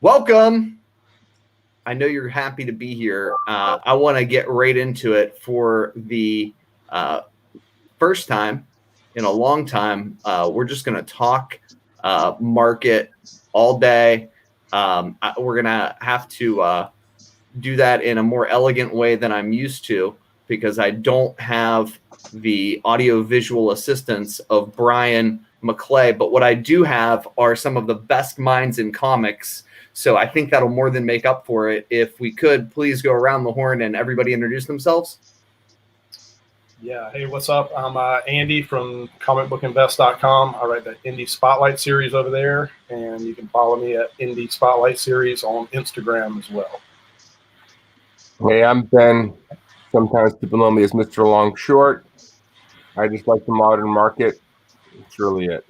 Welcome. I know you're happy to be here. I want to get right into it for the first time in a long time. We're just going to talk market all day. We're going to have to do that in a more elegant way than I'm used to because I don't have the audio visual assistance of Bryan McClay. But what I do have are some of the best minds in comics. So I think that'll more than make up for it. If we could, please go around the horn and everybody introduce themselves. Yeah. Hey, what's up? I'm Andy from comicbookinvest.com. I write the Indie Spotlight series over there, and you can follow me at Indie Spotlight series on Instagram as well. Hey, I'm Ben. Sometimes people know me as Mr. Long Short. I just like the modern market. That's really it.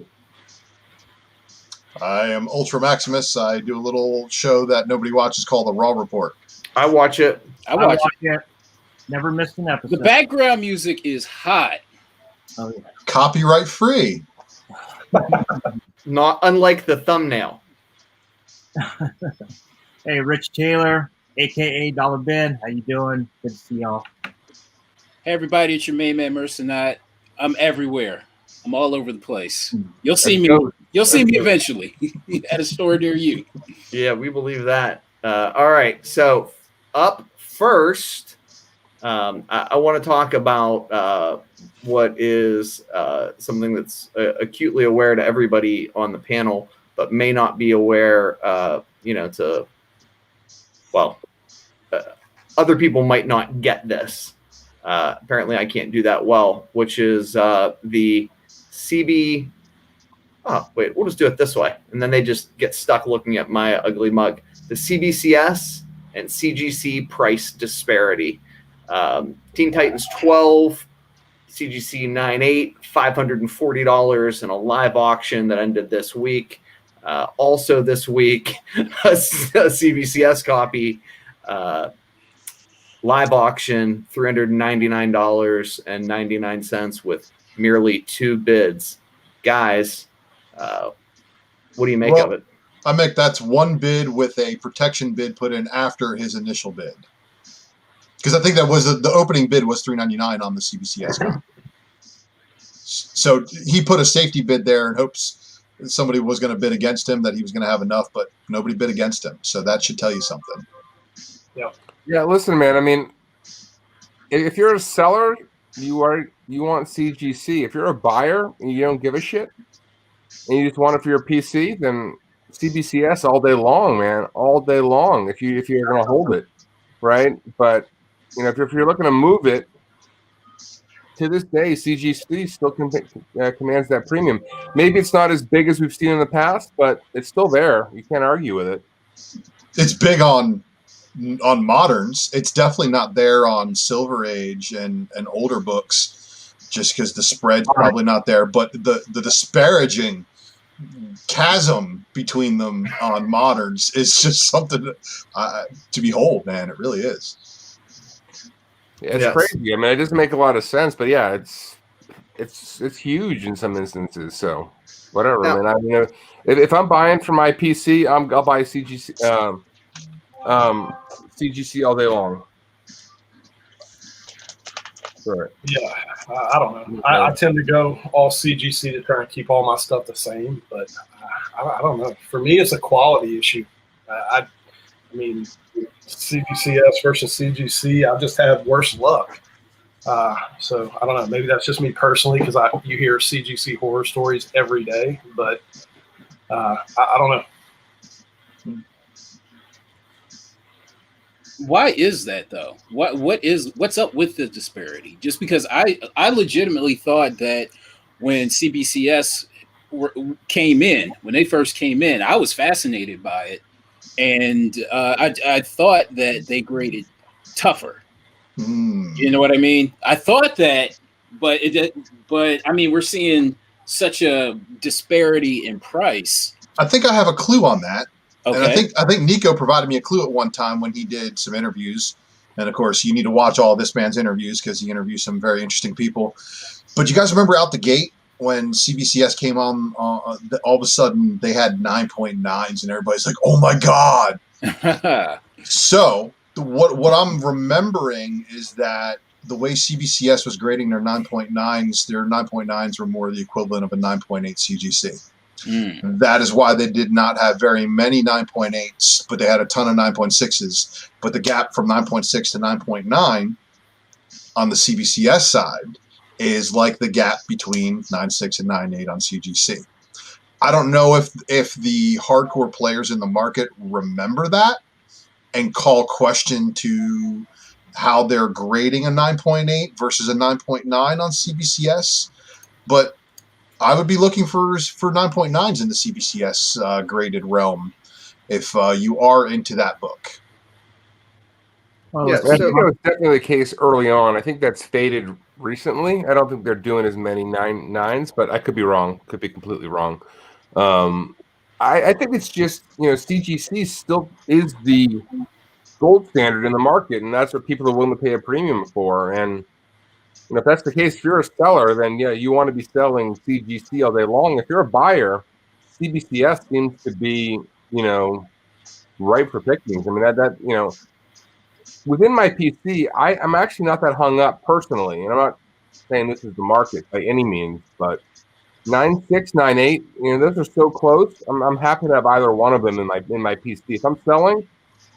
I am Ultra Maximus. I do a little show that nobody watches called The Raw Report. I watch it. I watch it. Never missed an episode. The background music is hot. Oh, yeah. Copyright free. Not unlike the thumbnail. Hey, Rich Taylor, a.k.a. Dollar Ben. How you doing? Good to see y'all. Hey, everybody, it's your main man, Mercenite. I'm everywhere. I'm all over the place. You'll see me. You'll see me eventually at a store near you. Yeah, we believe that. All right. So up first, I want to talk about what is something that's acutely aware to everybody on the panel, but may not be aware, other people might not get this. Apparently I can't do that well, which is the CB. Oh, wait, we'll just do it this way. And then they just get stuck looking at my ugly mug. The CBCS and CGC price disparity. Teen Titans 12, CGC 9.8, $540 in a live auction that ended this week. Also this week, a CBCS copy, live auction, $399.99 with merely 2 bids. Guys, what do you make of it? I make that's 1 bid with a protection bid put in after his initial bid. Because I think that was the opening bid was $399 on the CBCS copy. So he put a safety bid there in hopes somebody was going to bid against him, that he was going to have enough, but nobody bid against him. So that should tell you something. Yeah. Yeah, listen, man. I mean, if you're a seller, you want CGC. If you're a buyer and you don't give a shit and you just want it for your PC, then CBCS all day long, man, all day long. If you're going to hold it, right? But if you're looking to move it, to this day, CGC still commands that premium. Maybe it's not as big as we've seen in the past, but it's still there. You can't argue with it. It's big on moderns. It's definitely not there on Silver Age and older books, just because the spread's probably not there. But the disparaging chasm between them on moderns is just something to behold, man. It really is. Yeah, it's crazy. I mean, it doesn't make a lot of sense, but yeah, it's huge in some instances. So whatever, man. I mean, if I'm buying for my PC, I'll buy CGC all day long. Right. Yeah, I don't know. I tend to go all CGC to try and keep all my stuff the same, but I don't know. For me, it's a quality issue. I mean, CBCS versus CGC, I've just had worse luck. So I don't know. Maybe that's just me personally, because you hear CGC horror stories every day, but I don't know. Why is that though? What's up with the disparity? Just because I legitimately thought that when CBCS came in, when they first came in, I was fascinated by it, and I thought that they graded tougher. You know what I mean? I thought that, but I mean, we're seeing such a disparity in price. I think I have a clue on that. Okay. And I think Nico provided me a clue at one time when he did some interviews. And of course, you need to watch all this man's interviews because he interviews some very interesting people. But you guys remember out the gate when CBCS came on, all of a sudden they had 9.9s, and everybody's like, "Oh my god!" So what I'm remembering is that the way CBCS was grading their 9.9s were more the equivalent of a 9.8 CGC. That is why they did not have very many 9.8s, but they had a ton of 9.6s. But the gap from 9.6 to 9.9 on the CBCS side is like the gap between 9.6 and 9.8 on CGC. I don't know if the hardcore players in the market remember that and call question to how they're grading a 9.8 versus a 9.9 on CBCS, but I would be looking for 9.9s in the CBCS graded realm if you are into that book. Well, yeah, I think that was definitely the case early on. I think that's faded recently. I don't think they're doing as many 9.9s, but I could be wrong. Could be completely wrong. I think it's just, CGC still is the gold standard in the market, and that's what people are willing to pay a premium for. And if that's the case, if you're a seller, then yeah, you want to be selling CGC all day long. If you're a buyer, CBCS seems to be, ripe for pickings. I mean, that within my PC, I'm actually not that hung up personally, and I'm not saying this is the market by any means, but 9.6, 9.8, those are so close. I'm happy to have either one of them in my PC. If I'm selling,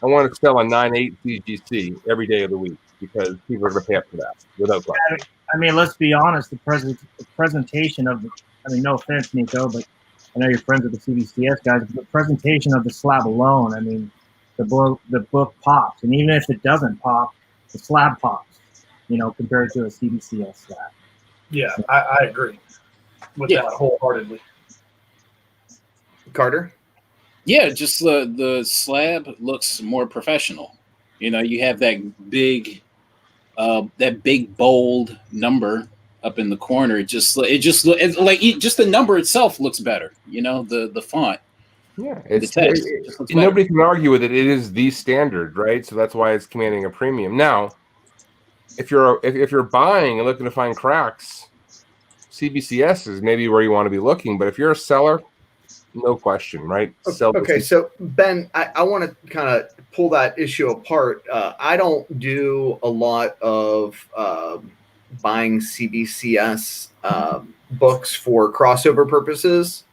I want to sell a 9.8 CGC every day of the week because people are going to pay up for that without question. I mean, let's be honest. The presentation of no offense, Nico, but I know you're friends with the CBCS guys. But the presentation of the slab alone, I mean, the book pops, and even if it doesn't pop, the slab pops. Compared to a CBCS slab. Yeah, I agree with that wholeheartedly. Carter? Yeah, just the slab looks more professional. You have that big bold number up in the corner. Just the number itself looks better. The font. Yeah, the text. Nobody can argue with it. It is the standard, right? So that's why it's commanding a premium. Now, if you're buying and looking to find cracks, CBCS is maybe where you want to be looking. But if you're a seller, no question, right? Okay, so Ben, I want to kind of pull that issue apart. I don't do a lot of buying CBCS books for crossover purposes.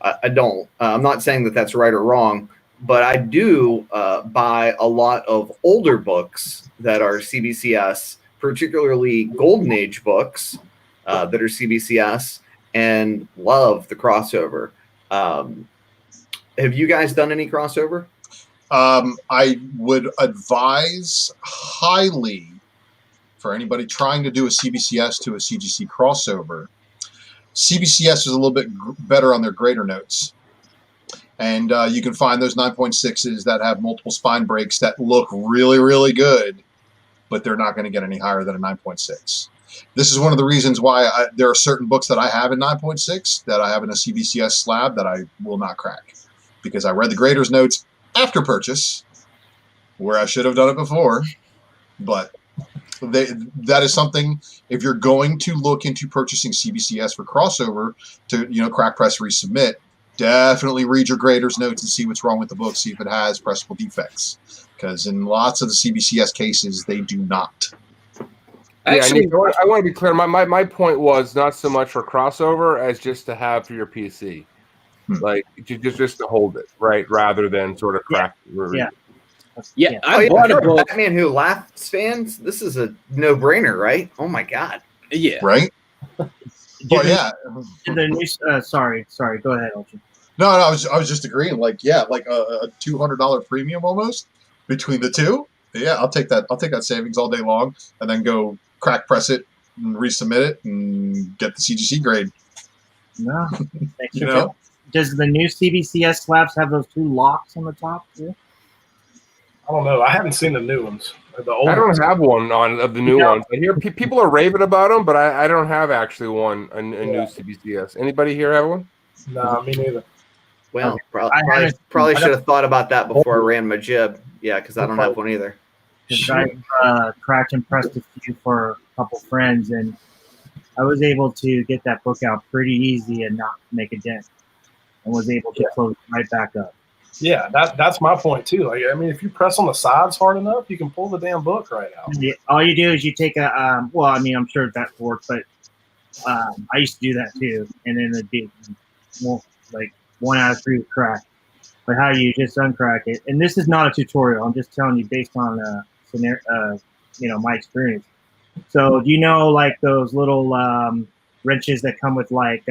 I don't. I'm not saying that that's right or wrong, but I do buy a lot of older books that are CBCS, particularly Golden Age books that are CBCS, and love the crossover. Have you guys done any crossover? I would advise highly for anybody trying to do a CBCS to a CGC crossover. CBCS is a little bit better on their grader notes. And you can find those 9.6s that have multiple spine breaks that look really, really good, but they're not going to get any higher than a 9.6. This is one of the reasons why there are certain books that I have in 9.6 that I have in a CBCS slab that I will not crack. Because I read the grader's notes after purchase, where I should have done it before. But that is something, if you're going to look into purchasing CBCS for crossover to crack, press, resubmit, definitely read your grader's notes and see what's wrong with the book, see if it has pressable defects. Because in lots of the CBCS cases, they do not. Actually, I want to be clear. My point was not so much for crossover as just to have for your PC. Like just to hold it, right, rather than sort of crack. Yeah. I bought a book. Batman Who Laughs fans, this is a no-brainer, right? Oh my god. Yeah. Right. Yeah. Sorry. Go ahead, Ultra. No, I was just agreeing. Like a $200 premium almost between the two. Yeah, I'll take that. I'll take that savings all day long, and then go crack press it and resubmit it and get the CGC grade. No, does the new CBCS slabs have those two locks on the top too? I don't know. I haven't seen the new ones. The old I don't ones. have one of the new ones. I hear people are raving about them, but I don't have actually a new CBCS. Anybody here have one? No, me neither. Well, probably should have thought about that before I ran my jib. Yeah, because I don't have one either. I cracked and pressed a few for a couple friends, and I was able to get that book out pretty easy and not make a dent, and was able to close right back up. Yeah, that's my point too. Like, I mean, if you press on the sides hard enough, you can pull the damn book right out. All you do is you take a well, I mean, I'm sure that works, but I used to do that too, and then it'd be like 1 out of 3 would crack. But how you just uncrack it, and this is not a tutorial. I'm just telling you based on my experience. So do you know like those little wrenches that come with like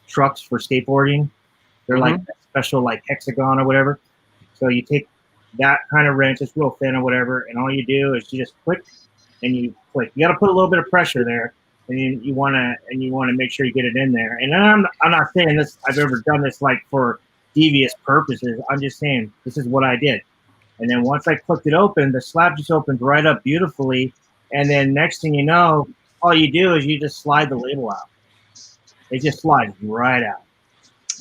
trucks for skateboarding? They're like a special like hexagon or whatever. So you take that kind of wrench, it's real thin or whatever, and all you do is you just click and you click. You got to put a little bit of pressure there, and you want to make sure you get it in there. And I'm not saying this. I've ever done this like for devious purposes. I'm just saying this is what I did. And then once I clicked it open, the slab just opened right up beautifully. And then next thing you know, all you do is you just slide the label out. It just slides right out.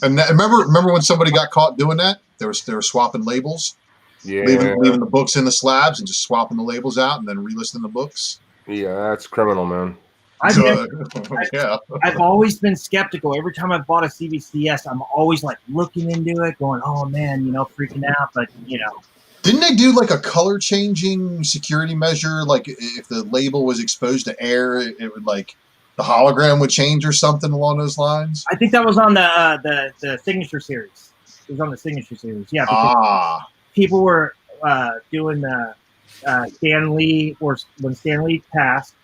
And remember when somebody got caught doing that? They were swapping labels, leaving the books in the slabs and just swapping the labels out and then relisting the books. Yeah, that's criminal, man. I've always been skeptical. Every time I've bought a CBCS, I'm always like looking into it, going, "Oh man, freaking out." But didn't they do like a color changing security measure? Like if the label was exposed to air, it would like the hologram would change or something along those lines. I think that was on the Signature series. It was on the Signature series. Yeah. Because people were doing the Stan Lee, or when Stan Lee passed,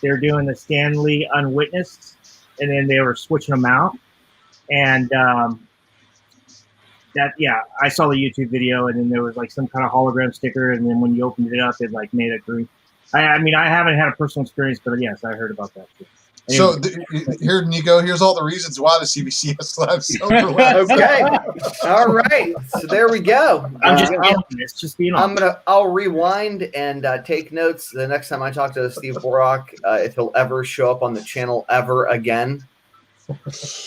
they were doing the Stan Lee Unwitnessed, and then they were switching them out. And I saw the YouTube video, and then there was like some kind of hologram sticker, and then when you opened it up, it like made it green. I mean, I haven't had a personal experience, but yes, I heard about that too. Anyway. So here, Nico, here's all the reasons why the CBCS slabs sell for less. Okay, all right. So there we go. I'm just being honest. Just being honest. I'll rewind and take notes the next time I talk to Steve Borak, if he'll ever show up on the channel ever again.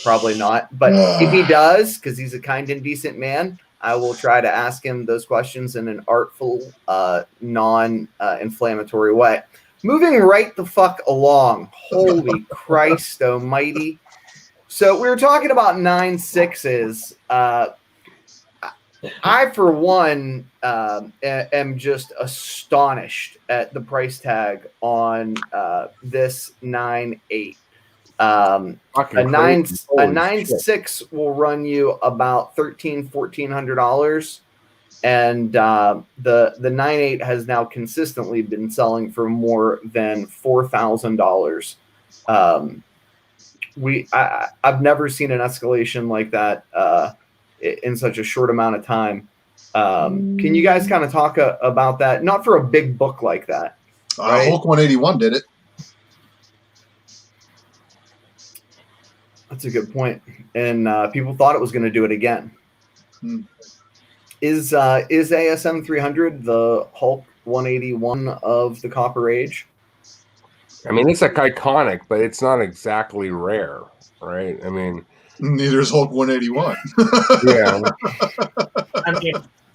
Probably not, but if he does, because he's a kind and decent man, I will try to ask him those questions in an artful, non-inflammatory way. Moving right the fuck along. Holy Christ almighty. So we were talking about 9.6s. I, for one, am just astonished at the price tag on this 9.8. A 9.6 will run you about $1,400. And the 9.8 has now consistently been selling for more than $4,000. I've never seen an escalation like that in such a short amount of time. Can you guys kind of talk about that? Not for a big book like that. Right? Hulk 181 did it. That's a good point. And people thought it was going to do it again. Is ASM 300 the Hulk 181 of the Copper Age? I mean, it's like iconic, but it's not exactly rare, right? I mean, neither is Hulk 181. Yeah. I mean,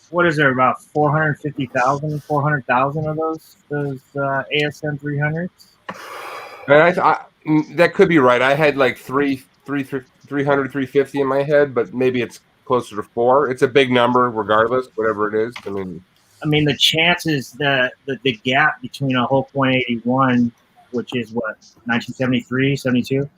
what is there, about 450,000, 400,000 of those ASM 300s? And that could be right. I had like 300, 350 in my head, but maybe it's closer to 4. It's a big number, regardless, whatever it is. I mean, the chances that the gap between a Hulk 181, which is what, 1973, 72,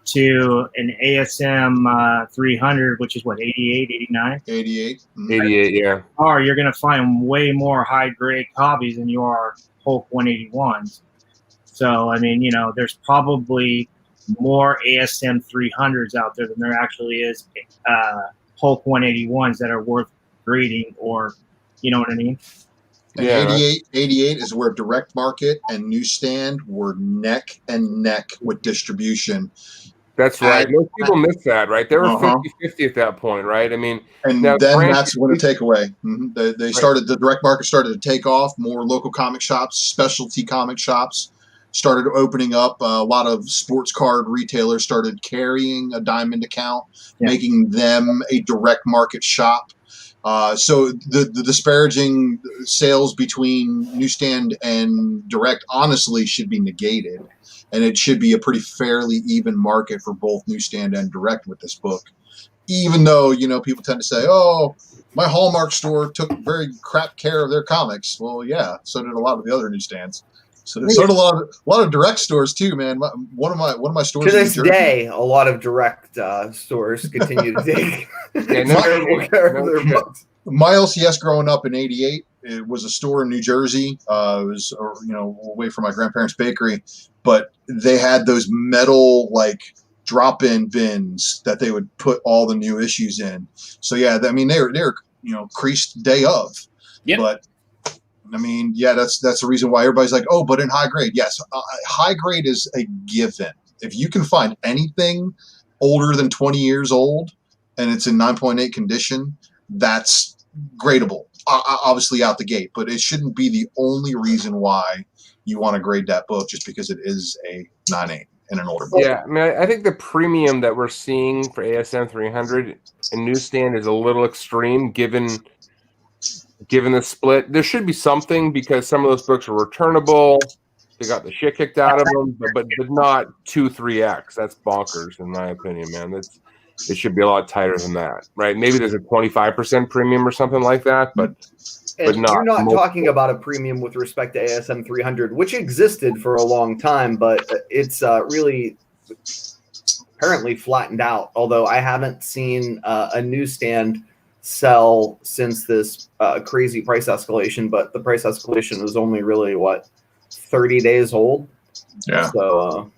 to an ASM 300, which is what, 88, 89? 88. 88, yeah. Or you're going to find way more high-grade copies than you are Hulk 181s. So, I mean, there's probably more ASM 300s out there than there actually is Hulk 181s that are worth grading, or you know what I mean? And yeah. 88 is where direct market and newsstand were neck and neck with distribution. That's right. Most people miss that, right? They were 50-50 at that point, right? I mean, and then that's when the takeaway. They started, the direct market started to take off. More local comic shops, specialty comic shops started opening up. A lot of sports card retailers started carrying a Diamond account, making them a direct market shop. So the disparaging sales between newsstand and direct honestly should be negated, and it should be a pretty fairly even market for both newsstand and direct with this book. Even though, people tend to say, "Oh, my Hallmark store took very crap care of their comics." Well, yeah, so did a lot of the other newsstands. So did a lot of direct stores too, man. One of my stores to this day, a lot of direct stores continue to take terrible care of their books. My LCS growing up in '88, it was a store in New Jersey. It was away from my grandparents' bakery, but they had those metal drop-in bins that they would put all the new issues in. So yeah, I mean they're creased day of. Yep. But I mean, yeah, that's the reason why everybody's like, oh, but in high grade, yes, high grade is a given. If you can find anything older than 20 years old and it's in 9.8 condition, that's gradable, obviously out the gate. But it shouldn't be the only reason why you want to grade that book just because it is a 9.8 in an older book. Yeah, I mean, I think the premium that we're seeing for ASM 300 in newsstand is a little extreme given the split. There should be something because some of those books are returnable. They got the shit kicked out of them, but not 2-3x. That's bonkers in my opinion, man. It should be a lot tighter than that, right? Maybe there's a 25% premium or something like that, but not. You're not talking about a premium with respect to ASM 300, which existed for a long time, but it's really apparently flattened out. Although I haven't seen a newsstand sell since this crazy price escalation, but the price escalation was only really 30 days old. Yeah. So,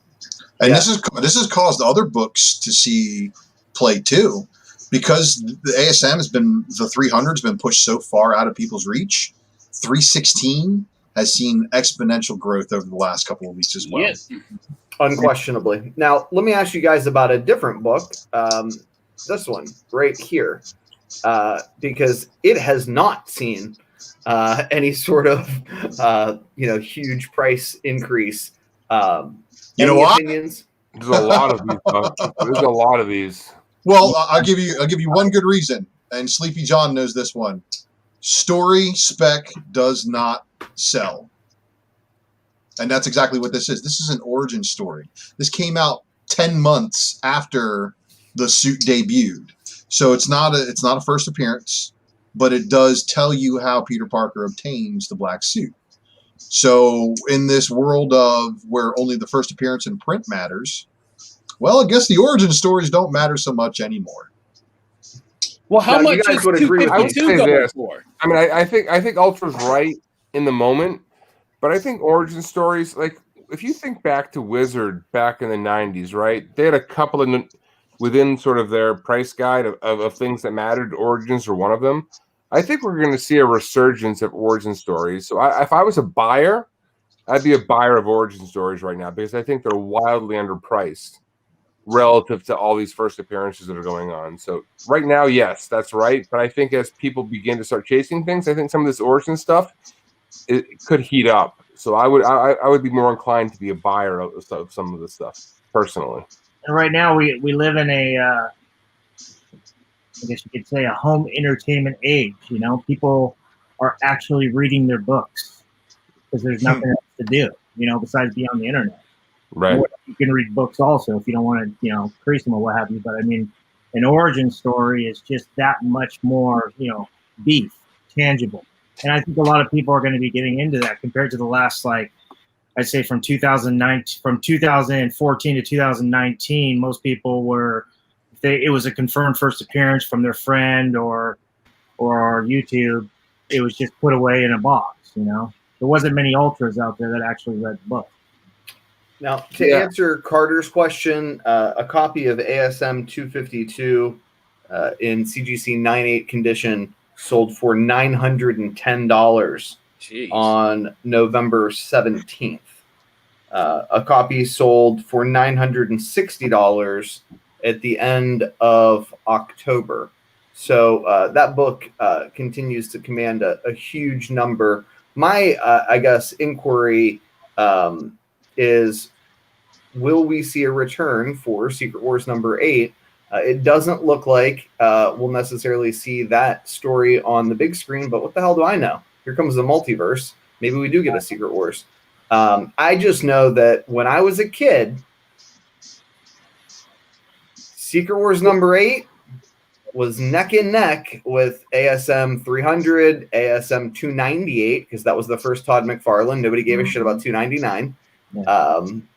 and this has caused other books to see play too, because the ASM the 300 has been pushed so far out of people's reach. 316 has seen exponential growth over the last couple of weeks as well. Yes. Unquestionably. Now, let me ask you guys about a different book. This one right here, because it has not seen any sort of huge price increase. You know what? Opinions? There's a lot of these. There's a lot of these. Well, I'll give you one good reason, and Sleepy John knows this one. Story spec does not sell, and that's exactly what this is. This is an origin story. This came out 10 months after the suit debuted, so it's not a first appearance, but it does tell you how Peter Parker obtains the black suit. So in this world of where only the first appearance in print matters, well, I guess the origin stories don't matter so much anymore. Well, how much is 252 going for? I mean, I think Ultra's right in the moment, but I think origin stories, like if you think back to Wizard back in the 90s, right? They had a couple of within sort of their price guide of things that mattered. Origins are one of them. I think we're going to see a resurgence of origin stories. So if I was a buyer, I'd be a buyer of origin stories right now because I think they're wildly underpriced relative to all these first appearances that are going on. So right now, yes, that's right. But I think as people begin to start chasing things, I think some of this origin stuff, it could heat up. So I would be more inclined to be a buyer of some of this stuff personally. And right now we live in a, I guess you could say, a home entertainment age. People are actually reading their books because there's nothing else to do, besides be on the internet. Right. You can read books also if you don't want to, crease them or what have you. But I mean, an origin story is just that much more, beef, tangible. And I think a lot of people are going to be getting into that compared to the last, I'd say from 2014 to 2019, most people were, it was a confirmed first appearance from their friend or YouTube. It was just put away in a box, There wasn't many ultras out there that actually read the book. Now, to answer Carter's question, a copy of ASM 252 in CGC 9.8 condition sold for $910 on November 17th. A copy sold for $960 at the end of October. So that book continues to command a huge number. My, inquiry is, will we see a return for Secret Wars number 8 It doesn't look like we'll necessarily see that story on the big screen, but what the hell do I know? Here comes the multiverse. Maybe we do get a Secret Wars. I just know that when I was a kid, Secret Wars number 8 was neck and neck with ASM 300, ASM 298, because that was the first Todd McFarlane. Nobody gave a shit about 299,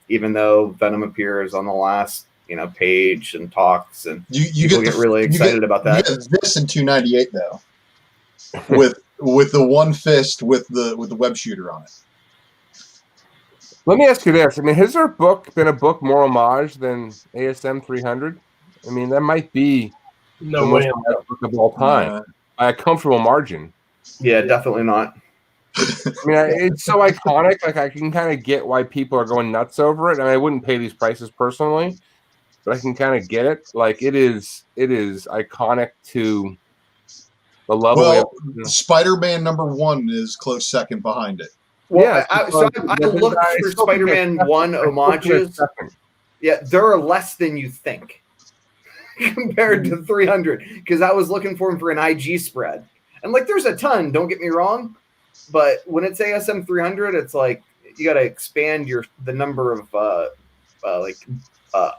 even though Venom appears on the last page and talks, and you people get really excited about that. You get this in 298 though, with the one fist with the web shooter on it. Let me ask you this. I mean, has there been a book more homage than ASM 300? I mean, that might be the most homage book of all time by a comfortable margin. Yeah, definitely not. I mean, it's so iconic. Like, I can kind of get why people are going nuts over it. I mean, I wouldn't pay these prices personally, but I can kind of get it. Like, it is iconic to the level. Well, Spider-Man number 1 is close second behind it. Well, yeah, I looked for Spider-Man 1 homages. Yeah, there are less than you think compared to 300, because I was looking for them for an IG spread. And, like, there's a ton, don't get me wrong, but when it's ASM 300, it's like you got to expand the number of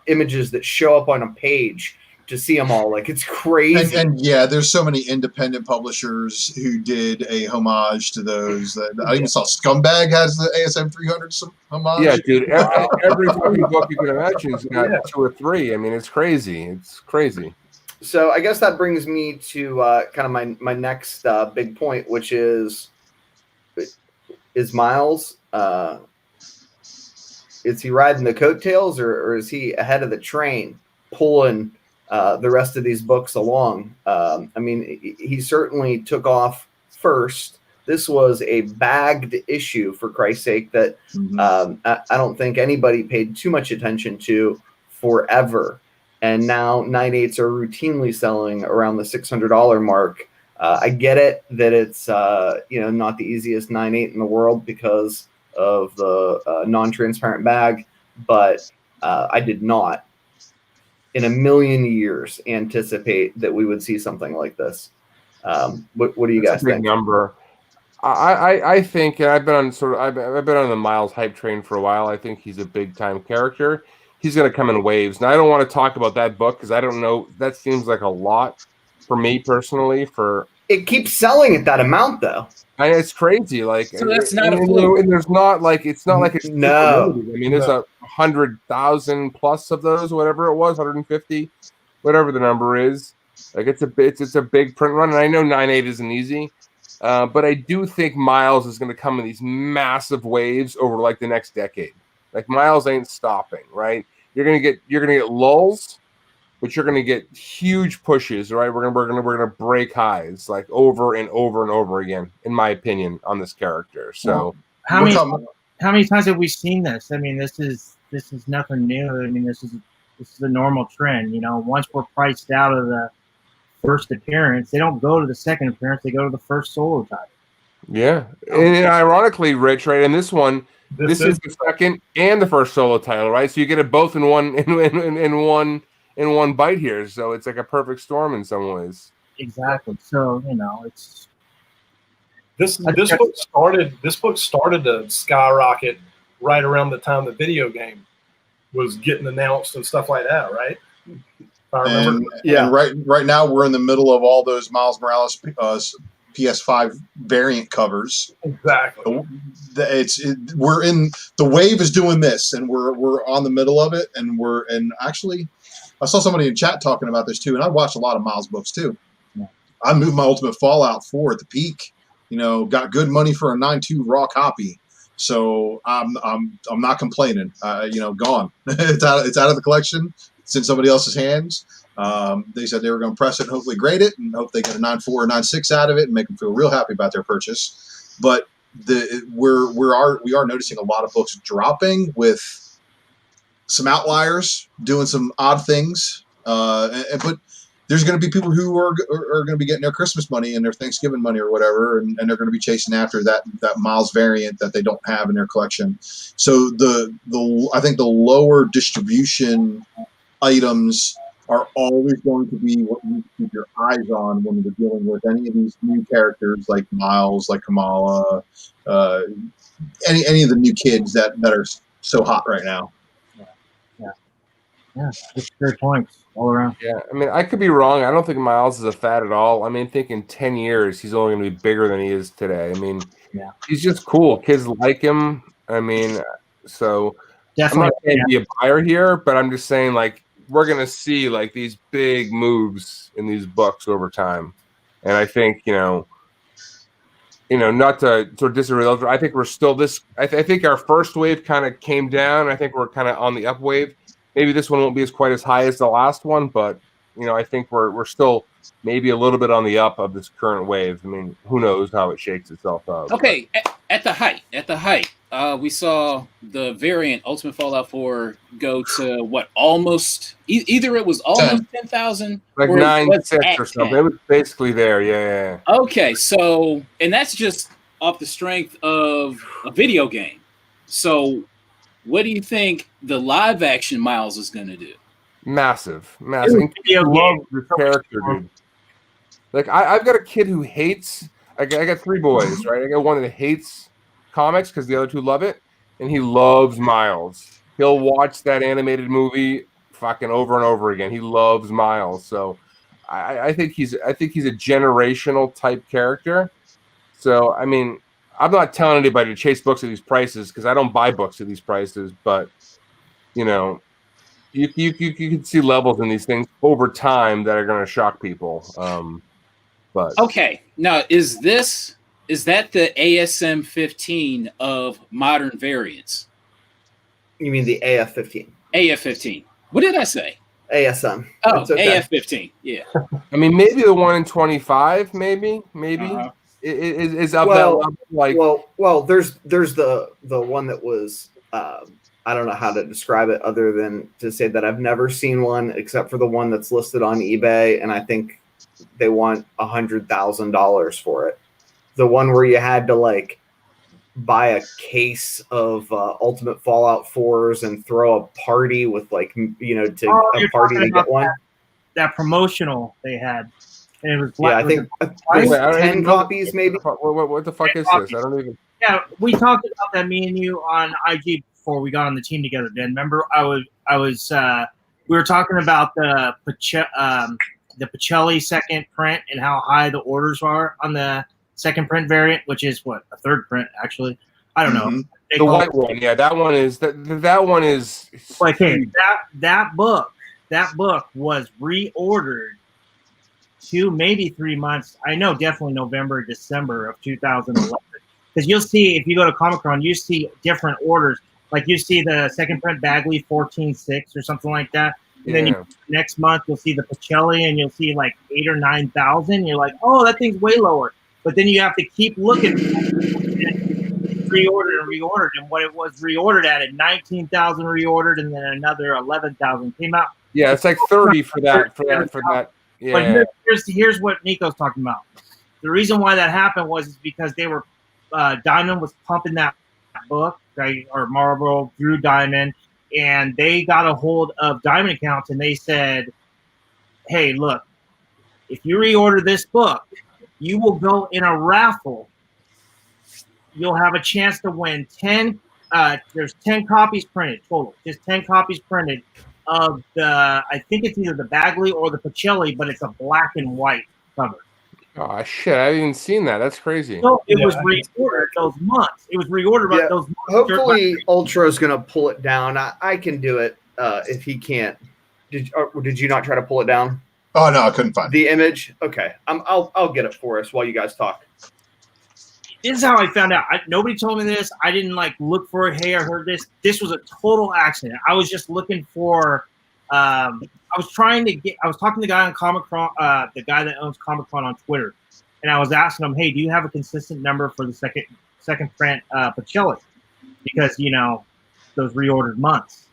images that show up on a page to see them all. Like, it's crazy. And yeah, there's so many independent publishers who did a homage to those. I even saw Scumbag has the ASM 300 homage. Yeah, dude. Every fucking book you can imagine has got 2 or 3. I mean, it's crazy. It's crazy. So I guess that brings me to kind of my next big point, which is Miles, is he riding the coattails, or is he ahead of the train pulling the rest of these books along? I mean, he certainly took off first. This was a bagged issue, for Christ's sake, that I don't think anybody paid too much attention to forever. And now 9/8s are routinely selling around the $600 mark. I get it that it's not the easiest 9/8 in the world because of the non-transparent bag, but I did not in a million years anticipate that we would see something like this. What do you guys think? Number. I think, and I've been on the Miles hype train for a while. I think he's a big time character. He's going to come in waves. Now, I don't want to talk about that book because I don't know. That seems like a lot for me personally. It keeps selling at that amount, though. And it's crazy. Like, so that's not a fluke. And there's not like it's not like it's no. I mean, there's 100,000 plus of those, whatever it was, 150, whatever the number is. Like, it's a big print run, and I know 9/8 isn't easy, but I do think Miles is going to come in these massive waves over like the next decade. Like, Miles ain't stopping, right? You're gonna get lulls, but you're gonna get huge pushes, right? We're gonna break highs like over and over and over again, in my opinion, on this character. So how many times have we seen this? I mean, this is nothing new. I mean, this is a normal trend. Once we're priced out of the first appearance, they don't go to the second appearance; they go to the first solo title. Yeah, and ironically, Rich, right? In this one. This is the second and the first solo title, right? So you get it both in one bite here. So it's like a perfect storm in some ways. Exactly. So it's this book started to skyrocket right around the time the video game was getting announced and stuff like that, right? If I remember. And right now we're in the middle of all those Miles Morales PS5 variant covers. Exactly. We're in the wave is doing this, and we're on the middle of it, and actually, I saw somebody in chat talking about this too, and I watched a lot of Miles books too. Yeah. I moved my Ultimate Fallout 4 at the peak. Got good money for a 9.2 raw copy, so I'm not complaining. Gone. It's out of the collection. It's in somebody else's hands. They said they were going to press it and hopefully grade it and hope they get a 9.4 or 9.6 out of it and make them feel real happy about their purchase. But we are noticing a lot of books dropping with some outliers doing some odd things. But there's going to be people who are going to be getting their Christmas money and their Thanksgiving money or whatever, and they're going to be chasing after that Miles variant that they don't have in their collection. So I think the lower distribution items are always going to be what you keep your eyes on when you're dealing with any of these new characters like Miles, like Kamala, any of the new kids that are so hot right now. Yeah, just great points all around. Yeah, I mean, I could be wrong. I don't think Miles is a fad at all. I mean, think in 10 years, he's only going to be bigger than he is today. I mean, he's just cool. Kids like him. I mean, so Definitely. I'm not saying be a buyer here, but I'm just saying, like, we're going to see, like, these big moves in these books over time. And I think, not to sort of disagree, I think we're still I think our first wave kind of came down. I think we're kind of on the up wave. Maybe this one won't be as quite as high as the last one, but I think we're still maybe a little bit on the up of this current wave. I mean, who knows how it shakes itself out. Okay, at the height, we saw the variant Ultimate Fallout 4 go to what, almost either it was almost 10,000, like 9.6 or something. 10. It was basically there, yeah. Okay, so and that's just off the strength of a video game. So, what do you think the live action Miles is going to do? Massive. I love this character, dude. Like I've got a kid who hates. I got 3 boys, right? I got one that hates comics because the other 2 love it, and he loves Miles. He'll watch that animated movie fucking over and over again. He loves Miles, so I think he's a generational type character. So I mean, I'm not telling anybody to chase books at these prices because I don't buy books at these prices, but you can see levels in these things over time that are going to shock people. But okay, now is that the ASM 15 of modern variants? You mean the AF 15? AF 15. What did I say? ASM. Oh, okay. AF 15. Yeah. I mean, maybe the 1 in 25, maybe is up that level. Like, well, there's the one that was. I don't know how to describe it other than to say that I've never seen one except for the one that's listed on eBay, and I think they want $100,000 for it. The one where you had to like buy a case of Ultimate Fallout 4s and throw a party with a party to get one. That promotional they had, and it was I think 10 copies maybe. What the fuck is copies. This? I don't even. Yeah, we talked about that, me and you, on IG before we got on the team together. Dan, remember we were talking about the Pacelli second print and how high the orders are on the second print variant, which is what, a third print actually. I don't know. The white one, yeah, that one is that one is like, hey, that book was reordered 2, maybe 3 months. I know definitely November, December of 2011. Because you'll see, if you go to Comic-Con, you see different orders. Like you see the second print Bagley 14.6 or something like that. And then next month you'll see the Pacelli and you'll see like 8,000 or 9,000. You're like, oh, that thing's way lower. But then you have to keep looking. Reordered, and what it was reordered at 19,000 reordered, and then another 11,000 came out. Yeah, it's like 30 for that. Yeah. But here's what Nico's talking about. The reason why that happened was because they were Diamond was pumping that book, right, or Marlboro through Diamond, and they got a hold of Diamond accounts, and they said, hey, look, if you reorder this book, you will go in a raffle. You'll have a chance to win 10. There's 10 copies printed total, just 10 copies printed of I think it's either the Bagley or the Pacelli, but it's a black and white cover. Oh shit! I haven't even seen that. That's crazy. So it was reordered those months. It was reordered those months. Hopefully, Ultra's going to pull it down. I can do it if he can't. Did you not try to pull it down? Oh no, I couldn't find the image. Okay, I'll get it for us while you guys talk. This is how I found out. Nobody told me this. I didn't look for it. Hey, I heard this. This was a total accident. I was just looking for. I was talking to the guy on Comic-Con, the guy that owns Comic-Con on Twitter, and I was asking him, hey, do you have a consistent number for the second print Pacelli? Because those reordered months.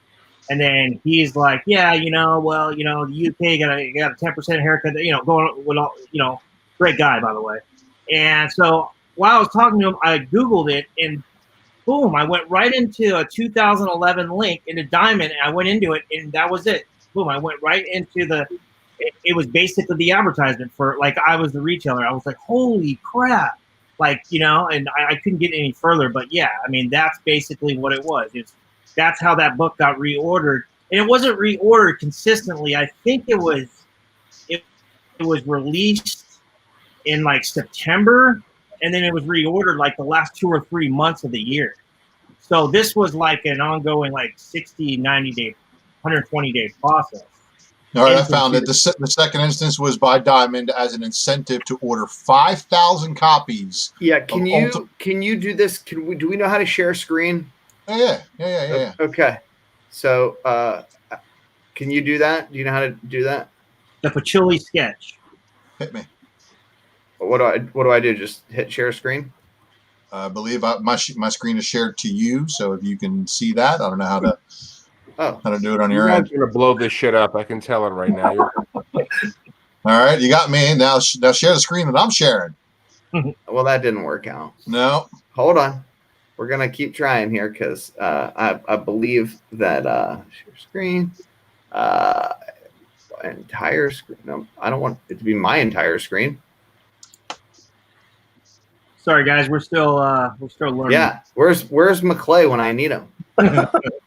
And then he's like, yeah, the UK got a 10% haircut. Going with all, great guy, by the way. And so while I was talking to him, I Googled it, and boom, I went right into a 2011 link into Diamond, and I went into it, and that was it. boom, I went right into the. It was basically the advertisement for like I was the retailer. I was like, holy crap, like and I couldn't get any further. But yeah, I mean that's basically what it was. That's how that book got reordered, and it wasn't reordered consistently. I think it was released in like September, and then it was reordered like the last 2 or 3 months of the year. So this was like an ongoing like 60, 90 day, 120 day process. All right, I found it. The second instance was by Diamond as an incentive to order 5,000 copies. Yeah, can you do this? Do we know how to share screen? Yeah. Okay, so can you do that? Do you know how to do that? The Pachuli sketch. Hit me. What do I do? Just hit share screen? I believe my screen is shared to you, so if you can see that, I don't know how to do it on your end. You're gonna blow this shit up. I can tell it right now. All right, you got me. Now share the screen that I'm sharing. Well, that didn't work out. No. Hold on. We're gonna keep trying here because I believe that share screen, entire screen. No, I don't want it to be my entire screen. Sorry, guys, we're still learning. Yeah, where's McClay when I need him?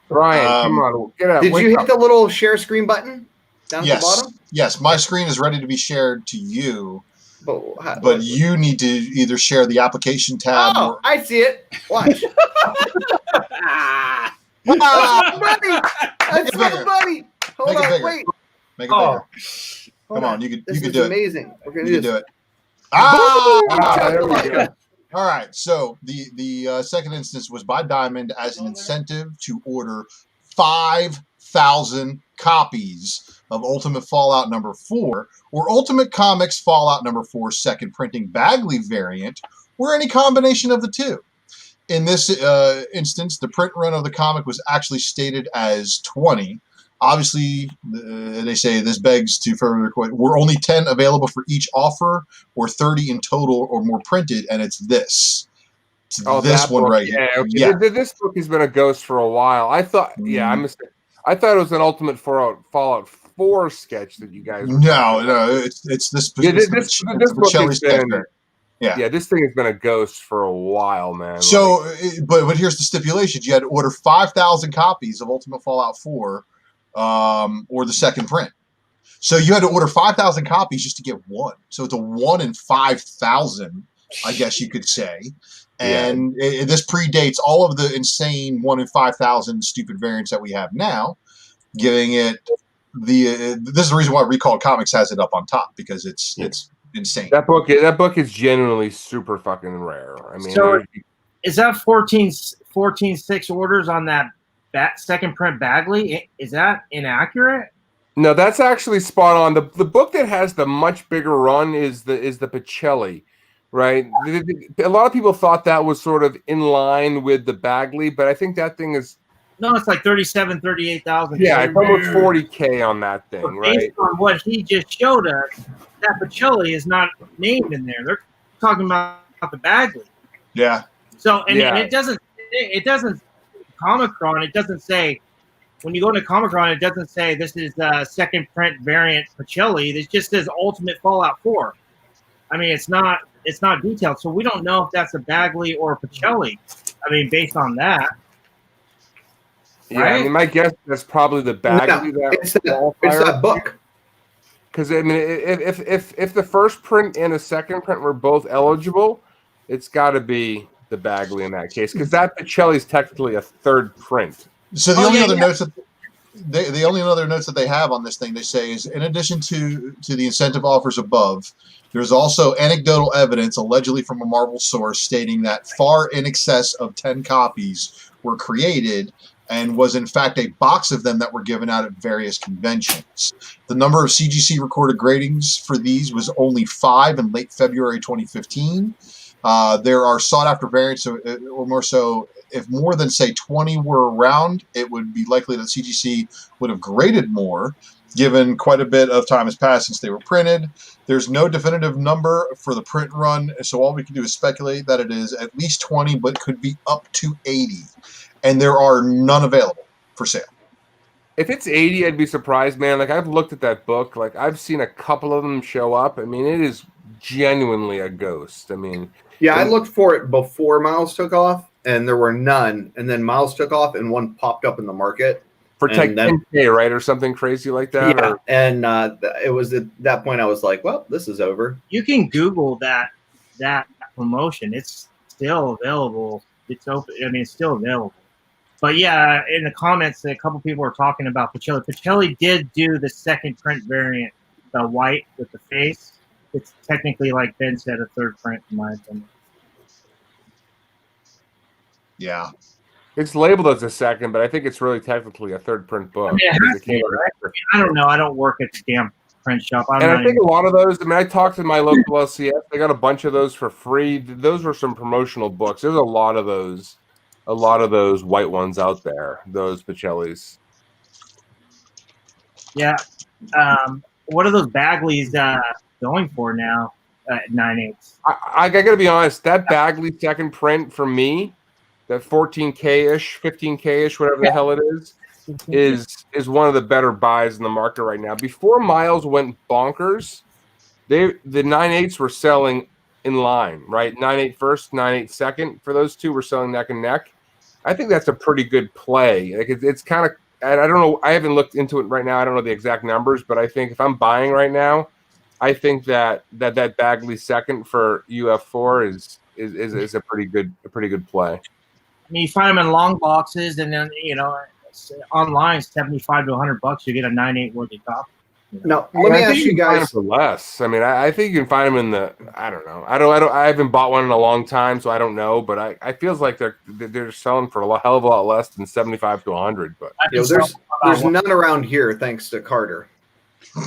Brian, come on, get out. Did you hit the little share screen button down at the bottom? Yes, my screen is ready to be shared to you, but you need to either share the application tab. Oh, I see it. Watch. That's so funny. Hold on, wait. Make it bigger. Come on, you can do it. Amazing. We're gonna do it. There we go. All right, so the second instance was by Diamond as an incentive to order 5,000 copies of Ultimate Fallout number 4 or Ultimate Comics Fallout number 4 second printing Bagley variant or any combination of the two. In this instance, the print run of the comic was actually stated as 20. Obviously, they say this begs to further question. Were only 10 available for each offer, or 30 in total, or more printed? And it's this. This one right here. Okay. Yeah. This book has been a ghost for a while. I thought, I thought it was an Ultimate Fallout 4 sketch that you guys. No, it's this. This book has been. Yeah, this thing has been a ghost for a while, man. So, but here's the stipulations: you had to order 5,000 copies of Ultimate Fallout 4. Or the second print. So you had to order 5,000 copies just to get one. So it's a 1 in 5,000, I guess you could say. And this predates all of the insane 1 in 5,000 stupid variants that we have now, giving it this is the reason why Recall Comics has it up on top, because it's insane. That book is genuinely super fucking rare. I mean, so is that 14.6 orders on that second print Bagley? Is that inaccurate? No, that's actually spot on. The book that has the much bigger run is the Pacelli, right? A lot of people thought that was sort of in line with the Bagley, but I think that thing is it's like 38,000. Yeah, it's almost 40K on that thing, but right? Based on what he just showed us, that Pacelli is not named in there. They're talking about the Bagley. Yeah. So and it doesn't Comicron, it doesn't say, when you go to Comicron, it doesn't say this is second print variant Pacelli. It just says Ultimate Fallout 4. I mean, it's not detailed, so we don't know if that's a Bagley or a Pacelli. I mean, based on that. Yeah, right? I mean, my guess that's probably the Bagley. It's that book. Because I mean, if the first print and the second print were both eligible, it's got to be the Bagley in that case, because that Pacelli is technically a third print. So the only other notes that they have on this thing, they say, is in addition to the incentive offers above, there's also anecdotal evidence allegedly from a Marvel source stating that far in excess of 10 copies were created and was in fact a box of them that were given out at various conventions. The number of CGC recorded gradings for these was only 5 in late February 2015. There are sought-after variants, or more so, if more than, say, 20 were around, it would be likely that CGC would have graded more, given quite a bit of time has passed since they were printed. There's no definitive number for the print run, so all we can do is speculate that it is at least 20, but could be up to 80. And there are none available for sale. If it's 80, I'd be surprised, man. Like, I've looked at that book. Like, I've seen a couple of them show up. I mean, it is genuinely a ghost. I mean, yeah, I looked for it before Miles took off, and there were none. And then Miles took off, and one popped up in the market. For like 10K, right? Or something crazy like that? Yeah, or? And it was at that point I was like, well, this is over. You can Google that promotion. It's still available. It's open. I mean, it's still available. But yeah, in the comments, a couple people were talking about Pacelli. Pacelli did do the second print variant, the white with the face. It's technically, like Ben said, a third print, in my opinion. Yeah. It's labeled as a second, but I think it's really technically a third print book. I mean, it has to be, right? I don't know. I don't work at the damn print shop. And I think a lot of those, I mean, I talked to my local LCS. They got a bunch of those for free. Those were some promotional books. There's a lot of those white ones out there, those Pacellis. Yeah. What are those Bagleys going for now at 9/8? I got to be honest, that Bagley second print for me, that 14K-ish, 15K-ish, whatever the hell it is one of the better buys in the market right now. Before Miles went bonkers, the 9/8s were selling in line, right? 9/8 first, 9/8 second. For those two, were selling neck and neck. I think that's a pretty good play. Like it's kind of, I don't know. I haven't looked into it right now. I don't know the exact numbers, but I think if I'm buying right now, I think that Bagley second for UF4 is a pretty good play. I mean, you find them in long boxes, and then online $75 to $100, you get a 9/8 worthy copy. Now, let me ask you guys for less. I mean, I think you can find them in the. I don't know. I haven't bought one in a long time, so I don't know. But I feels like they're selling for a hell of a lot less than 75 to 100. But there's none around here, thanks to Carter.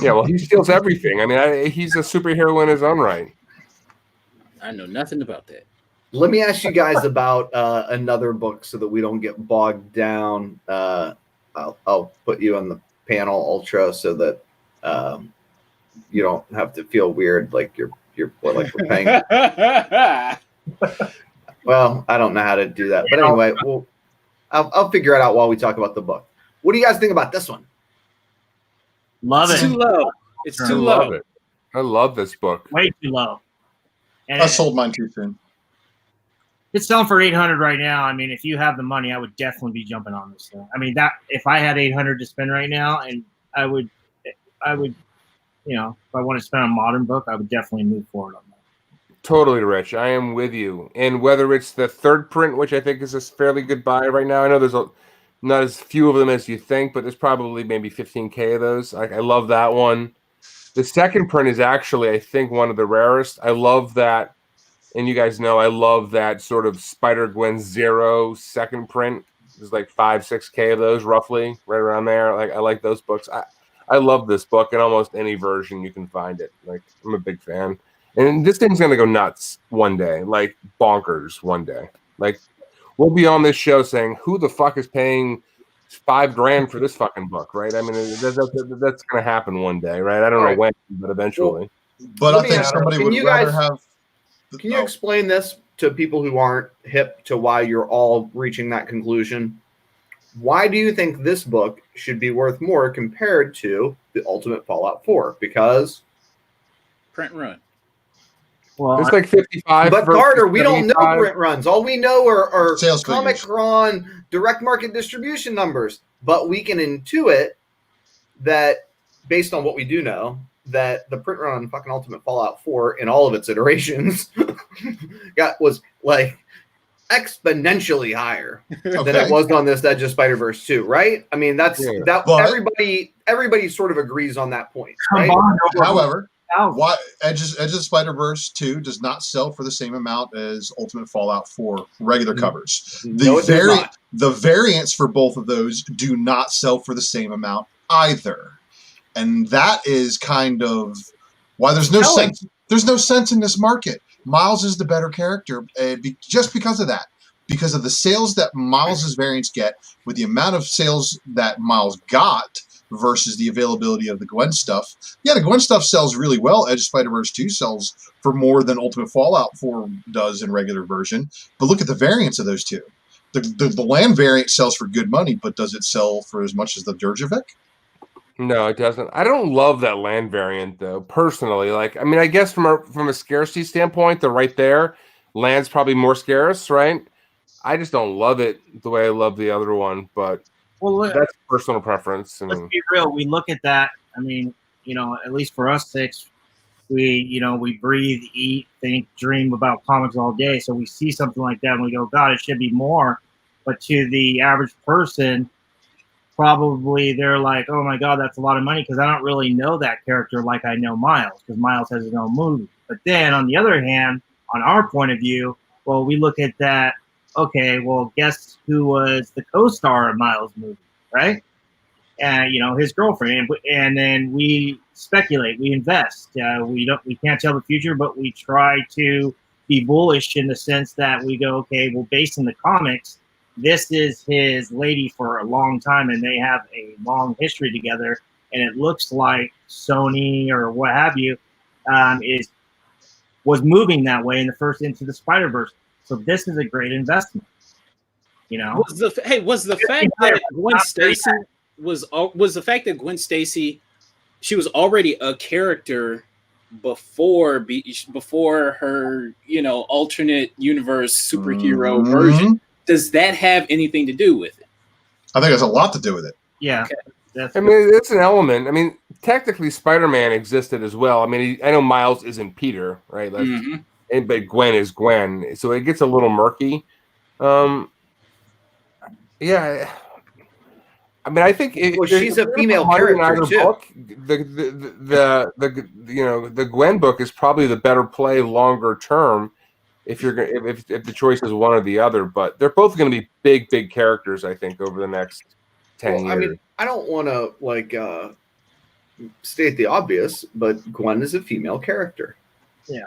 Yeah, well, he steals everything. I mean, he's a superhero in his own right. I know nothing about that. Let me ask you guys about another book so that we don't get bogged down. I'll put you on the panel, Ultra, so that you don't have to feel weird like we're paying. Well, I don't know how to do that, but anyway, I'll figure it out while we talk about the book. What do you guys think about this one? Love It's it. too low. It's too love low. it. I love this book. Way too low. And I sold mine too soon. it's selling for $800 right now. I mean, if you have the money, I would definitely be jumping on this thing. I mean, that if I had $800 to spend right now, and I would, if I want to spend on a modern book, I would definitely move forward on that. Totally, Rich. I am with you. And whether it's the third print, which I think is a fairly good buy right now, I know there's not as few of them as you think, but there's probably maybe 15K of those. I love that one. The second print is actually, I think, one of the rarest. I love that. And you guys know I love that sort of Spider-Gwen Zero second print. There's like 5-6K of those roughly, right around there. Like I like those books. I love this book in almost any version you can find it. Like I'm a big fan. And this thing's gonna go nuts one day, like bonkers one day. Like we'll be on this show saying, who the fuck is paying $5,000 for this fucking book, right? I mean, that's gonna happen one day, right? I don't know when, but eventually. But I think somebody would rather have. Can you explain this to people who aren't hip to why you're all reaching that conclusion? Why do you think this book should be worth more compared to the Ultimate Fallout 4? Because Print run. Well, It's like 55. but Carter, we don't know 75. print runs. All we know are Sales Comic figures. Con direct market distribution numbers. But we can intuit that based on what we do know, that the print run on fucking Ultimate Fallout 4 in all of its iterations was like exponentially higher than it was on this Edge of Spider-Verse 2, right? I mean, that's that But- everybody sort of agrees on that point, come right? on, However, over why Edge of Spider-Verse 2 does not sell for the same amount as Ultimate Fallout 4 regular covers. No, it does not. The variants for both of those do not sell for the same amount either. And that is kind of why there's no sense. There's no sense in this market. Miles is the better character just because of that. Because of the sales that Miles' variants get with the amount of sales that Miles got versus the availability of the Gwen stuff. Yeah, the Gwen stuff sells really well. Edge of Spider-Verse 2 sells for more than Ultimate Fallout 4 does in regular version. But look at the variants of those two. the land variant sells for good money, but does it sell for as much as the Djurjevic? No, it doesn't. I don't love that land variant though, personally. Like, I mean, I guess from a scarcity standpoint, they're right there. Land's probably more scarce, right? I just don't love it the way I love the other one, but that's personal preference. Let's be real. We look at that. I mean, at least for us six, we breathe, eat, think, dream about comics all day. So we see something like that and we go, God, it should be more. But to the average person, probably they're like, oh my God, that's a lot of money, because I don't really know that character like I know Miles, because Miles has his own movie. But then on the other hand, on our point of view, well, we look at that, okay, well, guess who was the co-star of Miles' movie, right? And his girlfriend, and then we speculate, we invest. We can't tell the future, but we try to be bullish in the sense that we go, okay, well, based on the comics, this is his lady for a long time, and they have a long history together. And it looks like Sony or what have you was moving that way in the first Into the Spider-Verse. So this is a great investment. Was the fact that Gwen Stacy was the fact that Gwen Stacy, she was already a character before her alternate universe superhero version. Does that have anything to do with it? I think it has a lot to do with it. Yeah. Okay. I mean, it's an element. I mean, technically, Spider-Man existed as well. I mean, I know Miles isn't Peter, right? But Gwen is Gwen, so it gets a little murky. Yeah. I mean, I think she's a female character too. Book, the Gwen book is probably the better play longer term. If the choice is one or the other, but they're both going to be big characters, I think, over the next 10 years. I mean, I don't want to state the obvious, but Gwen is a female character. Yeah.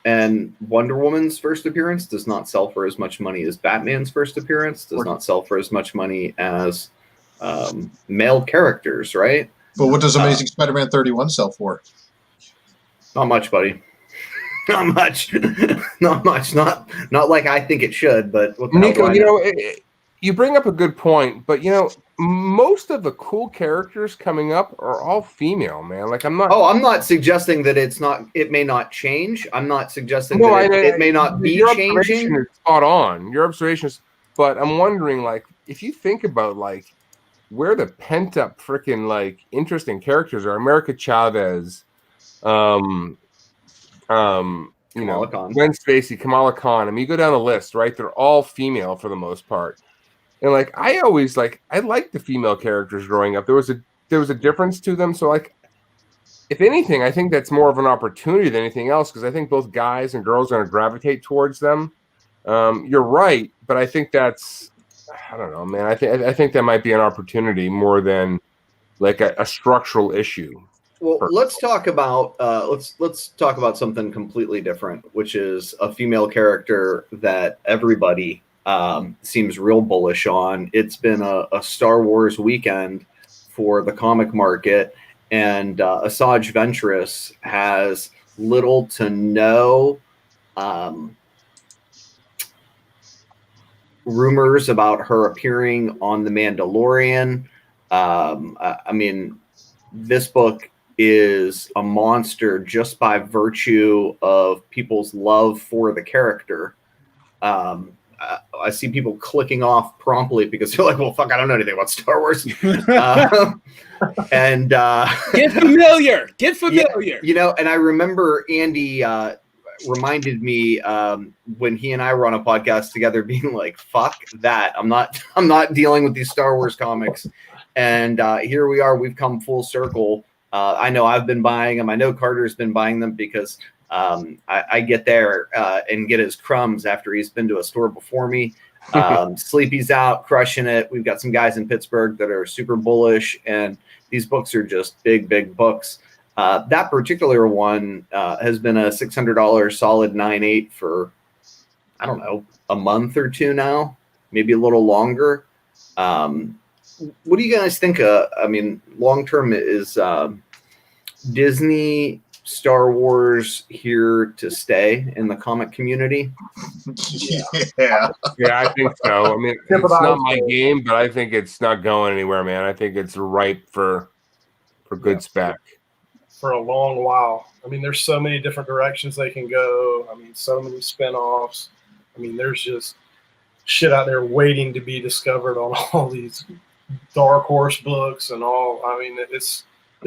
And Wonder Woman's first appearance does not sell for as much money as Batman's first appearance, does not sell for as much money as male characters, right? But what does Amazing Spider-Man 31 sell for? Not much, buddy. Not much. Not much. Not like I think it should, but what the Nico, you bring up a good point, but most of the cool characters coming up are all female, man. Like I'm not suggesting that it may not change. I'm not suggesting that it may not be changing. Is spot on. Your observation is, but I'm wondering, like, if you think about like where the pent up freaking like interesting characters are, America Chavez, Kamala Khan. Gwen Stacy, Kamala Khan. I mean, you go down the list, right? They're all female for the most part. And like, I liked the female characters growing up. There was a difference to them. So like, if anything, I think that's more of an opportunity than anything else, because I think both guys and girls are going to gravitate towards them. You're right, but I think that's, I don't know, man. I think that might be an opportunity more than like a structural issue. Well, let's talk about let's talk about something completely different, which is a female character that everybody seems real bullish on. It's been a Star Wars weekend for the comic market, and Asajj Ventress has little to no rumors about her appearing on The Mandalorian. I mean, this book is a monster just by virtue of people's love for the character. I see people clicking off promptly because they're like, well, fuck, I don't know anything about Star Wars. And get familiar. Yeah, and I remember Andy reminded me when he and I were on a podcast together being like, fuck that. I'm not dealing with these Star Wars comics. And here we are, we've come full circle. I know I've been buying them. I know Carter's been buying them because I get there and get his crumbs after he's been to a store before me. Sleepy's out, crushing it. We've got some guys in Pittsburgh that are super bullish, and these books are just big books. That particular one has been a $600 solid 9.8 for, I don't know, a month or two now, maybe a little longer. What do you guys think? I mean, long term, is Disney Star Wars here to stay in the comic community? Yeah. Yeah, I think so. I mean, Tip of it's the not my iceberg. game, but I think it's not going anywhere, man. I think it's ripe for good spec. For a long while. I mean, there's so many different directions they can go. I mean, so many spinoffs. I mean, there's just shit out there waiting to be discovered on all these dark horse books and all. I mean, it's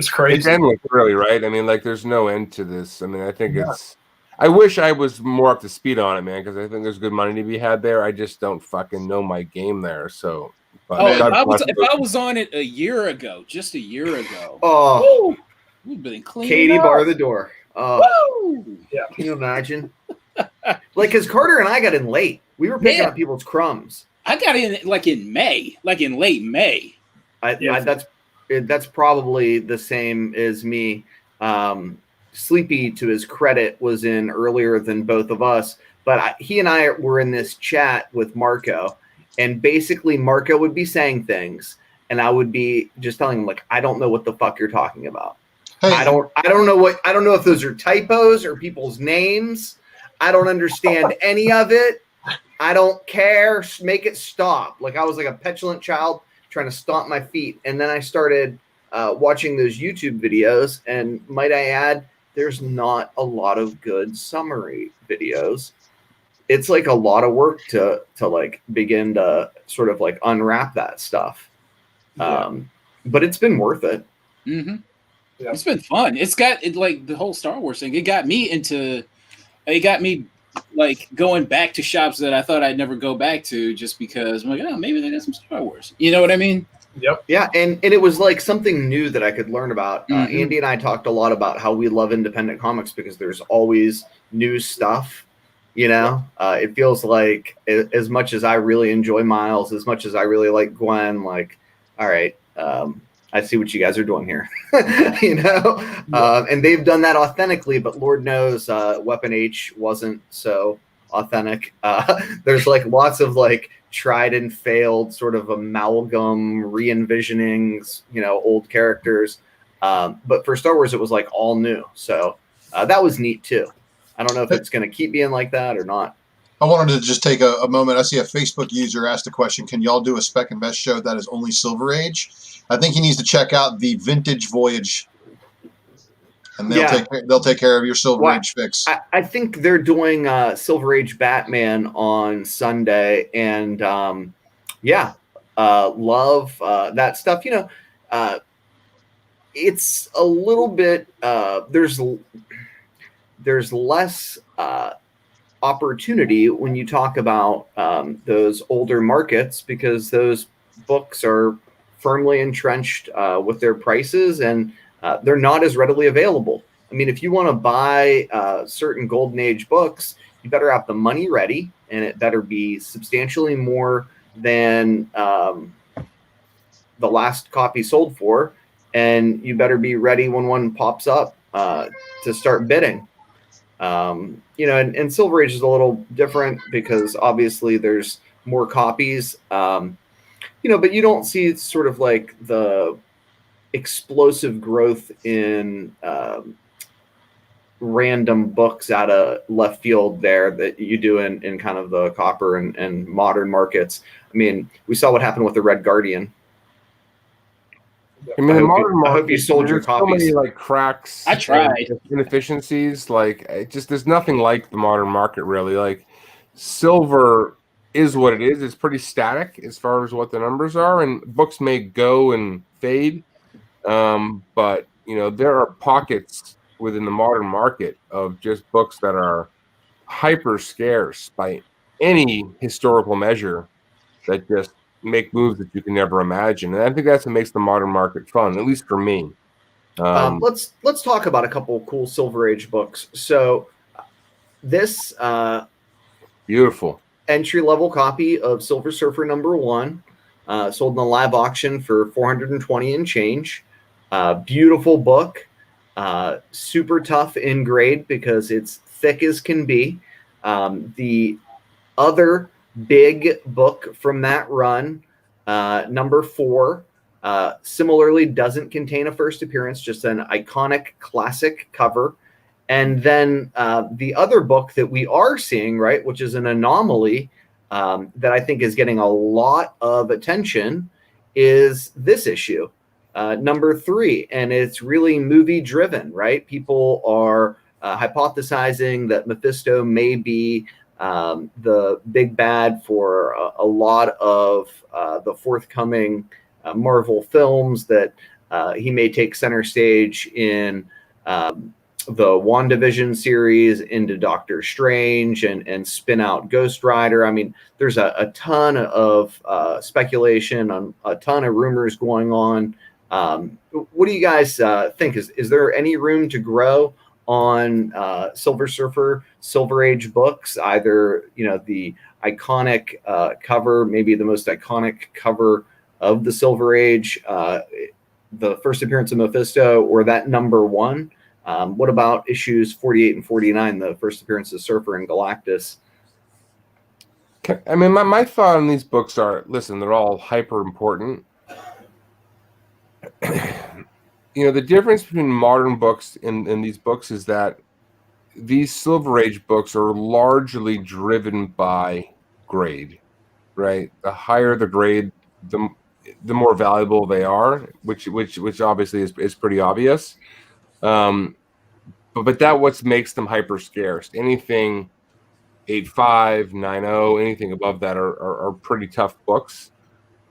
crazy. It's endless, really, right? I mean, like, there's no end to this. I mean, I think it's. I wish I was more up to speed on it, man, because I think there's good money to be had there. I just don't fucking know my game there. So, but Oh, God bless if those- I was on it a year ago, just a year ago, Oh, we've been cleaning Katie, up. bar the door. Oh, Woo! can you imagine? Like, because Carter and I got in late. We were picking Yeah. up people's crumbs. I got in like in May, like in late May. That's probably the same as me. Sleepy, to his credit, was in earlier than both of us, but he and I were in this chat with Marco, and basically Marco would be saying things, and I would be just telling him, like, I don't know what the fuck you're talking about. Hey, I don't know if those are typos or people's names. I don't understand any of it. I don't care. Make it stop. Like, I was like a petulant child trying to stomp my feet. And then I started watching those YouTube videos. And might I add, there's not a lot of good summary videos. It's like a lot of work to like begin to sort of like unwrap that stuff. But it's been worth it. Mm-hmm. Yeah. It's been fun. It's got like the whole Star Wars thing. It got me like going back to shops that I thought I'd never go back to, just because I'm like, oh, maybe they got some Star Wars. You know what I mean? Yep. Yeah, and it was like something new that I could learn about. Mhm. Andy and I talked a lot about how we love independent comics because there's always new stuff. You know, it feels like as much as I really enjoy Miles, as much as I really like Gwen, like, all right, I see what you guys are doing here. You know, and they've done that authentically, but Lord knows Weapon H wasn't so authentic. There's like lots of like tried and failed sort of amalgam re-envisionings, you know, old characters. But for Star Wars, it was like all new. So that was neat too. I don't know if it's going to keep being like that or not. I wanted to just take a moment. I see a Facebook user asked a question. Can y'all do a Spec and Best show that is only Silver Age? I think he needs to check out the Vintage Voyage, and they'll take care of your Silver Age fix. I think they're doing Silver Age Batman on Sunday, and love that stuff. You know, it's a little bit there's less opportunity when you talk about those older markets, because those books are firmly entrenched with their prices, and they're not as readily available. I mean, if you want to buy certain Golden Age books, you better have the money ready, and it better be substantially more than the last copy sold for, and you better be ready when one pops up to start bidding. You know, and Silver Age is a little different because obviously there's more copies, you know, but you don't see sort of like the explosive growth in random books out of left field there that you do in kind of the copper and modern markets. I mean, we saw what happened with the Red Guardian. I mean, the modern market, I hope you sold your there's so copies. many like cracks. I tried. and inefficiencies. Like, there's nothing like the modern market, really. Like, silver is what it is. It's pretty static as far as what the numbers are, and books may go and fade. But you know, there are pockets within the modern market of just books that are hyper scarce by any historical measure, that just make moves that you can never imagine. And I think that's what makes the modern market fun, at least for me. Let's talk about a couple of cool Silver Age books. So this Beautiful entry-level copy of Silver Surfer #1 sold in the live auction for $420 and change. Beautiful book, super tough in grade because it's thick as can be. The other big book from that run, #4, similarly doesn't contain a first appearance, just an iconic classic cover. And then the other book that we are seeing, right, which is an anomaly that I think is getting a lot of attention, is this issue, number 3. And it's really movie driven, right? People are hypothesizing that Mephisto may be the big bad for a lot of the forthcoming Marvel films, that he may take center stage in the WandaVision series, into Doctor Strange, and spin out Ghost Rider. I mean, there's a ton of speculation, on a ton of rumors going on. What do you guys think? Is there any room to grow on Silver Surfer, Silver Age books? Either, the iconic cover, maybe the most iconic cover of the Silver Age, the first appearance of Mephisto, or that number 1? What about issues 48 and 49, the first appearance of Surfer and Galactus? I mean, my thought on these books are, listen, they're all hyper important. The difference between modern books and these books is that these Silver Age books are largely driven by grade, right? The higher the grade, the more valuable they are, which obviously is pretty obvious. But that what makes them hyper scarce. Anything 8.5, 9.0, anything above that are pretty tough books.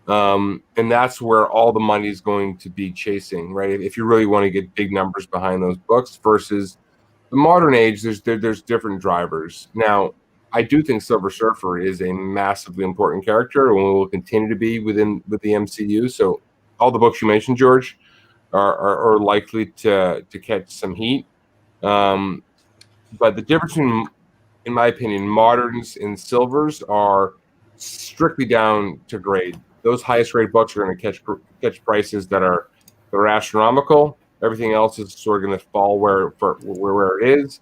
And that's where all the money is going to be chasing, right? If you really want to get big numbers behind those books, versus the modern age, there's different drivers. Now, I do think Silver Surfer is a massively important character, and will continue to be with the MCU. So all the books you mentioned, George, are likely to catch some heat. But the difference in my opinion, moderns and silvers are strictly down to grade. Those highest grade books are going to catch prices that are astronomical. Everything else is sort of going to fall where it is.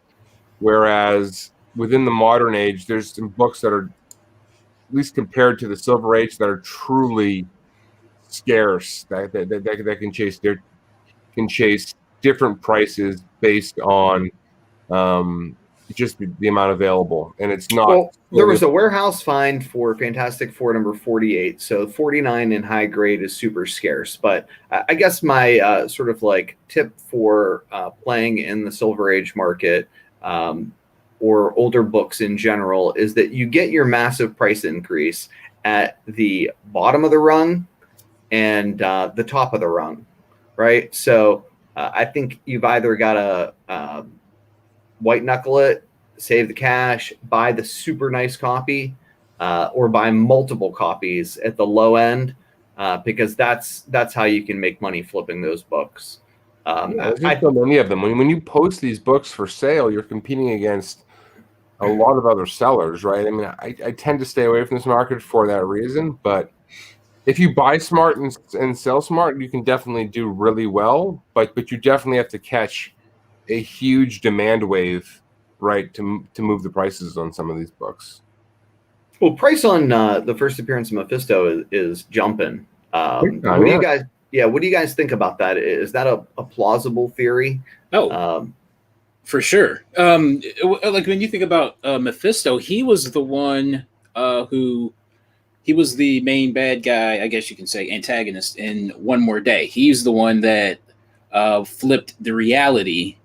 Whereas within the modern age, there's some books that are, at least compared to the Silver Age, that are truly scarce, that can chase different prices based on just the amount available. And it's not. Well, there was a warehouse find for Fantastic Four number 48. So 49 in high grade is super scarce. But I guess my sort of like tip for playing in the Silver Age market, or older books in general, is that you get your massive price increase at the bottom of the rung and the top of the rung, right? So I think you've either got to white knuckle it, save the cash, buy the super nice copy, or buy multiple copies at the low end, because that's how you can make money flipping those books. There's so many of them. When you post these books for sale, you're competing against a lot of other sellers, right? I mean, I tend to stay away from this market for that reason. But if you buy smart and sell smart, you can definitely do really well. But you definitely have to catch a huge demand wave, right, to move the prices on some of these books. Well, price on the first appearance of Mephisto is jumping. What do you guys? Yeah, what do you guys think about that? Is that a plausible theory? Oh, for sure. Like when you think about Mephisto, he was the one he was the main bad guy, I guess you can say, antagonist in One More Day. He's the one that flipped the reality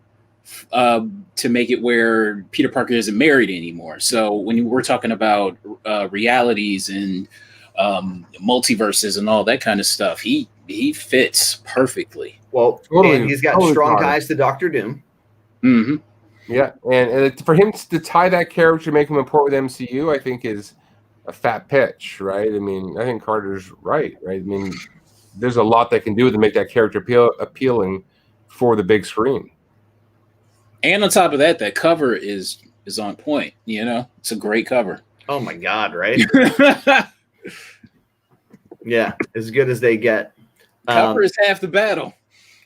to make it where Peter Parker isn't married anymore. So when we're talking about realities and multiverses and all that kind of stuff, he fits perfectly. Well, totally, and he's got strong ties to Dr. Doom. Mm-hmm. Yeah, and for him to tie that character, make him important with MCU, I think is a fat pitch, right? I mean, I think Carter's right? I mean, there's a lot they can do to make that character appealing for the big screen. And on top of that, that cover is on point. It's a great cover. Oh my God! Right? Yeah, as good as they get. Cover is half the battle.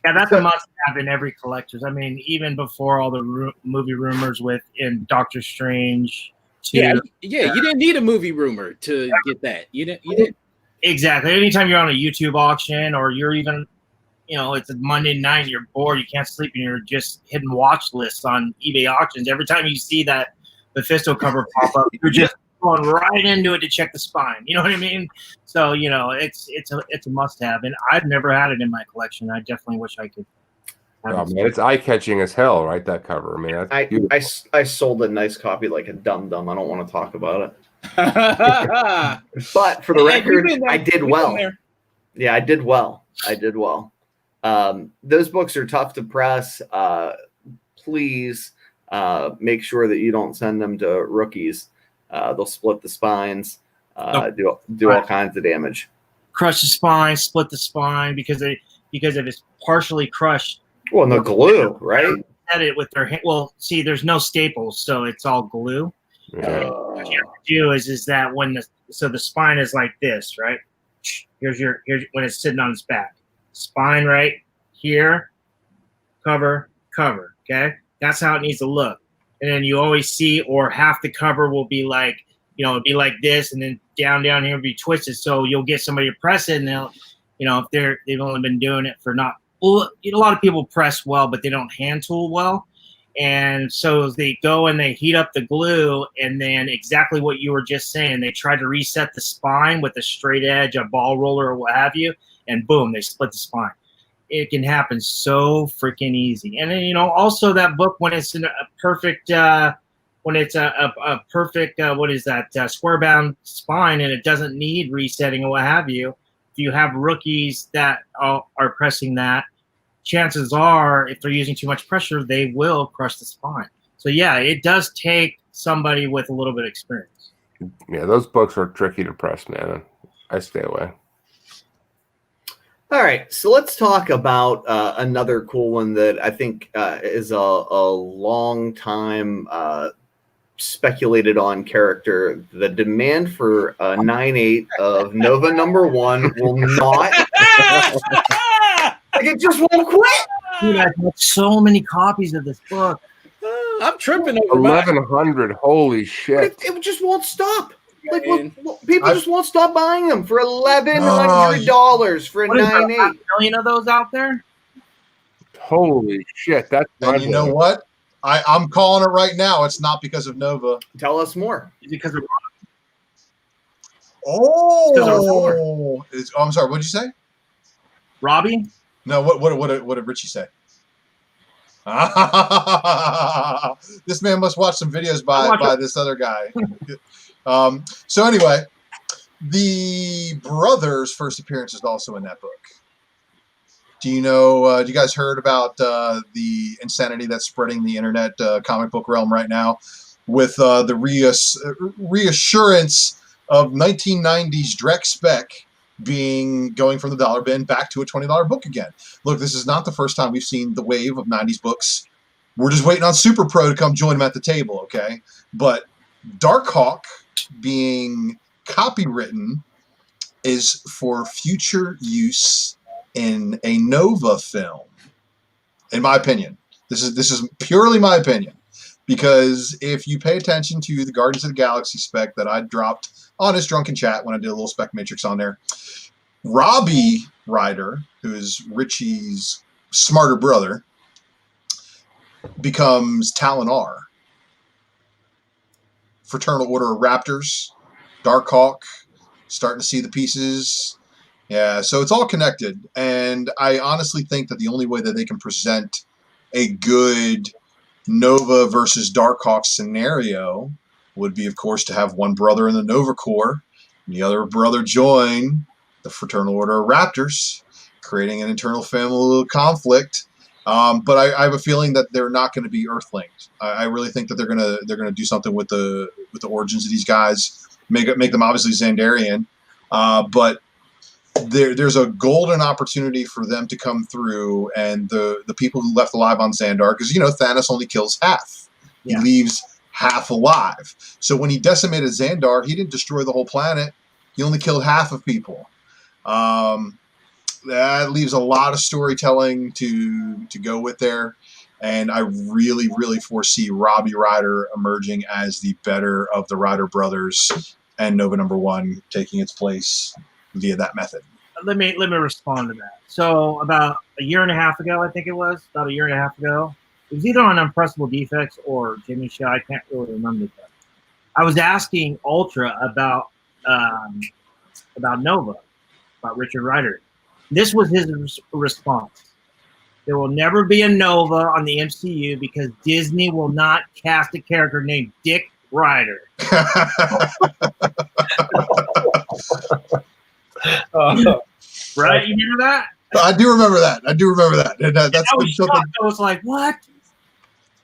Yeah, that's a must-have in every collector's. I mean, even before all the movie rumors in Doctor Strange. Yeah. You didn't need a movie rumor to get that. You didn't. Exactly. Anytime you're on a YouTube auction, or you're even it's a Monday night and you're bored, you can't sleep, and you're just hitting watch lists on eBay auctions. Every time you see that Mephisto cover pop up, you're just going right into it to check the spine. You know what I mean? So it's a must have, and I've never had it in my collection. I definitely wish I could. Oh man, it's eye catching as hell, right? That cover. I mean, that's I sold a nice copy like a dum-dum. I don't want to talk about it. But for the record, I did well. Yeah, I did well. Those books are tough to press. Please make sure that you don't send them to rookies. They'll split the spines, do all kinds of damage. Crush the spine, split the spine because if it's partially crushed. Well, no glue, right? At it with their hand. Well, see, there's no staples, so it's all glue. yeah. What you have to do is that when the spine is like this, right? Here's when it's sitting on its back. Spine right here, cover. Okay, that's how it needs to look. And then you always see, or half the cover will be like, it'd be like this, and then down here will be twisted. So you'll get somebody to press it, and they'll, if they've only been doing it for not. Well, a lot of people press well, but they don't hand tool well. And so they go and they heat up the glue, and then exactly what you were just saying, they try to reset the spine with a straight edge, a ball roller or what have you, and boom, they split the spine. It can happen so freaking easy. And then, also that book, when it's in a perfect, square bound spine, and it doesn't need resetting or what have you, if you have rookies that are pressing that, chances are, if they're using too much pressure, they will crush the spine. So yeah, it does take somebody with a little bit of experience. Yeah, those books are tricky to press, man. I stay away. All right, so let's talk about another cool one that I think is a long time speculated on character. The demand for a 9/8 of Nova #1 will not. Like, it just won't quit. Dude, I've got so many copies of this book. I'm tripping over 1,100. Holy shit! It just won't stop. Like, Man. people just won't stop buying them for $1,100 for a 9/8. 5 million of those out there. Holy shit! That's. And you know what? I'm calling it right now. It's not because of Nova. Tell us more. Is it because of I'm sorry. What did you say? Robbie? No. What did Richie say? This man must watch some videos by this other guy. So anyway, the brother's first appearance is also in that book. Do you know? Do you guys heard about the insanity that's spreading the internet comic book realm right now, with the reassurance of 1990s Drek spec going from the dollar bin back to a $20 book again? Look, this is not the first time we've seen the wave of 90s books. We're just waiting on Super Pro to come join them at the table, okay? But Darkhawk being copywritten is for future use in a Nova film, in my opinion. This is purely my opinion, because if you pay attention to the Guardians of the Galaxy spec that I dropped on his drunken chat when I did a little spec matrix on there, Robbie Ryder, who is Richie's smarter brother, becomes Talon R. Fraternal Order of Raptors, Darkhawk, starting to see the pieces. Yeah, so it's all connected, and I honestly think that the only way that they can present a good Nova versus Darkhawk scenario would be, of course, to have one brother in the Nova Corps and the other brother join the Fraternal Order of Raptors, creating an internal familial conflict. But I have a feeling that they're not going to be Earth-linked. I really think that they're gonna do something with the origins of these guys, make them obviously Xandarian, but there's a golden opportunity for them to come through, and the people who left alive on Xandar, because Thanos only kills half. Yeah. He leaves half alive. So when he decimated Xandar, he didn't destroy the whole planet. He only killed half of people. That leaves a lot of storytelling to go with there. And I really, really foresee Robbie Ryder emerging as the better of the Ryder brothers, and Nova #1 taking its place via that method. let me respond to that. So about a year and a half ago, I think it was about a year and a half ago. It was either on Unpressable Defects or Jimmy Show. I can't really remember that. I was asking Ultra about Nova, about Richard Rider. This was his response. There will never be a Nova on the MCU because Disney will not cast a character named Dick Rider. Right? You hear that? I do remember that. And that's I was something. shocked. I was like, what?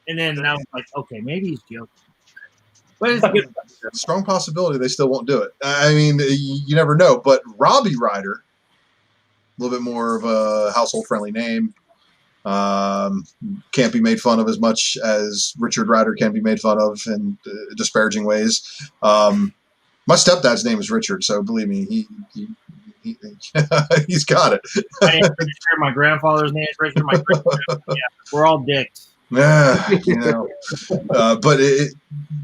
And then I was like, okay, maybe he's joking. But it's good. Strong possibility they still won't do it. I mean, you never know. But Robbie Rider, a little bit more of a household-friendly name. Can't be made fun of as much as Richard Rider can be made fun of in disparaging ways. My stepdad's name is Richard, so believe me, he's got it. My grandfather's name is Richard. Yeah, we're all dicks. Yeah, but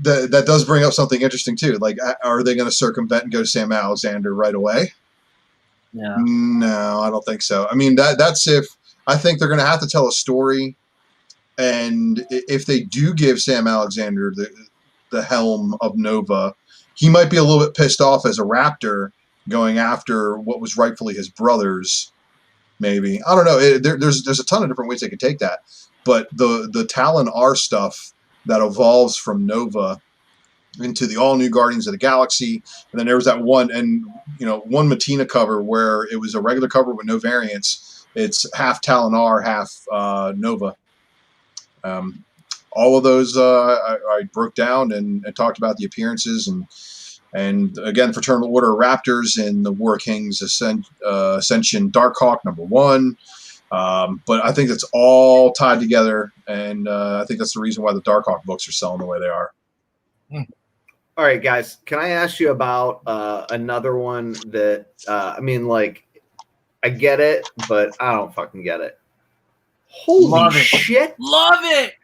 that does bring up something interesting too. Like, are they going to circumvent and go to Sam Alexander right away? No, I don't think so. I mean, that's if I think they're going to have to tell a story, and if they do give Sam Alexander the helm of Nova, he might be a little bit pissed off as a Raptor going after what was rightfully his brother's. Maybe, I don't know. There's a ton of different ways they could take that. But the Talon R stuff that evolves from Nova into the all new Guardians of the Galaxy, and then there was that one Matina cover where it was a regular cover with no variants. It's half Talon R, half Nova. All of those I broke down and talked about the appearances and again, Fraternal Order Raptors in the War Kings Ascension Darkhawk #1. But I think it's all tied together, and I think that's the reason why the Darkhawk books are selling the way they are. All right, guys, can I ask you about another one that I mean, like, I get it, but I don't fucking get it. Holy shit! Love it.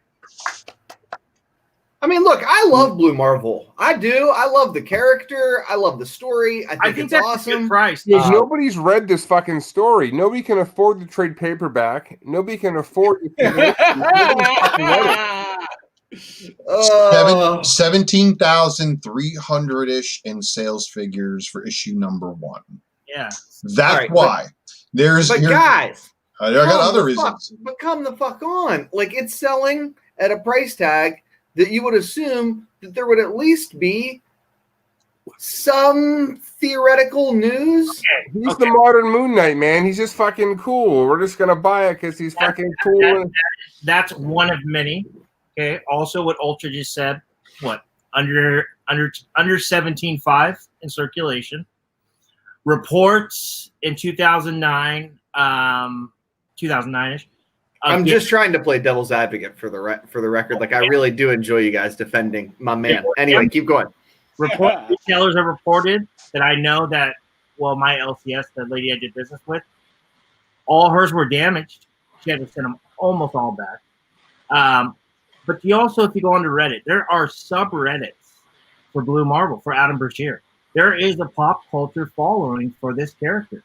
I mean, look, I love Blue Marvel. I do. I love the character. I love the story. I think it's that's awesome. a good price. Nobody's read this fucking story. Nobody can afford to trade paperback. Nobody can afford to. 17,300-ish in sales figures for issue #1. Yeah, that's right, why. Guys, I got other reasons. But come the fuck on! Like, it's selling at a price tag that you would assume that there would at least be some theoretical news. He's the modern Moon Knight, man. He's just fucking cool. We're just gonna buy it because he's fucking cool. That's one of many. Okay. Also, what Ultra just said. What under 17.5 in circulation. Reports in 2009, 2009ish. I'm just trying to play devil's advocate for the record. Like, I really do enjoy you guys defending my man. Anyway, keep going. Retailers have reported that I know that, well, my LCS, the lady I did business with, all hers were damaged. She had to send them almost all back. But you also, if you go onto Reddit, there are subreddits for Blue Marvel, for Adam Brashear. There is a pop culture following for this character.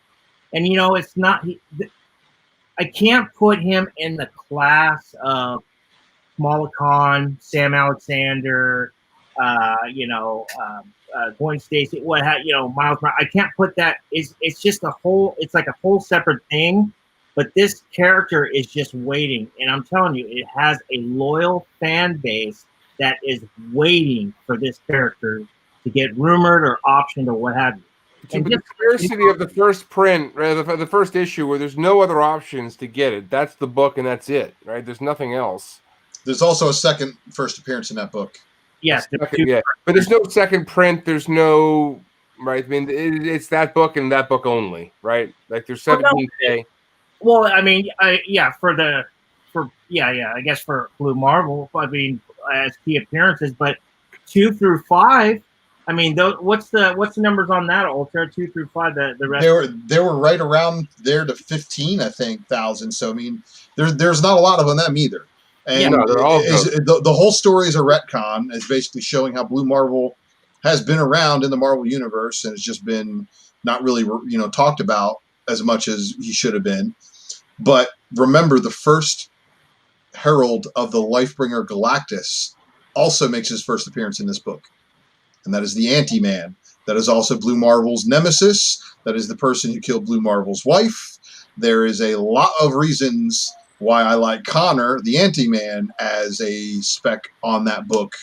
And, it's not... I can't put him in the class of Kamala Khan, Sam Alexander, Gwen Stacy, Miles Morales. I can't put that. It's just it's like a whole separate thing. But this character is just waiting. And I'm telling you, it has a loyal fan base that is waiting for this character to get rumored or optioned or what have you. And the scarcity of the first print, right, the first issue, where there's no other options to get it. That's the book, and that's it, right? There's nothing else. There's also a first appearance in that book. Yes, but there's no second print. There's no right. I mean, it's that book and that book only, right? Like there's 17K. Well, I mean, I guess for Blue Marvel, I mean, as key appearances, but 2 through 5. I mean, what's the numbers on that, Ultra? 2 through 5. The rest they were right around there to 15, I think, thousand. So I mean, there's not a lot of them either. And they're all the whole story is a retcon. It's basically showing how Blue Marvel has been around in the Marvel universe and has just been not really talked about as much as he should have been. But remember, the first herald of the Lifebringer Galactus also makes his first appearance in this book. And that is the Anti-Man. That is also Blue Marvel's nemesis. That is the person who killed Blue Marvel's wife. There is a lot of reasons why I like Connor, the Anti-Man, as a spec on that book,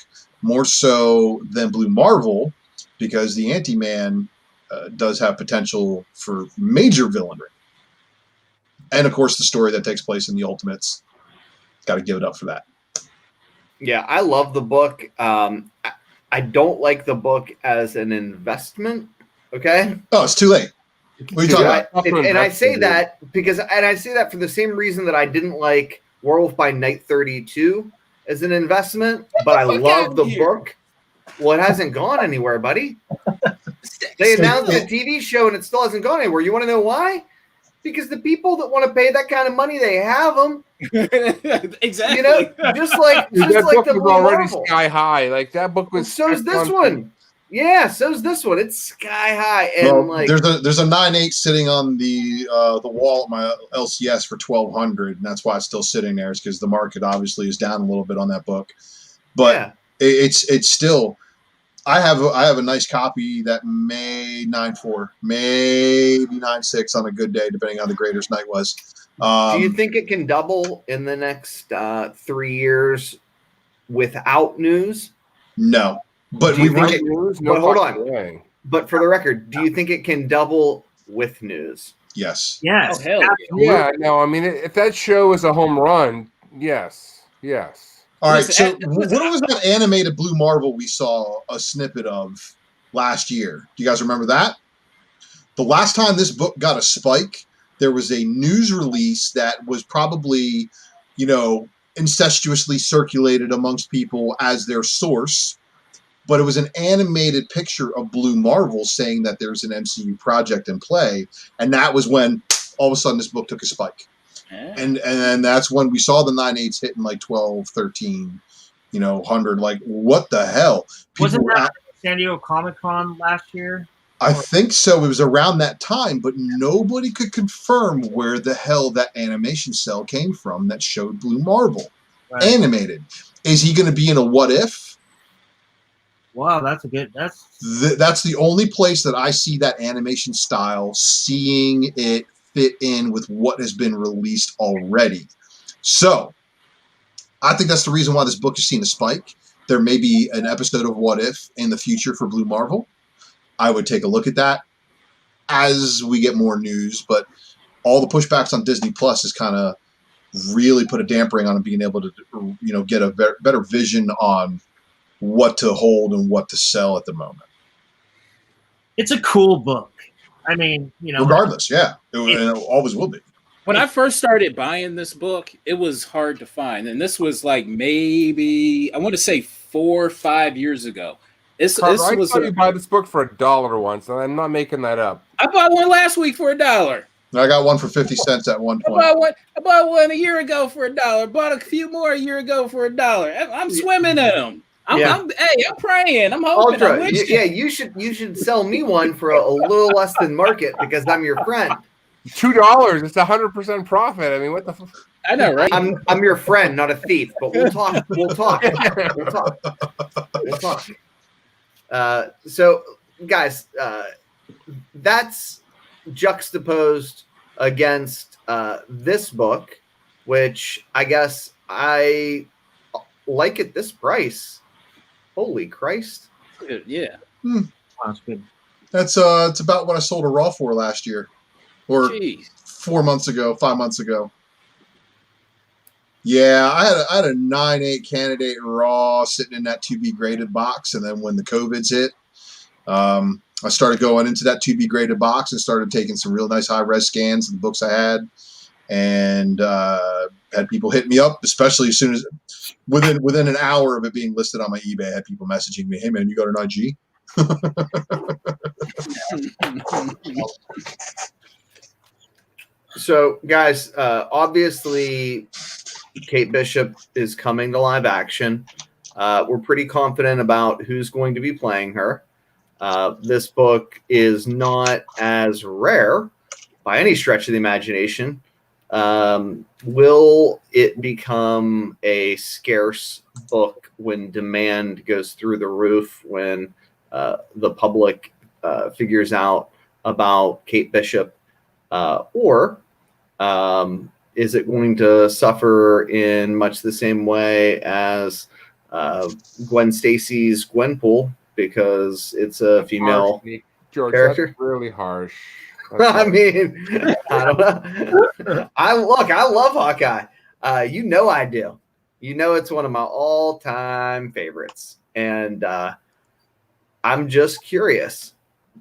more so than Blue Marvel, because the Anti-Man does have potential for major villainry. And, of course, the story that takes place in the Ultimates. Got to give it up for that. Yeah, I love the book. I don't like the book as an investment. Okay. Oh, it's too late. What are you talking about? And I say that because, and I say that for the same reason that I didn't like Werewolf by Night 32 as an investment, but I love the book. Well, it hasn't gone anywhere, buddy. They announced a TV show and it still hasn't gone anywhere. You want to know why? Because the people that want to pay that kind of money, they have them. Exactly. You know, just like that book the was Blue already Marvel. sky high. Like that book was. So's this one. Yeah, so's this one. It's sky high, and well, like there's a 9.8 sitting on the wall at my LCS for 1,200, and that's why it's still sitting there. Is because the market obviously is down a little bit on that book, but yeah. it's still. I have a nice copy that may 9.4, maybe 9.6 on a good day, depending on how the Graders' night was. Do you think it can double in the next 3 years without news? No, but Do we you think think it, but hold on. But for the record, do you think it can double with news? yes. Yes. Oh, hell yeah. absolutely. Yeah, no, I mean, if that show is a home run, yes. All right, Listen, so what was that animated Blue Marvel we saw a snippet of last year? Do you guys remember that? The last time this book got a spike, there was a news release that was probably, incestuously circulated amongst people as their source, but it was an animated picture of Blue Marvel saying that there's an MCU project in play, and that was when all of a sudden this book took a spike. Yeah. And that's when we saw the 9.8s hitting like 12, 13, 100. Like, what the hell? Wasn't that San Diego Comic-Con last year? I think so. It was around that time, but nobody could confirm where the hell that animation cell came from that showed Blue Marvel animated. Is he going to be in a What If? Wow, that's a good. That's the only place that I see that animation style, seeing it fit in with what has been released already. So I think that's the reason why this book has seen a spike. There may be an episode of What If in the future for Blue Marvel. I would take a look at that as we get more news, but all the pushbacks on Disney Plus has kind of really put a dampering on being able to, get a better vision on what to hold and what to sell at the moment. It's a cool book. I mean, regardless, yeah, it always will be. When I first started buying this book, it was hard to find, and this was like maybe I want to say 4 or 5 years ago. I saw you buy this book for $1 once, and I'm not making that up. I bought one last week for $1. I got one for 50 cents at one point. I bought one a year ago for $1. Bought a few more a year ago for $1. I'm swimming in them. I'm praying. I'm hoping. Ultra, you should sell me one for a little less than market because I'm your friend. $2. It's 100% profit. I mean, what the? I know, right? I'm your friend, not a thief. But we'll talk. We'll talk. So, guys, that's juxtaposed against this book, which I guess I like at this price. Holy Christ! Yeah, that's good. That's it's about what I sold a Raw for last year, or 4 months ago, 5 months ago. Yeah, I had a 9.8 candidate Raw sitting in that to be graded box, and then when the COVIDs hit, I started going into that to be graded box and started taking some real nice high res scans of the books I had, and had people hit me up, especially as soon as within an hour of it being listed on my eBay. I had people messaging me, "Hey man, you got an IG?" So, guys, obviously, Kate Bishop is coming to live action. We're pretty confident about who's going to be playing her. This book is not as rare by any stretch of the imagination. Will it become a scarce book when demand goes through the roof, when the public figures out about Kate Bishop, or is it going to suffer in much the same way as Gwen Stacy's Gwenpool, because it's a female George, character? That's really harsh. I mean, I don't know. I love Hawkeye. You know I do. You know it's one of my all-time favorites, and I'm just curious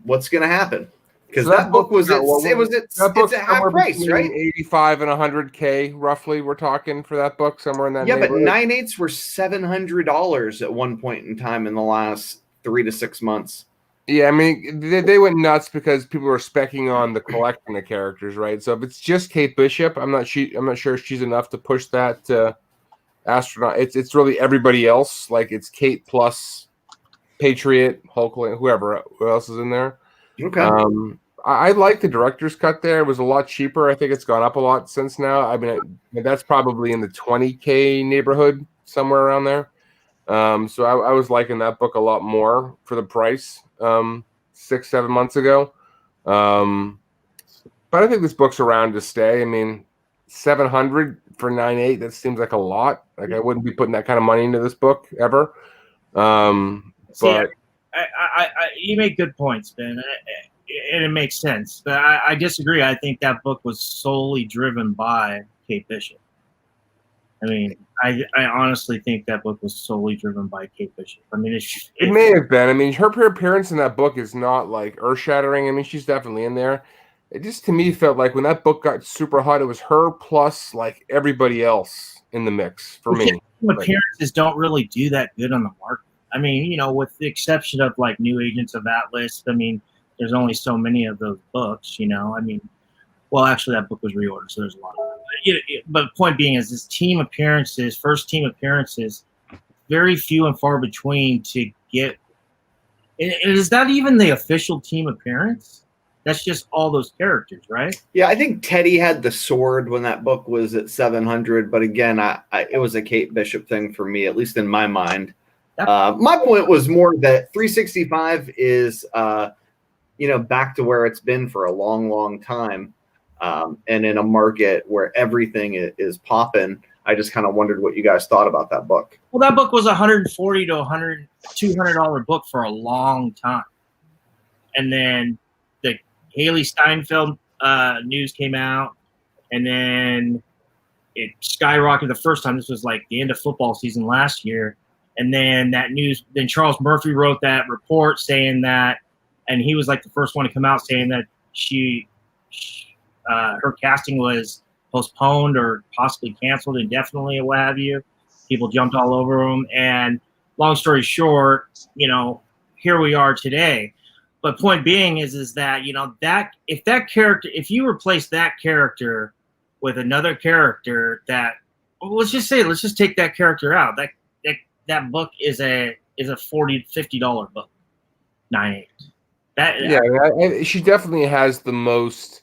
what's going to happen, because that book was it's at half price, right? 85 and 100K roughly. We're talking for that book somewhere in that. Yeah, but 9/8 were $700 at one point in time in the last 3 to 6 months. Yeah, I mean, they went nuts because people were specking on the collection of characters, right? So if it's just Kate Bishop, I'm not sure she's enough to push that astronaut. It's really everybody else. Like, it's Kate plus Patriot, Hulk, who else is in there. Okay. I like the director's cut there. It was a lot cheaper. I think it's gone up a lot since now. I mean, that's probably in the 20K neighborhood, somewhere around there. So I was liking that book a lot more for the price 6-7 months ago. But I think this book's around to stay. I mean, 700 for 9/8, that seems like a lot. Like, I wouldn't be putting that kind of money into this book ever. But you make good points, Ben, and it makes sense. But I disagree. I think that book was solely driven by Kate Bishop. I mean, I honestly think that book was solely driven by Kate Bishop. I mean, it may have been. I mean, her appearance in that book is not like earth-shattering. I mean, she's definitely in there. It just, to me, felt like when that book got super hot, it was her plus like everybody else in the mix for me. Appearances don't really do that good on the market. I mean, you know, with the exception of like New Agents of Atlas, I mean, there's only so many of those books, you know. I mean, well, actually, that book was reordered, so there's a lot of them. But point being is, this team appearances, first team appearances, very few and far between to get. And is that even the official team appearance? That's just all those characters, right? Yeah, I think Teddy had the sword when that book was at 700. But again, it was a Kate Bishop thing for me, at least in my mind. My point was more that 365 is, back to where it's been for a long, long time. And in a market where everything is popping, I just kind of wondered what you guys thought about that book. Well, that book was $140 to $200 book for a long time. And then the Haley Steinfeld news came out, and then it skyrocketed the first time. This was like the end of football season last year. And then that news, then Charles Murphy wrote that report saying that, and he was like the first one to come out saying that her casting was postponed or possibly canceled indefinitely or what have you. People jumped all over him. And long story short, here we are today. But point being is that, that if you replace that character with another character that, let's just take that character out. That book is a $40, $50 book. 9/8. She definitely has the most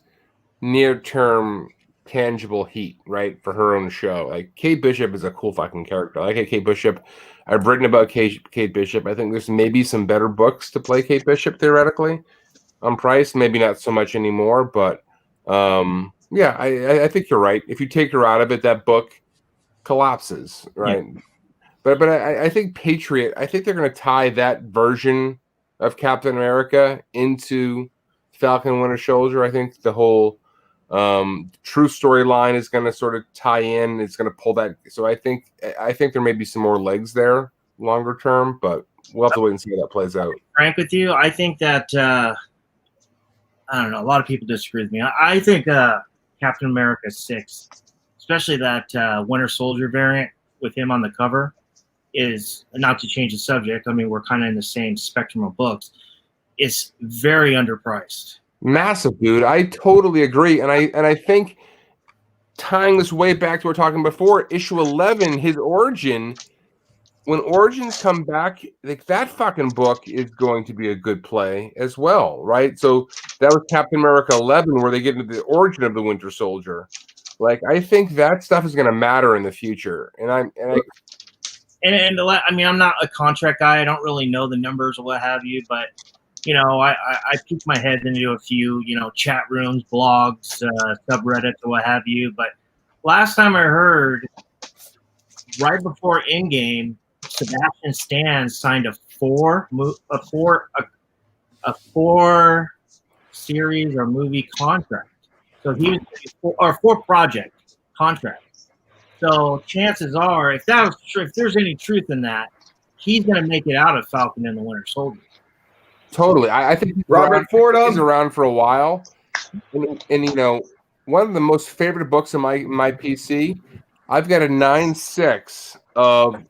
near-term tangible heat, right, for her own show. Like, Kate Bishop is a cool fucking character. I like Kate Bishop. I've written about Kate Bishop. I think there's maybe some better books to play Kate Bishop theoretically on price. Maybe not so much anymore, but I think you're right. If you take her out of it, that book collapses, right? Yeah. But I think Patriot, I think they're going to tie that version of Captain America into Falcon and Winter Soldier. I think the whole true storyline is going to sort of tie in. It's going to pull that. So I think there may be some more legs there longer term, but we'll have to wait and see how that plays out. Frank, with you, I think that I don't know. A lot of people disagree with me. I think Captain America 6, especially that Winter Soldier variant with him on the cover, is, not to change the subject, I mean, we're kind of in the same spectrum of books, is very underpriced. Massive, dude. I totally agree. And I think tying this way back to what we were talking before, issue 11, his origin, when Origins come back, like that fucking book is going to be a good play as well, right? So that was Captain America 11, where they get into the origin of the Winter Soldier. Like, I think that stuff is going to matter in the future, I mean, I'm not a contract guy. I don't really know the numbers or what have you, but you know, I peek my head into a few, you know, chat rooms, blogs, subreddits, or what have you. But last time I heard, right before Endgame, Sebastian Stan signed a four series or movie contract. So he was four project contract. So chances are, if that was true, if there's any truth in that, he's going to make it out of Falcon and the Winter Soldier. Totally. I think Robert Fordham. He's around for a while. And you know, one of the most favorite books in my PC, I've got a 9.6 of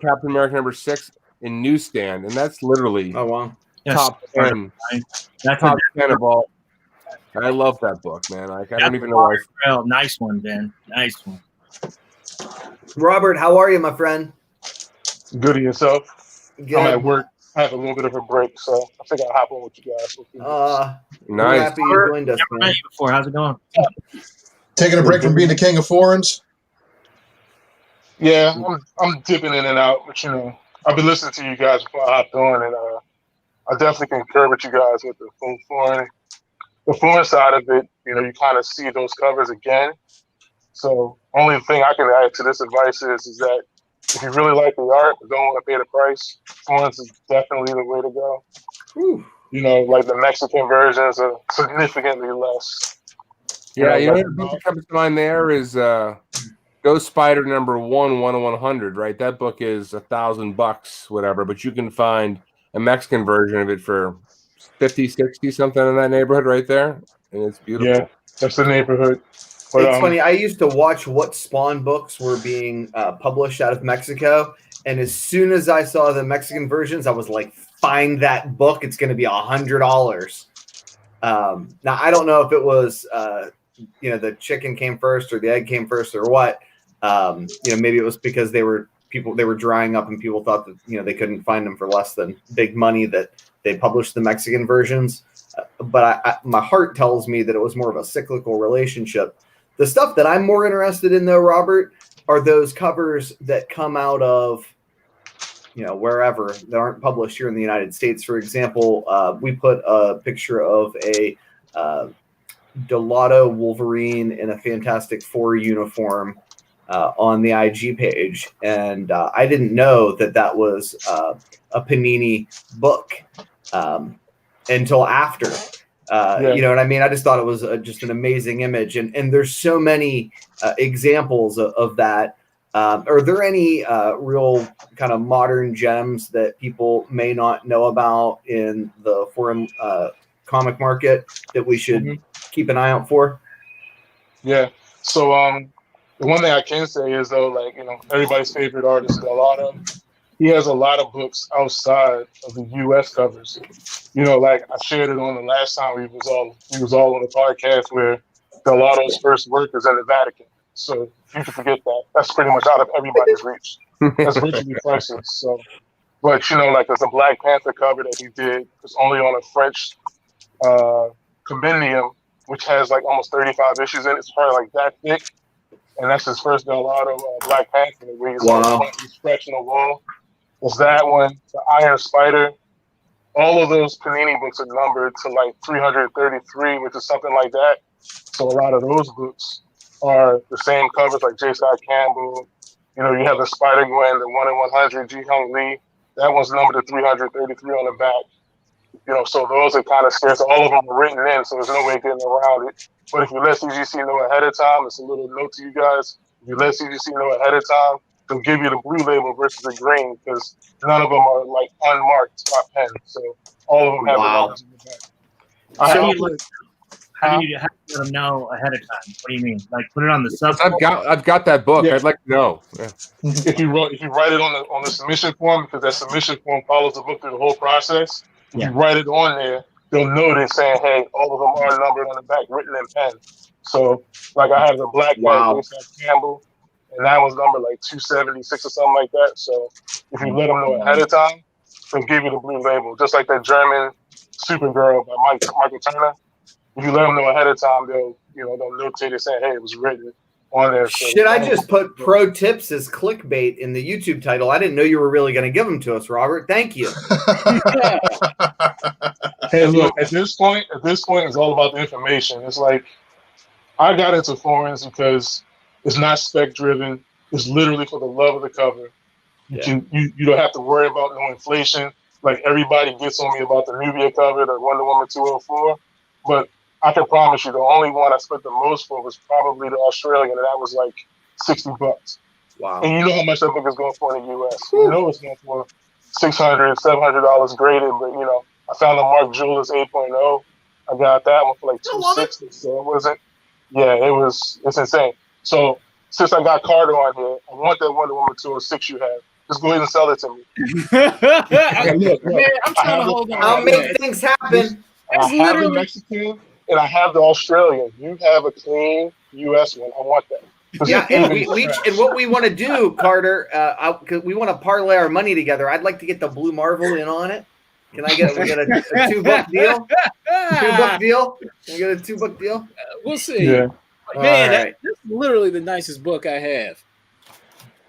Captain America #6 in newsstand, and that's literally top 10. That's top 10 of all. I love that book, man. Like, I don't even know why. Real nice one, Ben. Nice one. Robert, how are you, my friend? Good to yourself. Good. I'm at work. I have a little bit of a break, so I think I'll hop on with you guys. We're happy you joined us, man. Met you before. How's it going? Taking a break from being the king of foreigns? Yeah, I'm dipping in and out, but you know, I've been listening to you guys before I hopped on, and I definitely concur with you guys with the foreign side of it. You know, you kind of see those covers again. So only thing I can add to this advice is that if you really like the art, but don't want to pay the price, foreigns is definitely the way to go. Whew. You know, like the Mexican versions are significantly less. Yeah, you know what book that comes to mind there is Ghost Spider #1, 1/100, right? That book is $1,000, whatever, but you can find a Mexican version of it for 50, 60, something in that neighborhood right there. And it's beautiful. Yeah, that's the neighborhood. But, it's funny. I used to watch what Spawn books were being published out of Mexico, and as soon as I saw the Mexican versions, I was like, "Find that book! It's going to be $100." Now I don't know if it was you know, the chicken came first or the egg came first or what. You know, maybe it was because they were drying up and people thought that, you know, they couldn't find them for less than big money that they published the Mexican versions. But my heart tells me that it was more of a cyclical relationship. The stuff that I'm more interested in, though, Robert, are those covers that come out of, you know, wherever, that aren't published here in the United States. For example, we put a picture of a Delato Wolverine in a Fantastic Four uniform on the IG page, and I didn't know that was a Panini book until after. You know what I mean? I just thought it was just an amazing image, and there's so many examples of that. Are there any real kind of modern gems that people may not know about in the foreign comic market that we should keep an eye out for? Yeah. So the one thing I can say is, though, like, you know, everybody's favorite artist, Delato, he has a lot of books outside of the U.S. covers. You know, like I shared it on the last time we was all on the podcast where Delato's first work is in the Vatican. So you can forget that. That's pretty much out of everybody's reach. That's virtually priceless. So, but you know, like there's a Black Panther cover that he did. It's only on a French compendium, which has like almost 35 issues in it. It's probably like that thick. And that's his first Delato Black Panther, where he's like scratching the wall. Was that one, the Iron Spider. All of those Panini books are numbered to like 333, which is something like that. So a lot of those books are the same covers, like J. Scott Campbell. You know, you have the Spider-Gwen, the 1/100, Ji Hung Lee. That one's numbered to 333 on the back. You know, so those are kind of scarce. All of them are written in, so there's no way getting around it. But if you let CGC know ahead of time, it's a little note to you guys. If you let CGC know ahead of time, they'll give you the blue label versus the green, because none of them are like unmarked by pen. So all of them have the numbers in the back. How do you let them know ahead of time? What do you mean? Like put it on the sub? I've got that book. Yeah. I'd like to know. Yeah. If you write it on the submission form, because that submission form follows the book through the whole process. If you write it on there, they'll notice saying, "Hey, all of them are numbered on the back, written in pen." So, like I have the Black J. Scott Campbell, and that was number like 276 or something like that. So if you let them know ahead of time, they'll give you the blue label, just like that German Supergirl by Michael Turner. If you let them know ahead of time, they'll notate it saying, "Hey, it was written on there." So Should I just put pro tips as clickbait in the YouTube title? I didn't know you were really going to give them to us, Robert. Thank you. Hey, look, at this point, it's all about the information. It's like I got into forums because it's not spec driven. It's literally for the love of the cover. You don't have to worry about no inflation. Like everybody gets on me about the Nubia cover, the Wonder Woman 204, but I can promise you the only one I spent the most for was probably the Australian, and that was like $60. Wow. And you know how much that book is going for in the US. You know it's going for $600, $700 graded, but you know, I found the Mark Julius 8.0. I got that one for like $260. So it wasn't. Yeah, it's insane. So since I got Carter on here, I want that Wonder Woman 206 you have. Just go ahead and sell it to me. Look, man, I'm trying to hold on. I'll make things happen. I have the Mexican and I have the Australian. You have a clean US one. I want that. Yeah, and and what we want to do, Carter, we want to parlay our money together. I'd like to get the Blue Marvel in on it. Can I get a $2 deal? $2 deal? Can I get a $2 deal? We'll see. Yeah. Man, that's literally the nicest book I have.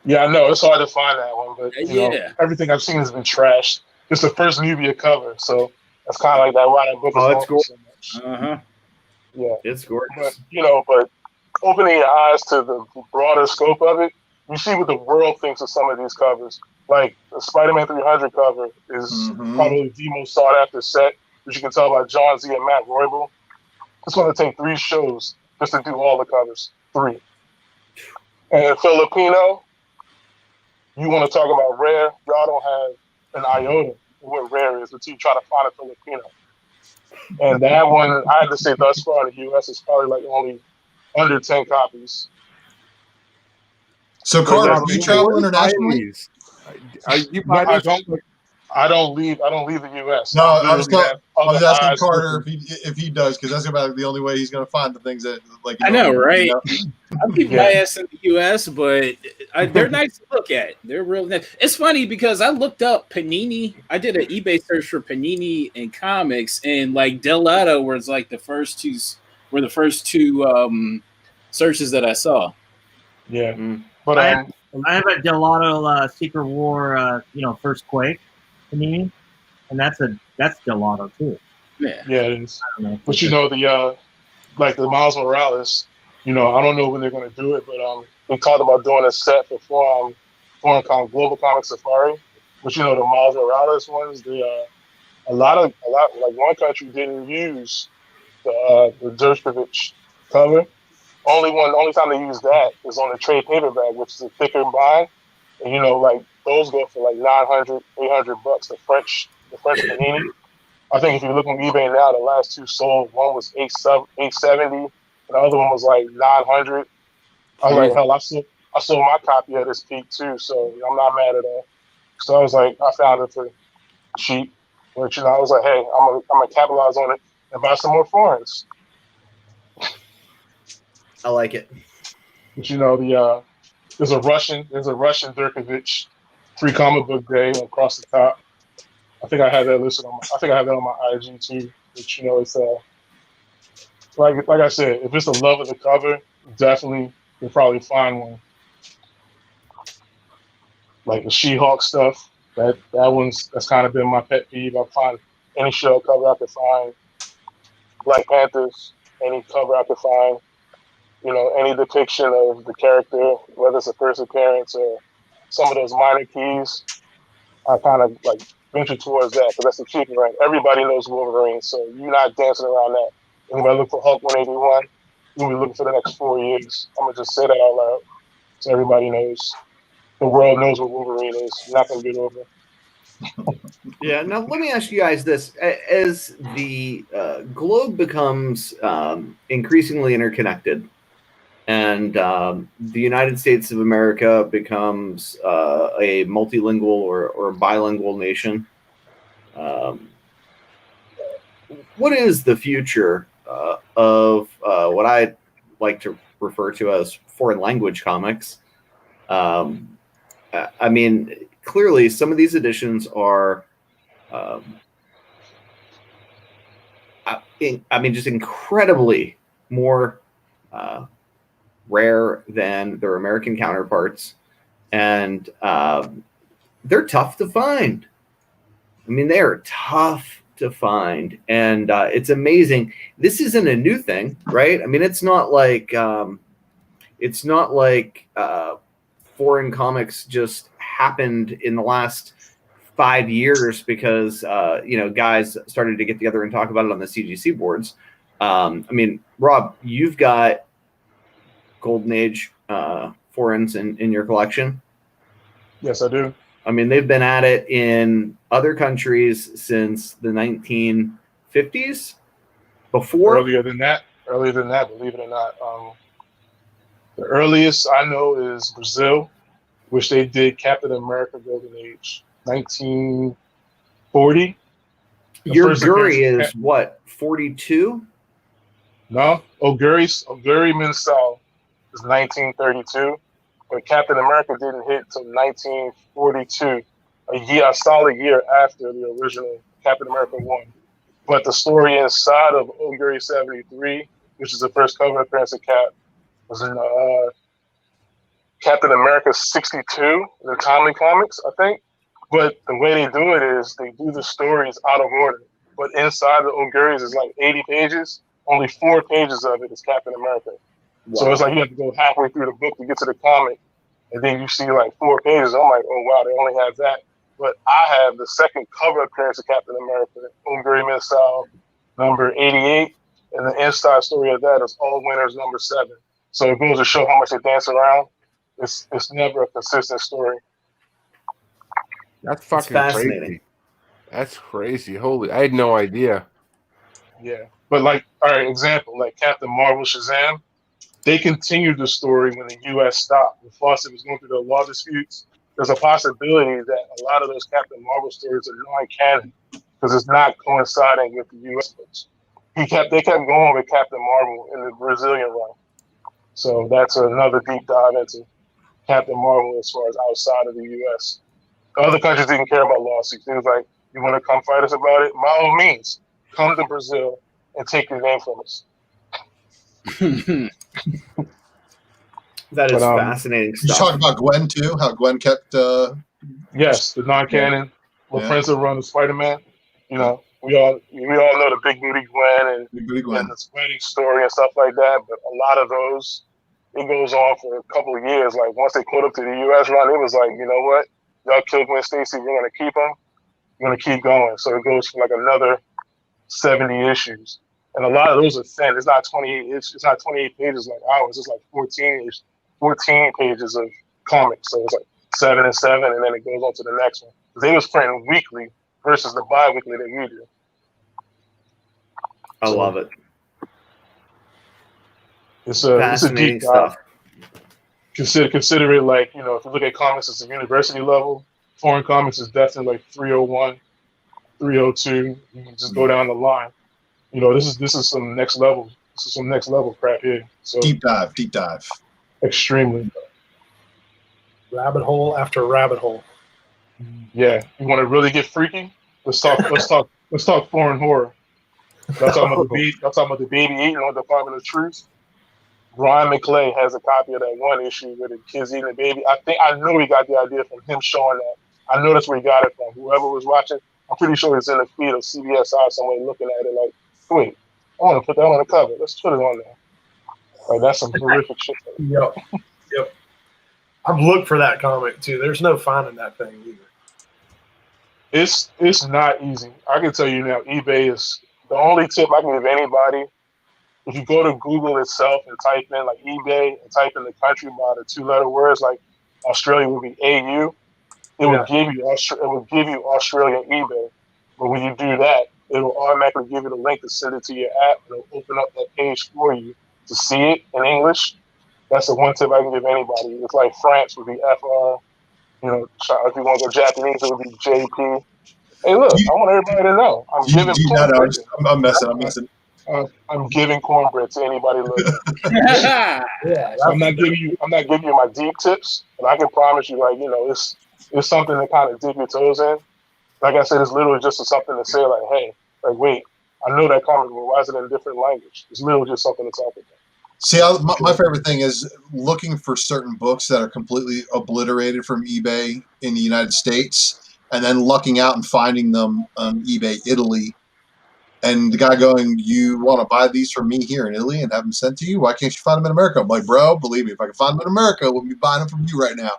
Yeah, I know. It's hard to find that one, but you know, everything I've seen has been trashed. It's the first Nubia cover, so that's kind of like that why that book is going so much. Uh-huh. Yeah. It's gorgeous. But opening your eyes to the broader scope of it, you see what the world thinks of some of these covers. Like the Spider-Man 300 cover is probably the most sought after set, which you can tell by Jon Z and Matt Roybal. It's going to take 3 shows just to do all the covers. 3. And Filipino, you want to talk about rare, y'all don't have an iota of what rare is until you try to find a Filipino. And that one, I had to say thus far in the US, is probably like only under 10 copies. So, Carter, do you travel internationally? I don't leave the U.S. No, I was asking Carter if he does, because that's about the only way he's going to find the things that like. I know, right? I'm keeping my ass in the U.S., but they're nice to look at. They're real nice. It's funny because I looked up Panini. I did an eBay search for Panini and comics, and like Delato was like the first two searches that I saw. Yeah, but I have a Delato Secret War, First Quake Panini, and that's Delato too. Yeah, it is. But the like the Miles Morales, I don't know when they're going to do it, but they talked about doing a set for Global Comic Safari, which the Miles Morales ones, a lot like one country didn't use the Dershkovich cover. Only time they use that is on the trade paperback, which is a thicker bind. And like those go for like $900, $800. The French Panini. I think if you look on eBay now, the last 2 sold. One was $870, the other one was like $900. I was like, hell, I sold my copy at this peak too, so I'm not mad at all. So I was like, I found it for cheap, but I was like, hey, I'm gonna capitalize on it and buy some more foreigns. I like it. But there's a Russian Durkovich free comic book day across the top. I think I have that listed on my IG too. Which it's like I said, if it's the love of the cover, definitely you'll probably find one. Like the She-Hulk stuff, that's kind of been my pet peeve. I find any show cover I can find. Black Panthers, any cover I can find. Any depiction of the character, whether it's a first appearance or some of those minor keys, I kind of like venture towards that because that's the cheaper rank. Everybody knows Wolverine, so you're not dancing around that. Anybody look for Hulk 181, you'll be looking for the next 4 years. I'm going to just say that out loud so everybody knows. The world knows what Wolverine is. You're not going to get over. Yeah, now let me ask you guys this. As the globe becomes increasingly interconnected, and the United States of America becomes a multilingual or bilingual nation, what is the future of what I like to refer to as foreign language comics? I mean, clearly some of these editions are, just incredibly more rare than their American counterparts, and they're tough to find. I mean, they are tough to find, and it's amazing. This isn't a new thing, right? I mean, it's not like foreign comics just happened in the last 5 years because guys started to get together and talk about it on the CGC boards. I mean, Rob, you've got Golden Age foreigns in your collection. Yes, I do. I mean, they've been at it in other countries since the 1950s. Before earlier than that, believe it or not. The earliest I know is Brazil, which they did Captain America Golden Age, 1940. Your Guri is what, 42? No, Oguri Mensah is 1932. But Captain America didn't hit until 1942, a solid year after the original Captain America 1. But the story inside of Oguri 73, which is the first cover appearance of Cap, was in Captain America 62, the Timely Comics, I think. But the way they do it is they do the stories out of order. But inside the Oguris is like 80 pages. Only 4 pages of it is Captain America. Wow. So it's like you have to go halfway through the book to get to the comic. And then you see like 4 pages. I'm like, oh, wow, they only have that. But I have the second cover appearance of Captain America, Oguri Mensah, number 88. And the inside story of that is All Winners, number 7. So it goes to show how much they dance around. It's never a consistent story. That's fucking crazy. That's crazy. Holy, I had no idea. Yeah. But like, all right, example, like Captain Marvel, Shazam, they continued the story when the U.S. stopped. When Fawcett was going through the law disputes, there's a possibility that a lot of those Captain Marvel stories are non-canon because it's not coinciding with the U.S. books. They kept going with Captain Marvel in the Brazilian run. So that's another deep dive into Captain Marvel as far as outside of the U.S. Other countries didn't care about lawsuits. It was like, you want to come fight us about it? By all means, come to Brazil and take your name from us. That is fascinating stuff. You talk about Gwen too, how Gwen kept yes, the non-canon LaPrince run of Spider-Man. You know, we all know the Big Booty Gwen and the wedding story and stuff like that, but a lot of those, it goes on for a couple of years. Like once they caught up to the US run, it was like, you know what? Y'all killed Gwen Stacy, we're gonna keep them. We're gonna keep going. So it goes for like another 70 issues. And a lot of those are thin. It's not 28. It's not 28 pages like ours. It's like 14 pages of comics. So it's like 7 and 7, and then it goes on to the next one. They was printing weekly versus the bi-weekly that we do. I love it. It's a deep dive. Consider it like, you know, if you look at comics at the university level, foreign comics is definitely like 301, 302. You can just go down the line. You know, this is some next level. This is some next level crap here. So deep dive. Extremely. Rabbit hole after rabbit hole. Yeah. You want to really get freaky? Let's talk foreign horror. That's talking about the baby eating on Department of Truth. Bryan McClay has a copy of that one issue where the kid's eating the baby. I know he got the idea from him showing that. I know that's where he got it from. Whoever was watching, I'm pretty sure it's in the feed of CBSI somewhere looking at it like, wait, I want to put that on the cover. Let's put it on there. Like, that's some horrific shit. Yep. I've looked for that comic too. There's no finding that thing either. It's not easy. I can tell you now, eBay is the only tip I can give anybody. If you go to Google itself and type in like eBay and type in the country by the 2-letter words, like Australia would be AU, it would give you Australian eBay. But when you do that, it'll automatically give you the link to send it to your app, and it'll open up that page for you to see it in English. That's the one tip I can give anybody. It's like France would be FR. You know, if you want to go Japanese, it would be JP. Hey, look, I want everybody to know. I'm messing. I'm giving cornbread to anybody looking. Yeah, So I'm not giving you my deep tips, but I can promise you, like, it's something to kind of dip your toes in. Like I said, it's literally just something to say, like, hey, like, wait, I know that comic, but why is it in a different language? It's literally just something to talk about. See, my favorite thing is looking for certain books that are completely obliterated from eBay in the United States, and then lucking out and finding them on eBay Italy. And the guy going, "You want to buy these from me here in Italy and have them sent to you? Why can't you find them in America?" I'm like, "Bro, believe me, if I could find them in America, I wouldn't be buying them from you right now."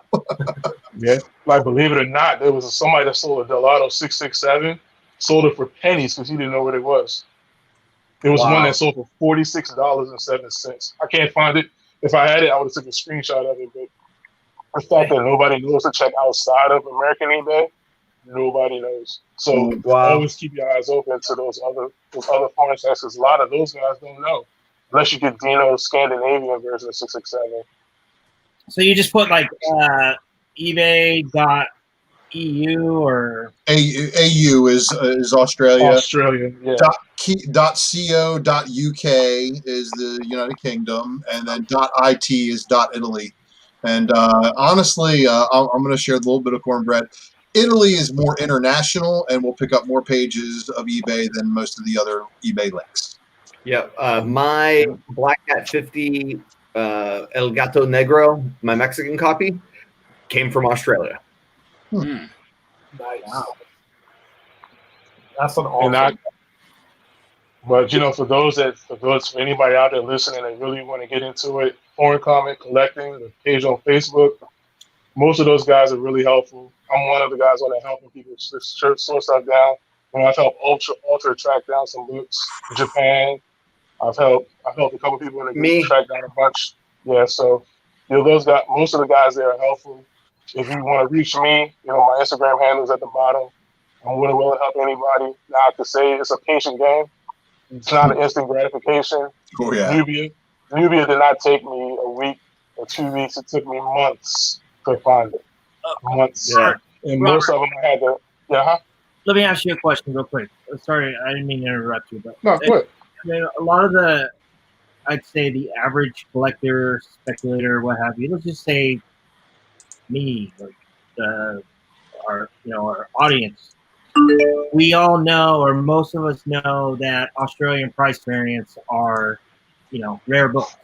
Yeah, like, believe it or not, there was somebody that sold a Delano 667, sold it for pennies because he didn't know what it was. There was one that sold for $46.07. I can't find it. If I had it, I would have took a screenshot of it. But the fact that nobody knows to check outside of American eBay, nobody knows. So always keep your eyes open to those other foreign sites, because a lot of those guys don't know, unless you get Deno's Scandinavian version of 667. So you just put like eBay.eu or AU is Australia. Australia, yeah. .co.uk is the United Kingdom, and then .it is .italy. And honestly, I'm going to share a little bit of cornbread. Italy is more international and will pick up more pages of eBay than most of the other eBay links. Yeah, my Black Cat 50 El Gato Negro, my Mexican copy, came from Australia. Nice. Wow. That's an awesome. But for anybody out there listening that really want to get into it, foreign comic collecting, the page on Facebook, most of those guys are really helpful. I'm one of the guys on there helping people sort stuff down. I've helped Ultra track down some books in Japan. I've helped a couple people in the group track down a bunch. Yeah, so those guys, most of the guys there are helpful. If you want to reach me, my Instagram handle is at the bottom. I'm willing to help anybody. Now I have to say it's a patient game. It's not an instant gratification. Oh yeah. Nubia did not take me a week or 2 weeks. It took me months to find it. Months. Yeah. And most of them I had to. Yeah. Let me ask you a question real quick. Sorry, I didn't mean to interrupt you, but no, go ahead. A lot of I'd say the average collector, speculator, what have you. Let's just say me, like our audience. We all know, or most of us know, that Australian price variants are, rare books,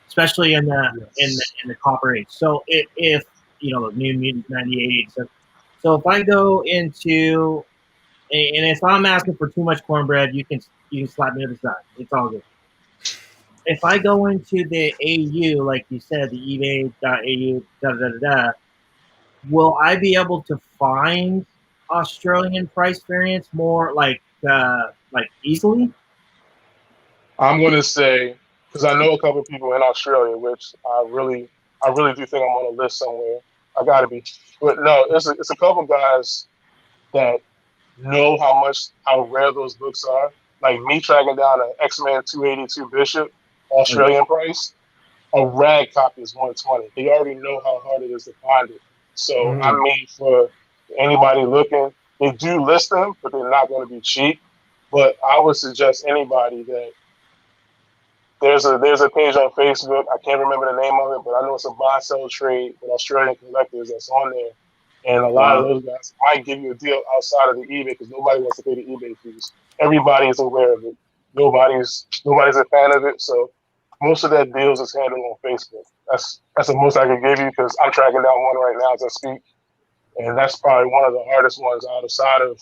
especially in the copper age. So if the New Mutant 98. So if I go into, and if I'm asking for too much cornbread, you can slap me to the side. It's all good. If I go into the AU, like you said, the eBay.au, will I be able to find Australian price variants more like easily? I'm going to say, because I know a couple of people in Australia, which I really do think I'm on a list somewhere. I got to be. But no, it's a couple guys that know how rare those books are. Like me tracking down an X-Men 282 Bishop, Australian price, a rag copy is $120. They already know how hard it is to find it. So I mean, for anybody looking, they do list them, but they're not going to be cheap. But I would suggest anybody that there's a page on Facebook. I can't remember the name of it, but I know it's a buy sell trade with Australian collectors that's on there. And a lot of those guys might give you a deal outside of the eBay because nobody wants to pay the eBay fees. Everybody is aware of it. Nobody's a fan of it. So most of that deals is handled on Facebook. That's the most I can give you because I'm tracking down one right now as I speak. And that's probably one of the hardest ones outside of,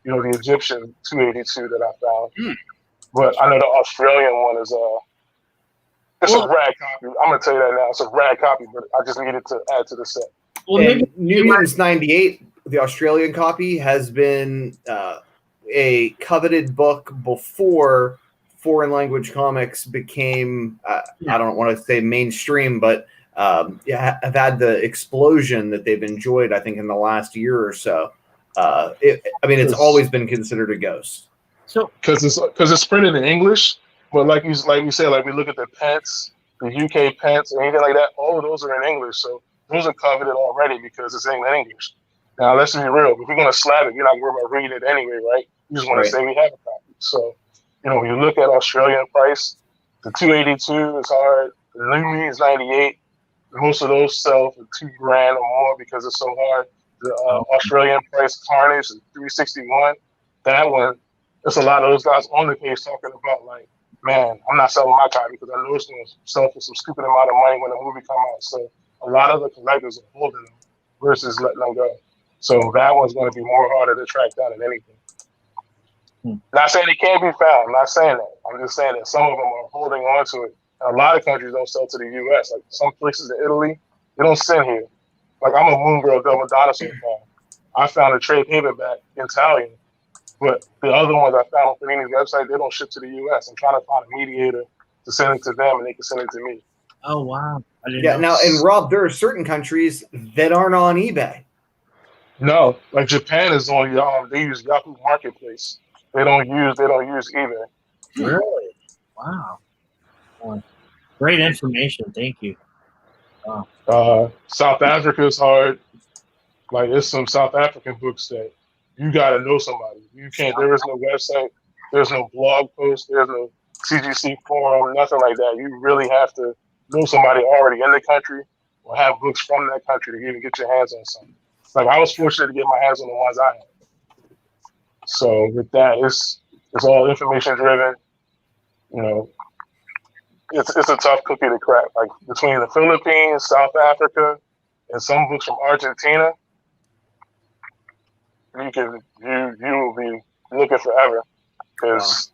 the Egyptian 282 that I found. But I know the Australian one is it's a rad copy. I'm gonna tell you that now. It's a rad copy, but I just needed to add to the set. Well, New Mutants 98, the Australian copy, has been a coveted book before foreign language comics became, I don't want to say mainstream, but have had the explosion that they've enjoyed, I think, in the last year or so. It's always been considered a ghost. So because it's printed in English, but like you said, like we look at the pence, the UK pence, or anything like that, all of those are in English. So those are coveted already because it's in English. Now let's be real. If you're gonna slap it, you're not worried about reading it anyway, right? You just want to say we have a copy. So when you look at Australian price, the 282 is hard. The Lumi is 98. Most of those sell for $2,000 or more because it's so hard. The Australian price Carnage is 361. That one, there's a lot of those guys on the page talking about like, man, I'm not selling my copy because I know it's going to sell for some stupid amount of money when the movie come out. So a lot of the collectors are holding them versus letting them go. So that one's going to be more harder to track down than anything. Not saying it can't be found. I'm not saying that. I'm just saying that some of them are holding on to it. And a lot of countries don't sell to the U.S. Like some places in Italy, they don't send here. Like I'm a Moon Girl Double Dinosaur fan. I found a trade paperback Italian, but the other ones I found on Panini's website, they don't ship to the U.S. I'm trying to find a mediator to send it to them, and they can send it to me. Oh wow! I didn't know. Now, and Rob, there are certain countries that aren't on eBay. No, like Japan is on they use Yahoo Marketplace. They don't use eBay. Really? Wow. Great information. Thank you. Wow. South Africa is hard. Like there's some South African books that you gotta know somebody. You can't. There is no website. There's no blog post. There's no CGC forum. Nothing like that. You really have to know somebody already in the country or have books from that country to even get your hands on something. Like I was fortunate to get my hands on the ones I had. So with that, it's all information driven. It's a tough cookie to crack. Like between the Philippines, South Africa, and some books from Argentina, you will be looking forever because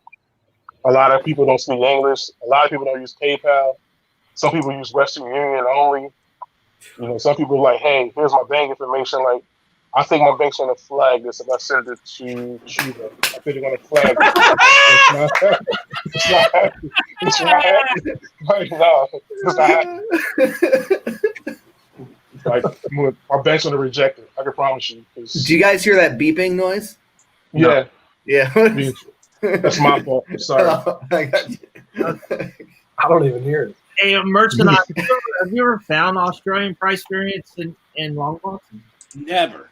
a lot of people don't speak English. A lot of people don't use PayPal. Some people use Western Union only. Some people are like, hey, here's my bank information. Like, I think my bank's going to flag this if I send it to Cuba. I think they're going to flag it. It's not happening. Like, no, it's not happening. Like, our bank's going to reject it. I can promise you. Do you guys hear that beeping noise? Yeah. Yeah. That's my fault. I'm sorry. I don't even hear it. Hey, merchandise. Have you ever found Australian price variants in long boxes? Never.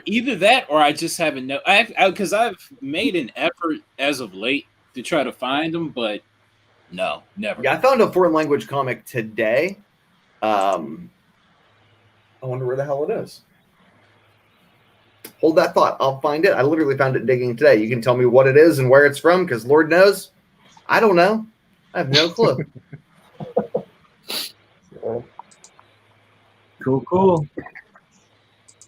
Either that or I just haven't know. Because I've made an effort as of late to try to find them, but no, never. Yeah, I found a foreign language comic today. I wonder where the hell it is. Hold that thought. I'll find it. I literally found it digging today. You can tell me what it is and where it's from, because Lord knows, I don't know. I have no clue. Cool.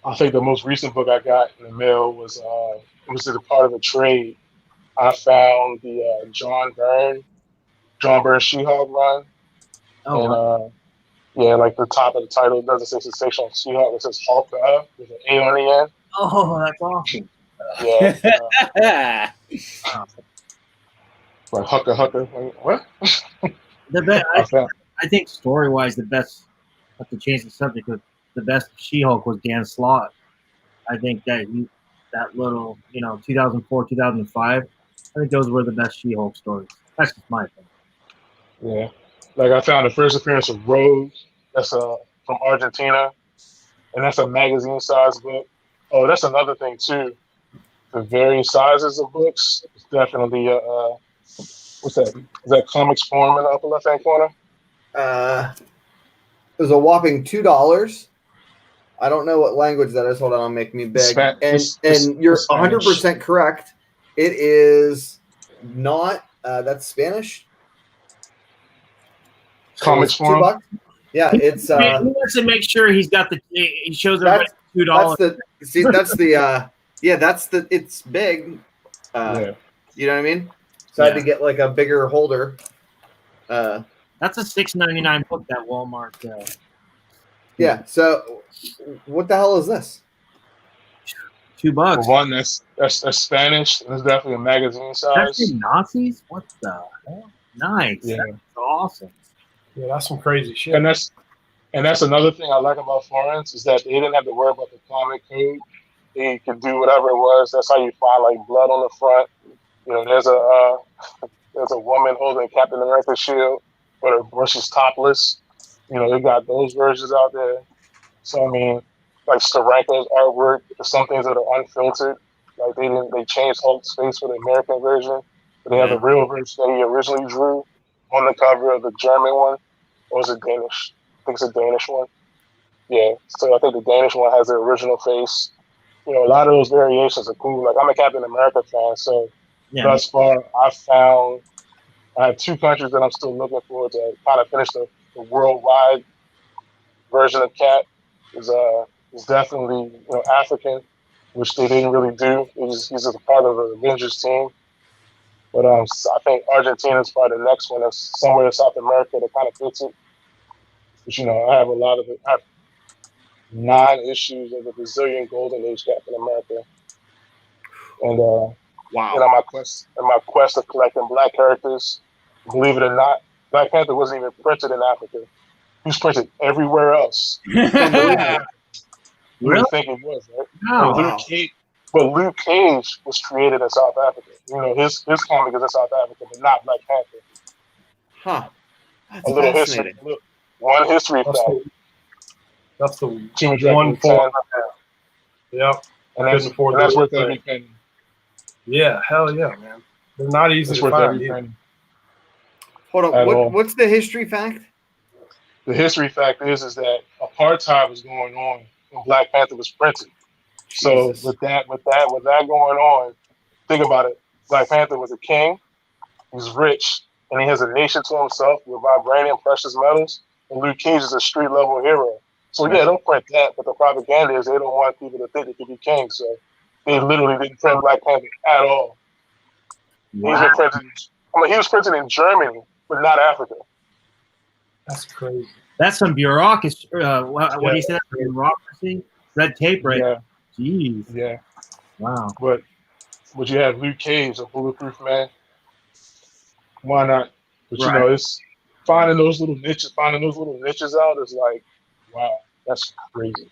I think the most recent book I got in the mail was a part of a trade. I found the John Byrne She-Hulk run. Oh, and like the top of the title doesn't say Sensational She-Hulk. It says Hulk with an A on the end. Oh, that's awesome. Yeah. Like Hucker. Like, what? The best. I think story-wise, the best. I have to change the subject. But the best She-Hulk was Dan Slott. I think that little, 2004, 2005. I think those were the best She-Hulk stories. That's just my opinion. Yeah. Like I found the first appearance of Rogue. That's from Argentina, and that's a magazine-sized book. Oh, that's another thing too. The various sizes of books. It's definitely what's that? Is that Comics Forum in the upper left-hand corner? It was a whopping $2. I don't know what language that is. Hold on, I'll make me big. And you're 100% correct. It is not. That's Spanish. Comics Forum. $2. Yeah, it's. He wants to make sure he's got he shows everybody $2. It's big. Yeah. You know what I mean? So I had to get like a bigger holder. That's a $6.99 book that Walmart. Yeah. So, what the hell is this? $2. Well, one that's Spanish. It's definitely a magazine size. That's Nazis. What the hell? Nice. Yeah. That's awesome. Yeah, that's some crazy shit. And that's another thing I like about foreigners is that they didn't have to worry about the comic code. They could do whatever it was. That's how you find like blood on the front. There's a woman holding Captain America's shield, but she's topless. They got those versions out there. So I mean, like Steranko's artwork, there's some things that are unfiltered. Like they changed Hulk's face for the American version. But they have the real version that he originally drew on the cover of the German one. Or was it Danish? I think it's a Danish one. Yeah, so I think the Danish one has the original face. A lot of those variations are cool. Like, I'm a Captain America fan, so thus far I have 2 countries that I'm still looking for to kind of finish the worldwide version of Cap. Is definitely African, which they didn't really do. He's just a part of the Avengers team. But I think Argentina is probably the next one. That's somewhere in South America that kind of fits it. But I have a lot of it. I have 9 issues of the Brazilian Golden Age Captain America, and wow. In my quest of collecting Black characters, believe it or not, Black Panther wasn't even printed in Africa. He was printed everywhere else. You would think it was, right? Oh, But Luke Cage was created in South Africa. His comic is in South Africa, but not Black Panther. Huh. That's a little fascinating. history. One history fact. That's the one form. Yep. And that's worth every penny. Yeah, hell yeah, man. They're not easy to find. Hold on. What's the history fact? The history fact is that apartheid was going on when Black Panther was printed. Jesus. So with that going on, think about it. Black Panther was a king. He's rich, and he has a nation to himself with vibranium, precious metals. And Luke Cage is a street level hero. So yeah, don't print that. But the propaganda is they don't want people to think they could be king. So they literally didn't print Black Panther at all. Wow. He was printed in Germany, but not Africa. That's crazy. That's some bureaucracy. What do you say? Bureaucracy, red tape, right? Yeah. Jeez. Yeah. Wow. But would you have Luke Cage, a bulletproof man? Why not? But right. It's finding those little niches out is like, wow, that's crazy.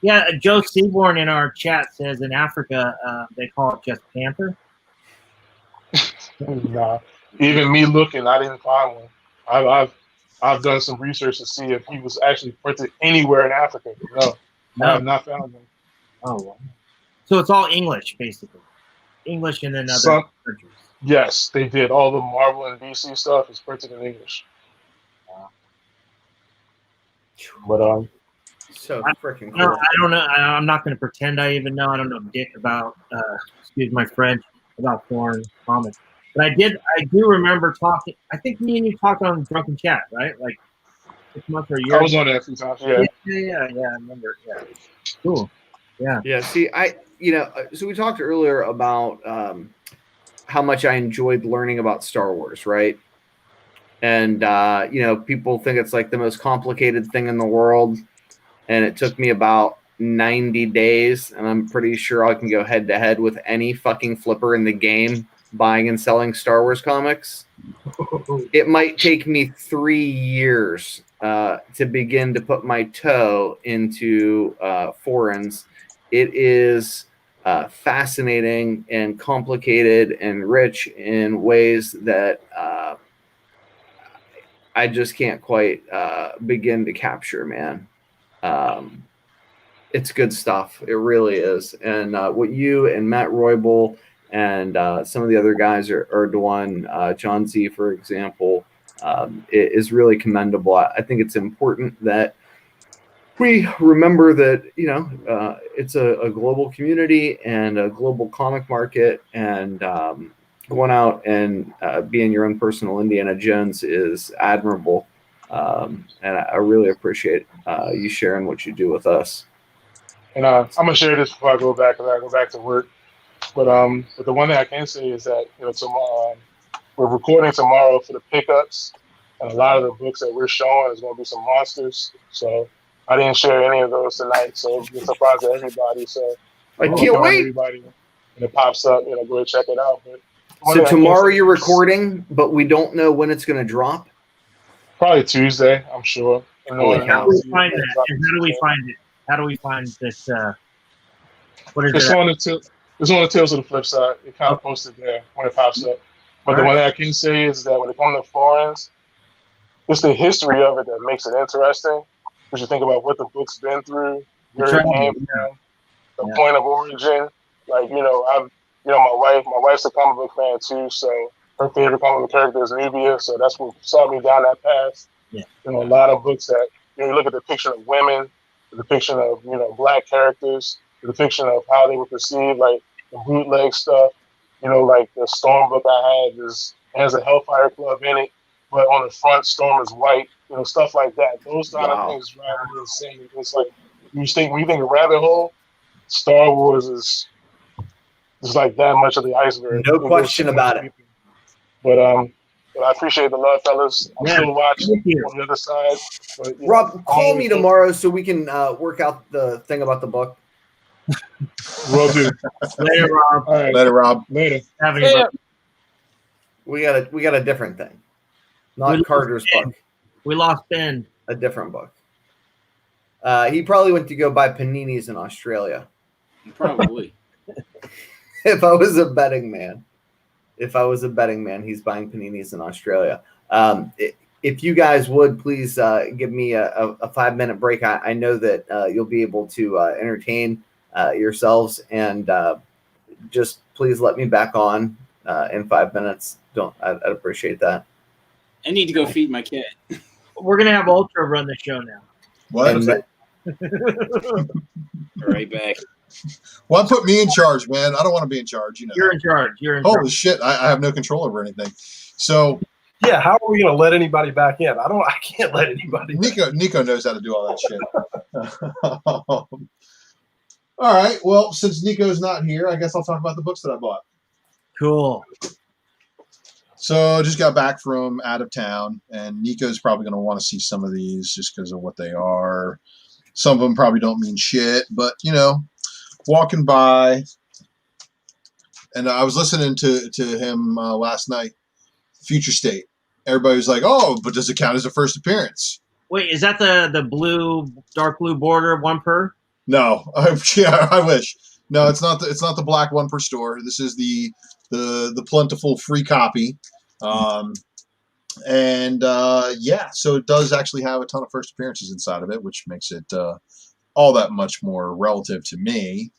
Yeah, Joe Seaborn in our chat says in Africa they call it just Panther. Nah, even me looking, I didn't find one. I've done some research to see if he was actually printed anywhere in Africa. No. I have not found one. Oh, wow. So it's all English, basically. English and then other countries. Yes, they did. All the Marvel and DC stuff is printed in English. But so freaking cool. I don't know. I'm not going to pretend I even know. I don't know dick about excuse my French, about foreign comics. But I do remember talking. I think me and you talked on Drunken Chat, right? Like 6 months or a year. I was on that a few times. Yeah. I remember. Yeah. Cool. Yeah. Yeah. See, so we talked earlier about how much I enjoyed learning about Star Wars, right? And people think it's like the most complicated thing in the world, and it took me about 90 days, and I'm pretty sure I can go head to head with any fucking flipper in the game buying and selling Star Wars comics. It might take me 3 years to begin to put my toe into foreigns. It is fascinating and complicated and rich in ways that I just can't quite begin to capture, man. It's good stuff. It really is. And what you and Matt Roybal and some of the other guys are doing, Jon Z, for example, it is really commendable. I think it's important that we remember that, it's a global community and a global comic market, and going out and being your own personal Indiana Jones is admirable. And I really appreciate you sharing what you do with us. And I'm gonna share this before I go back to work. But the one thing I can say is that tomorrow we're recording tomorrow for the pickups, and a lot of the books that we're showing is going to be some monsters. So I didn't share any of those tonight, so it's a surprise to everybody. So I can't wait. Everybody, and it pops up, go ahead and check it out. But so tomorrow you're recording, but we don't know when it's going to drop. Probably Tuesday, I'm sure. How do we find that? And how do we find it? How do we find this? What is it? It's on the Tales of the Flip Side. It kind of posted there when it pops up. But the one thing I can say is that when it comes to foreigns, it's the history of it that makes it interesting. Because you think about what the book's been through, where it came from, point of origin. Like, my wife's a comic book fan too, so her favorite comic book character is Nubia, so that's what saw me down that path. Yeah. A lot of books that you look at the depiction of women, the depiction of black characters, the depiction of how they were perceived, like the bootleg stuff. Like the Storm book I had has a Hellfire Club in it, but on the front Storm is white. Stuff like that. Those kind of things drive me insane. It's like when you think of rabbit hole, Star Wars is like that much of the iceberg. No question about it. But I appreciate the love, fellas. I'm still watching on the other side. But, Rob, call me tomorrow so we can work out the thing about the book. Will do. Later, Rob. All right. Later, Rob. Later. We got a different thing. Not Carter's book. We lost Ben. A different book. He probably went to go buy paninis in Australia. Probably. If I was a betting man, he's buying paninis in Australia. If you guys would please give me a 5-minute break. I know that you'll be able to entertain yourselves, and just please let me back on in 5 minutes. I'd appreciate that. I need to go feed my cat. We're gonna have Ultra run the show now. What? Right back. Well, put me in charge, man. I don't want to be in charge. You're in charge. Holy shit! I have no control over anything. So yeah, how are we gonna let anybody back in? I can't let anybody. Nico knows how to do all that shit. All right. Well, since Nico's not here, I guess I'll talk about the books that I bought. Cool. So I just got back from out of town, and Nico's probably going to want to see some of these just because of what they are. Some of them probably don't mean shit, but, walking by, and I was listening to him last night, Future State. Everybody was like, oh, but does it count as a first appearance? Wait, is that the blue, dark blue border, 1 per? No. I wish. No, it's not the black 1 per store. This is the plentiful free copy. So it does actually have a ton of first appearances inside of it, which makes it all that much more relative to me.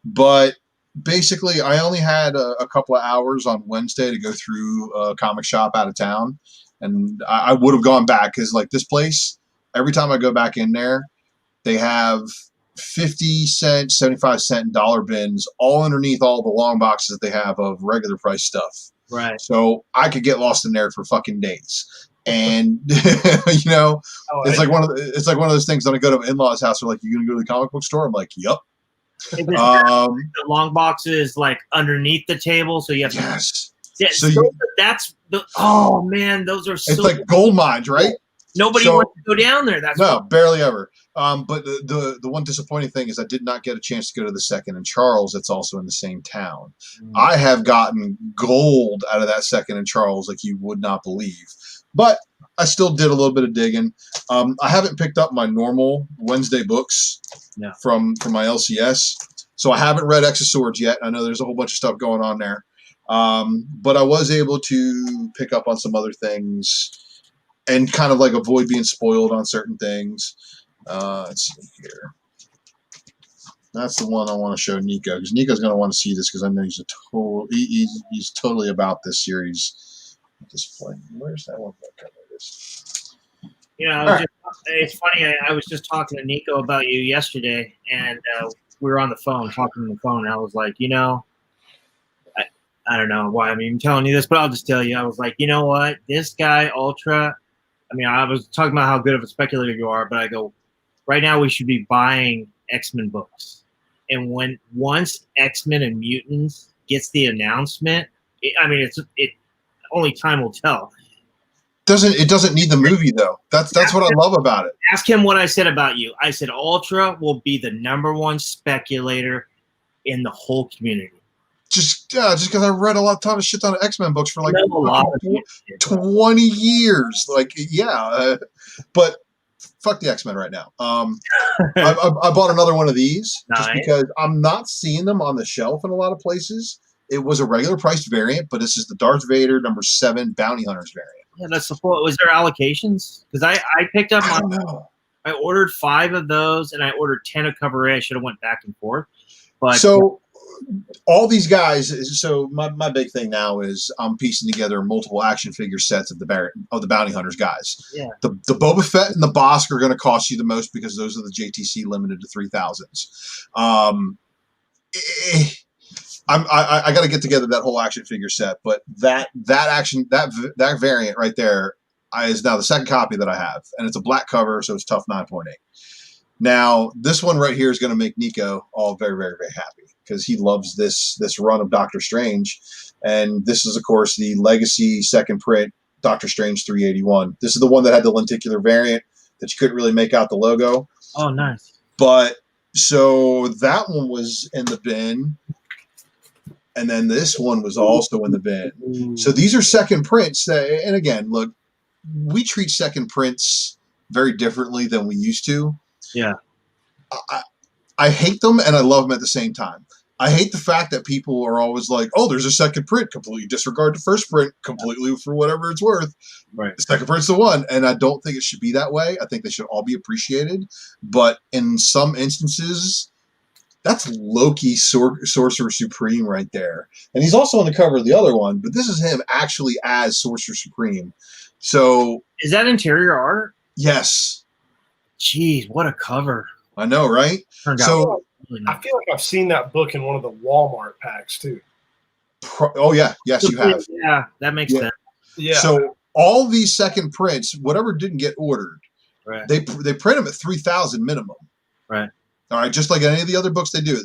But basically, I only had a couple of hours on Wednesday to go through a comic shop out of town, and I would have gone back because, like, this place, every time I go back in there, they have 50-cent, 75-cent dollar bins all underneath all the long boxes that they have of regular price stuff. Right. So I could get lost in there for fucking days. And it's like one of those things when I go to an in-laws house, they're like, "You gonna go to the comic book store?" I'm like, "Yep." The long boxes like underneath the table, so you have yes. So those are so. It's like gold mines, right? Nobody wants to go down there. Barely ever. But the one disappointing thing is I did not get a chance to go to the second in Charles. That's also in the same town. I have gotten gold out of that second in Charles like you would not believe. But I still did a little bit of digging. I haven't picked up my normal Wednesday books from my LCS. So I haven't read X of Swords yet. I know there's a whole bunch of stuff going on there. But I was able to pick up on some other things and kind of like avoid being spoiled on certain things. Let's see here. That's the one I want to show Nico, because Nico's going to want to see this because I know he's totally about this series. Display. Where's that one? It's funny. I was just talking to Nico about you yesterday, and we were on the phone talking on the phone. And I was like, I don't know why I'm even telling you this, but I'll just tell you. I was like, you know what? This guy, Ultra. I mean, I was talking about how good of a speculator you are, but I go, right now we should be buying X-Men books. And once X-Men and Mutants gets the announcement, only time will tell. It doesn't need the movie though. That's what I love about it. Ask him what I said about you. I said Ultra will be the #1 speculator in the whole community. Just because I read a ton of shit on X-Men books for like 20 years. But fuck the X-Men right now. I bought another one of these just because I'm not seeing them on the shelf in a lot of places. It was a regular priced variant, but this is the Darth Vader #7 Bounty Hunters variant. Yeah, that's the full. Was there allocations? Because I picked up I ordered 5 of those, and I ordered 10 of Cover A. I should have went back and forth. But all these guys. So my big thing now is I'm piecing together multiple action figure sets of the bounty hunters guys. Yeah. The Boba Fett and the Bosk are going to cost you the most because those are the JTC limited to 3000s. I got to get together that whole action figure set, but that variant right there is now the second copy that I have, and it's a black cover, so it's tough 9.8. Now, this one right here is going to make Nico all very, very, very happy because he loves this run of Doctor Strange. And this is, of course, the Legacy second print Doctor Strange 381. This is the one that had the lenticular variant that you couldn't really make out the logo. Oh, nice. But so that one was in the bin. And then this one was also in the bin. Ooh. So these are second prints. And again, look, we treat second prints very differently than we used to. Yeah. I hate them and I love them at the same time. I hate the fact that people are always like, oh, there's a second print, completely disregard the first print completely for whatever it's worth. Right. The second print's the one. And I don't think it should be that way. I think they should all be appreciated. But in some instances, that's Loki Sorcerer Supreme right there. And he's also on the cover of the other one, but this is him actually as Sorcerer Supreme. So is that interior art? Yes. Jeez, what a cover. I know, right? Turned out So really I nice. feel like I've seen that book in one of the Walmart packs too. oh yeah, yes you have. Yeah, that makes sense. Yeah. So all these second prints, whatever didn't get ordered, Right. they print them at 3,000 minimum. Right. All right, just like any of the other books they do.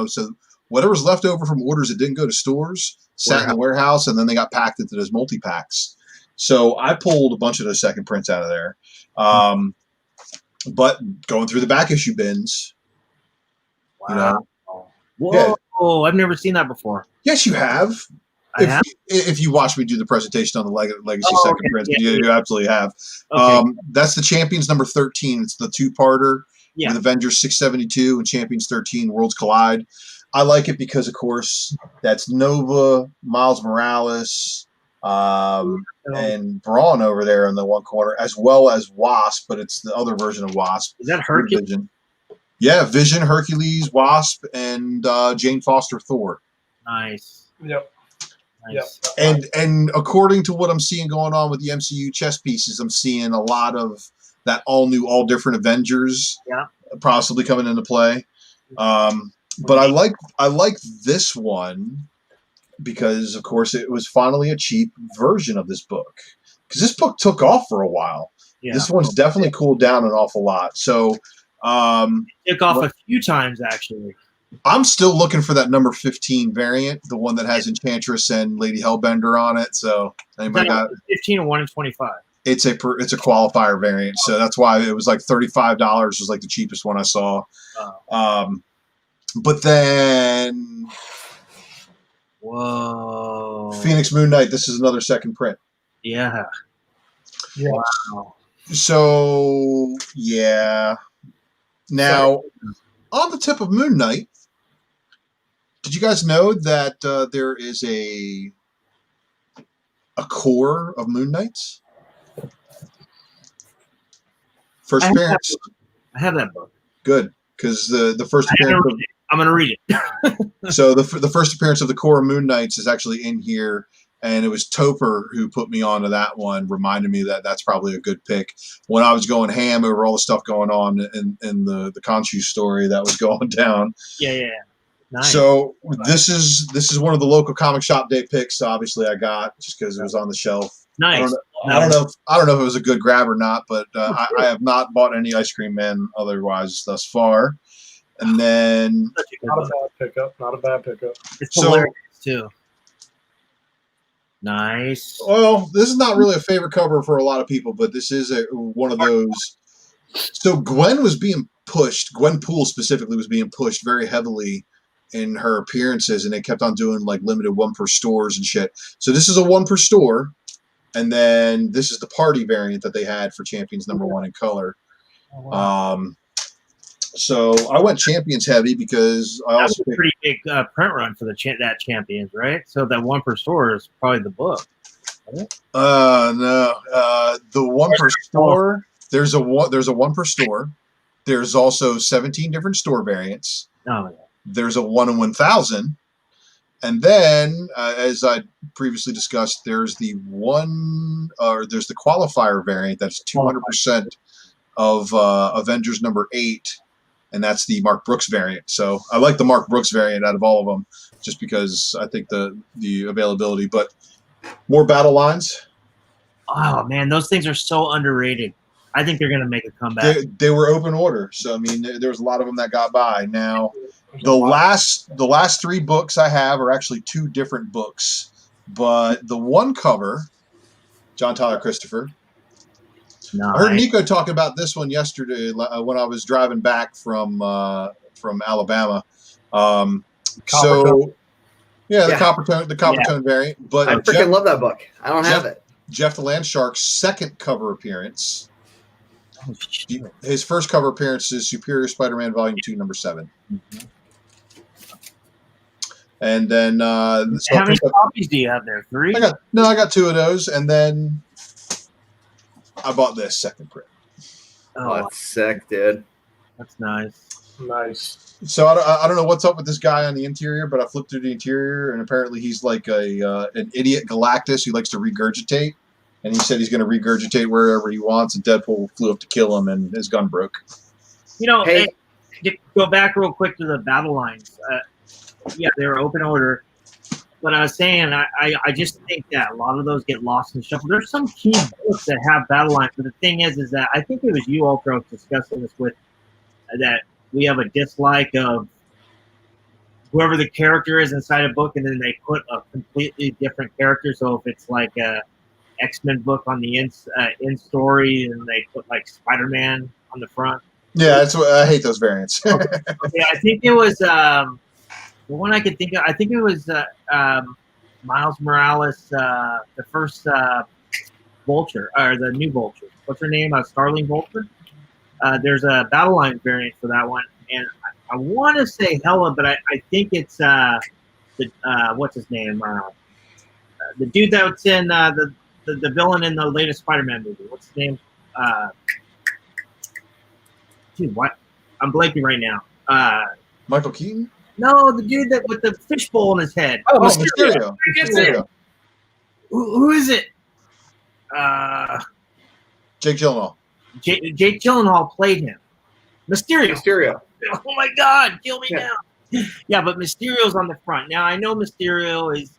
So whatever's left over from orders that didn't go to stores sat in the warehouse, and then they got packed into those multi packs. So I pulled a bunch of those second prints out of there. But going through the back issue bins, Wow. Whoa, I've never seen that before. Yes, you have. If you watch me do the presentation on the Legacy second prints, you absolutely have. Okay. That's the Champions number 13. It's the two-parter Yeah. with Avengers 672 and Champions 13 Worlds Collide. I like it because, of course, that's Nova, Miles Morales, and Braun over there in the one corner, as well as Wasp, but it's the other version of Wasp. Is that Hercules? Vision. Yeah, Vision, Hercules, Wasp, and Jane Foster Thor. Nice. Yep. Nice. And according to what I'm seeing going on with the MCU chess pieces, I'm seeing a lot of that all new, all different Avengers possibly coming into play. But I like this one because, of course, it was finally a cheap version of this book. Because this book took off for a while. Yeah. This one's definitely cooled down an awful lot. So took off a few times, actually. I'm still looking for that number 15 variant, the one that has Enchantress and Lady Hellbender on it. So anybody got 15 and 1 in 25? It's a qualifier variant, so that's why it was like $35 was like the cheapest one I saw. But then, whoa, Phoenix Moon Knight. This is another second print. Yeah. Wow. So yeah. Now, on the tip of Moon Knight, did you guys know that there is a core of Moon Knights? First appearance. I have that book. Good, because the first appearance. I'm going to read it. So the first appearance of the core of Moon Knights is actually in here, and it was Topher who put me onto that one, reminded me that that's probably a good pick. When I was going ham over all the stuff going on in the Khonshu story that was going down. Yeah. Nice. So this is one of the local comic shop day picks. Obviously, I got just because it was on the shelf. Nice. I don't know if it was a good grab or not, but I have not bought any Ice Cream Men otherwise thus far. And then not a bad pickup. It's hilarious too. Nice. Well, this is not really a favorite cover for a lot of people, but this is one of those. So Gwen was being pushed. Gwen Poole specifically was being pushed very heavily in her appearances, and they kept on doing like limited one per stores and shit. So this is a one per store, and then this is the party variant that they had for Champions number 1 in color. Oh, wow. So I went Champions heavy because I also picked a pretty big print run for that Champions, right? So that one per store is probably the book. Right? No, the one per store. There's a one per store. There's also 17 different store variants. Oh, yeah. there's a 1 in 1,000. And then, as I previously discussed, there's the qualifier variant that's 200% of Avengers number 8, and that's the Mark Brooks variant. So I like the Mark Brooks variant out of all of them, just because I think the availability. But more battle lines. Oh man, those things are so underrated. I think they're gonna make a comeback. They were open order, so I mean, there was a lot of them that got by. Now, the last 3 books I have are actually 2 different books, but the one cover, John Tyler Christopher. Nice. I heard Nico talk about this one yesterday when I was driving back from Alabama. The Coppertone variant. But I freaking love that book. I don't have it. Jeff the Landshark's second cover appearance. His first cover appearance is Superior Spider-Man Volume 2, number 7. Mm-hmm. And then how many copies do you have there? 3? I got 2 of those, and then I bought this second print. Oh, that's sick, dude. That's nice. Nice. So I don't know what's up with this guy on the interior, but I flipped through the interior, and apparently he's like an idiot Galactus who likes to regurgitate. And he said he's going to regurgitate wherever he wants, and Deadpool flew up to kill him, and his gun broke. You know, hey, go back real quick to the battle lines. Yeah, they were open order. But I was saying, I just think that a lot of those get lost in the shuffle. There's some key books that have battle lines, but the thing is that I think it was you, Ultra, discussing this with that we have a dislike of whoever the character is inside a book, and then they put a completely different character. So if it's like a X-Men book on the in story, and they put like Spider-Man on the front. Yeah, that's what I hate those variants. Okay, I think it was the one I could think of. I think it was Miles Morales, the first Vulture, or the new Vulture. What's her name? Starling Vulture. There's a battle line variant for that one, and I want to say Hela, but I think it's what's his name? The dude that's in the villain in the latest Spider-Man movie. What's his name? Dude, what? I'm blanking right now. Michael Keaton? No, the dude that with the fishbowl in his head. Oh, Mysterio. Mysterio. Who is it? Jake Gyllenhaal. Jake Gyllenhaal played him. Mysterio. Oh my God, kill me now. Yeah, but Mysterio's on the front. Now I know Mysterio is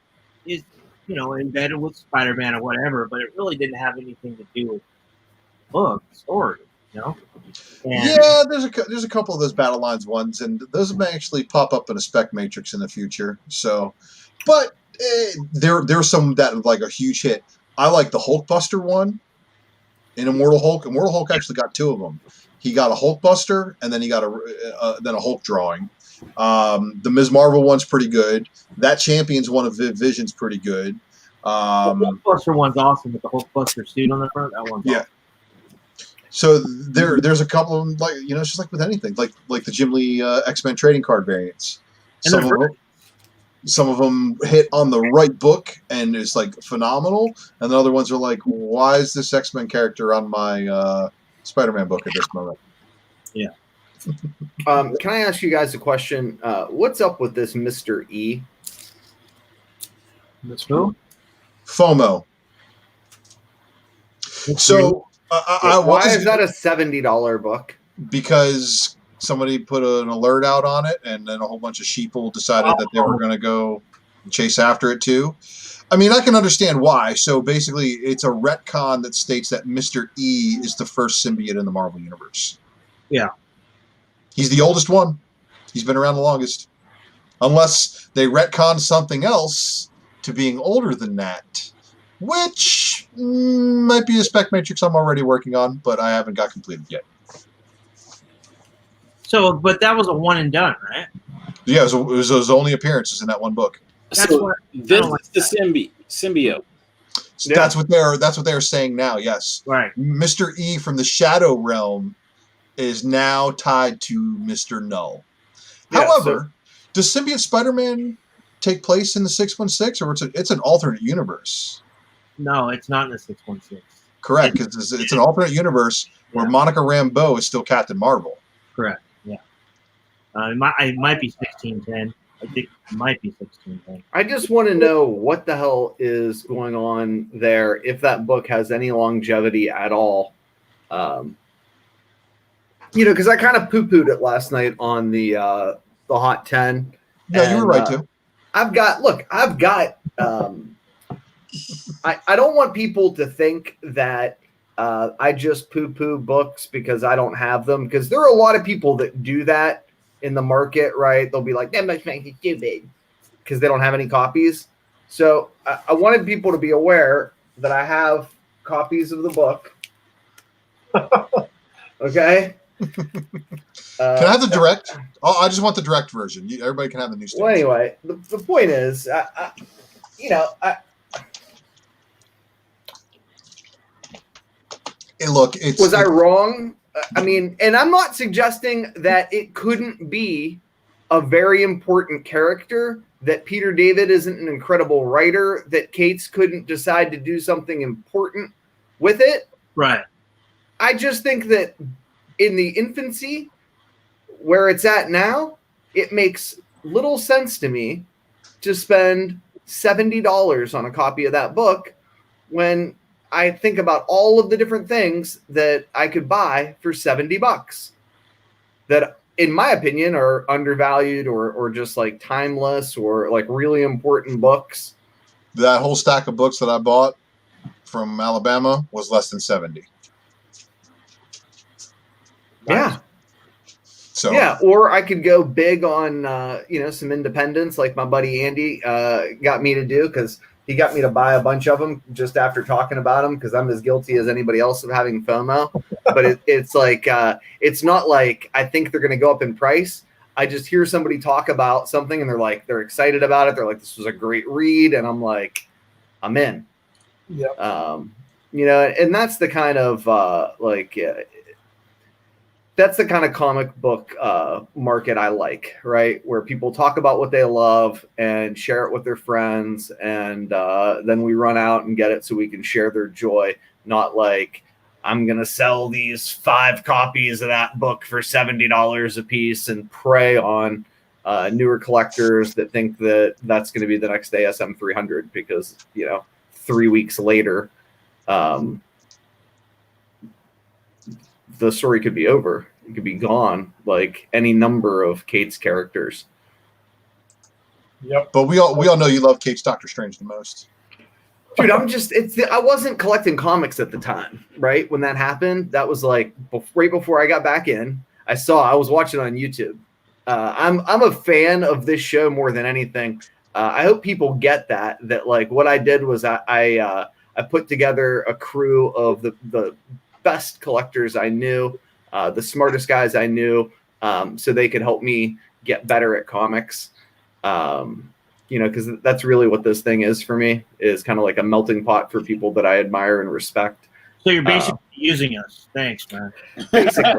embedded with Spider-Man or whatever, but it really didn't have anything to do with book story, you know. And yeah, there's a couple of those battle lines ones, and those may actually pop up in a spec matrix in the future. So, but there's some that like a huge hit. I like the Hulkbuster one in Immortal Hulk. Immortal Hulk actually got 2 of them. He got a Hulkbuster, and then he got a Hulk drawing. The Ms. Marvel one's pretty good. That Champions one of Vision's pretty good. The Hulkbuster one's awesome with the Hulkbuster suit on the front. That one's awesome. So there's a couple of them, like, you know, it's just like with anything, like the Jim Lee X-Men trading card variants. Some of them hit on the right book and is like phenomenal, and the other ones are like, why is this X-Men character on my Spider-Man book at this moment? Yeah. Can I ask you guys a question? What's up with this Mr. E? Who? FOMO. So why is that a $70 book? Because somebody put an alert out on it, and then a whole bunch of sheeple decided that they were going to go chase after it too. I mean, I can understand why. So basically, it's a retcon that states that Mr. E is the first symbiote in the Marvel Universe. Yeah. He's the oldest one. He's been around the longest. Unless they retcon something else to being older than that, which might be a spec matrix I'm already working on, but I haven't got completed yet. So, but that was a one and done, right? Yeah, it was his only appearances in that one book. This is the symbiote. So that's what they're saying now. Yes, right. Mr. E from the Shadow Realm is now tied to Mr. Null. Yeah, however, does Symbiote Spider-Man take place in the 616, or it's an alternate universe? No, it's not in the 616. Correct, because it's an alternate universe where Monica Rambeau is still Captain Marvel. Correct. Yeah. It might be 1610. I think it might be 1610. I just want to know what the hell is going on there, if that book has any longevity at all. Because I kind of poo-pooed it last night on the Hot 10. No, you were right too. I don't want people to think that I just poo-poo books because I don't have them, because there are a lot of people that do that in the market, right? They'll be like, that must make it stupid because they don't have any copies. So I wanted people to be aware that I have copies of the book. Okay. Can I have the direct? I just want the direct version. Everybody can have the new stuff. Well, anyway, the point is, was I wrong? I mean, and I'm not suggesting that it couldn't be a very important character, that Peter David isn't an incredible writer, that Cates couldn't decide to do something important with it. Right. I just think that in the infancy where it's at now, it makes little sense to me to spend $70 on a copy of that book when I think about all of the different things that I could buy for $70 that, in my opinion, are undervalued or just like timeless or like really important books. That whole stack of books that I bought from Alabama was less than 70. Yeah. So yeah, or I could go big on some independents like my buddy Andy got me to do, because he got me to buy a bunch of them just after talking about them, because I'm as guilty as anybody else of having FOMO. But it's like it's not like I think they're going to go up in price. I just hear somebody talk about something and they're excited about it. They're like, this was a great read, and I'm like, I'm in. Yeah. And that's the kind of that's the kind of comic book market I like, right? Where people talk about what they love and share it with their friends, and then we run out and get it so we can share their joy. Not like, I'm going to sell these 5 copies of that book for $70 a piece and prey on newer collectors that think that that's going to be the next ASM 300 because, 3 weeks later, the story could be over. It could be gone, like any number of Cates characters. Yep. But we all know you love Cates Doctor Strange the most. Dude, I wasn't collecting comics at the time, right? When that happened, that was like right before I got back in. I was watching on YouTube. I'm a fan of this show more than anything. I hope people get that like what I did was I put together a crew of the best collectors I knew, the smartest guys I knew, so they could help me get better at comics. Because that's really what this thing is for me, is kind of like a melting pot for people that I admire and respect. So you're basically using us. Thanks, man. Basically.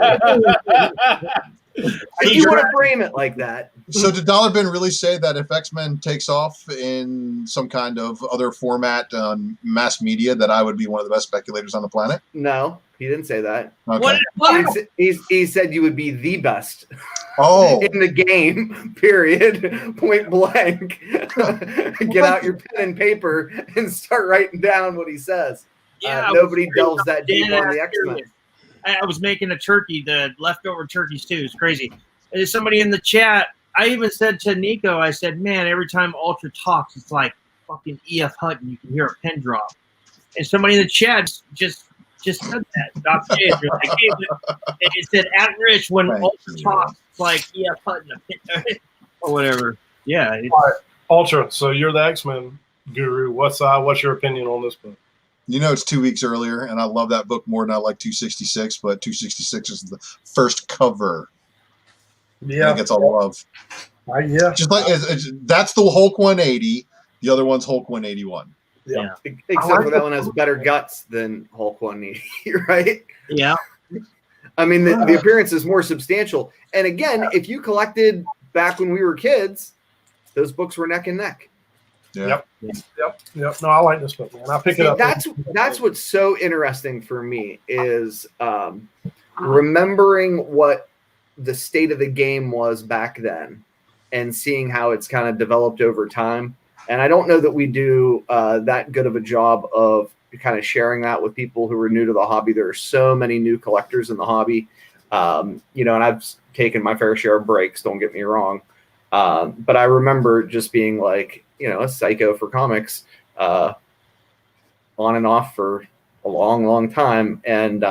If you want to frame it like that. So did Dollar Bin really say that if X-Men takes off in some kind of other format on mass media, that I would be one of the best speculators on the planet? No, he didn't say that. Okay. What? He said you would be the best in the game, period, point blank. Get out your pen and paper and start writing down what he says. Yeah, nobody delves that deep on the X-Men. I was making a turkey, the leftover turkey stew. It's crazy. There's somebody in the chat. I even said to Nico, I said, man, every time Ultra talks, it's like fucking E.F. Hutton. You can hear a pin drop. And somebody in the chat just said that. Doc J, like, hey, it said, at Rich, when Ultra talks, it's like E.F. Hutton or whatever. Yeah. All right. Ultra, so you're the X-Men guru. What's your opinion on this book? It's 2 weeks earlier, and I love that book more than I like 266, but 266 is the first cover. Yeah. It gets all the love. Yeah. Just like that's the Hulk 180. The other one's Hulk 181. Yeah. Except for that one has better guts than Hulk 180, right? Yeah. I mean, the appearance is more substantial. And again, if you collected back when we were kids, those books were neck and neck. Yeah. Yep. No, I like this book, man. I pick it up. That's what's so interesting for me is remembering what the state of the game was back then and seeing how it's kind of developed over time. And I don't know that we do that good of a job of kind of sharing that with people who are new to the hobby. There are so many new collectors in the hobby, you know, and I've taken my fair share of breaks, don't get me wrong. But I remember just being like, you know, a psycho for comics on and off for a long, long time. And,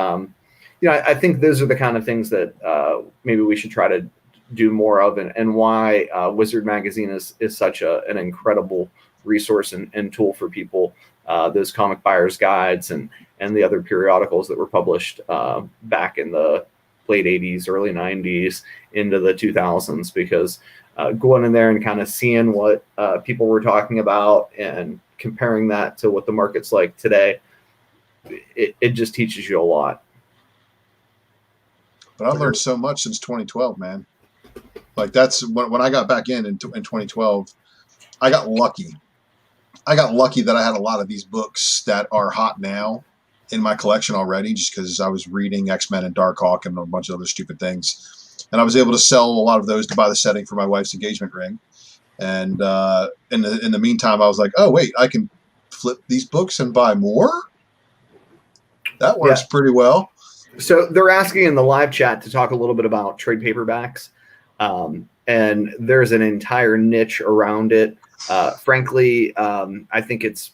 you know, I think those are the kind of things that maybe we should try to do more of, and why Wizard Magazine is such an incredible resource and tool for people. Those comic buyers guides and the other periodicals that were published back in the late 80s, early 90s into the 2000s, because going in there and kind of seeing what people were talking about and comparing that to what the market's like today, it just teaches you a lot. But I've learned so much since 2012, man. Like, that's when I got back in 2012, I got lucky. I got lucky that I had a lot of these books that are hot now in my collection already, just because I was reading X-Men and Darkhawk and a bunch of other stupid things. And I was able to sell a lot of those to buy the setting for my wife's engagement ring. And in the meantime, I was like, oh, wait, I can flip these books and buy more? That works pretty well. So they're asking in the live chat to talk a little bit about trade paperbacks. And there's an entire niche around it. Frankly, I think it's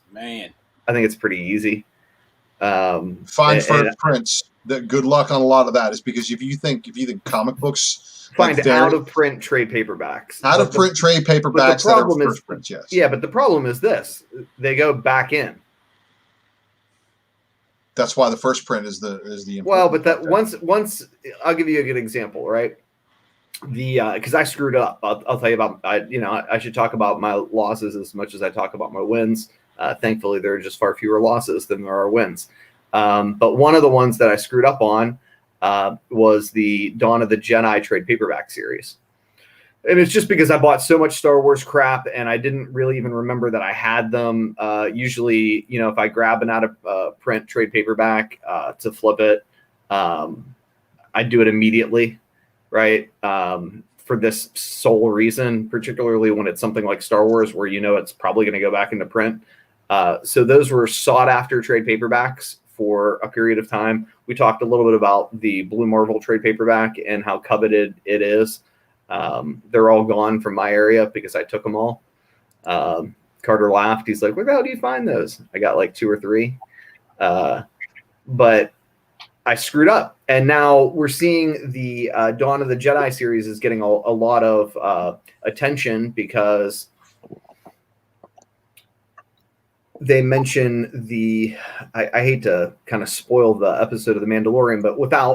pretty easy. Find first prints. Good luck on a lot of that is because if you think comic books, find out of print trade paperbacks. Out of print trade paperbacks that are first prints, yes. Yeah, but the problem is this: they go back in. That's why the first print is the important. Well, but that once I'll give you a good example, right? Because I screwed up. I'll tell you about. I should talk about my losses as much as I talk about my wins. Thankfully, there are just far fewer losses than there are wins. But one of the ones that I screwed up on was the Dawn of the Jedi trade paperback series. And it's just because I bought so much Star Wars crap and I didn't really even remember that I had them. Usually, you know, if I grab an out of print trade paperback to flip it, I do it immediately, right? For this sole reason, particularly when it's something like Star Wars, where you know it's probably going to go back into print. So those were sought after trade paperbacks for a period of time. We talked a little bit about the Blue Marvel trade paperback and how coveted it is. They're all gone from my area because I took them all. Carter laughed. He's like, where the hell do you find those? I got like 2 or 3. But I screwed up. And now we're seeing the Dawn of the Jedi series is getting a lot of attention because they mention I hate to kind of spoil the episode of The Mandalorian, but without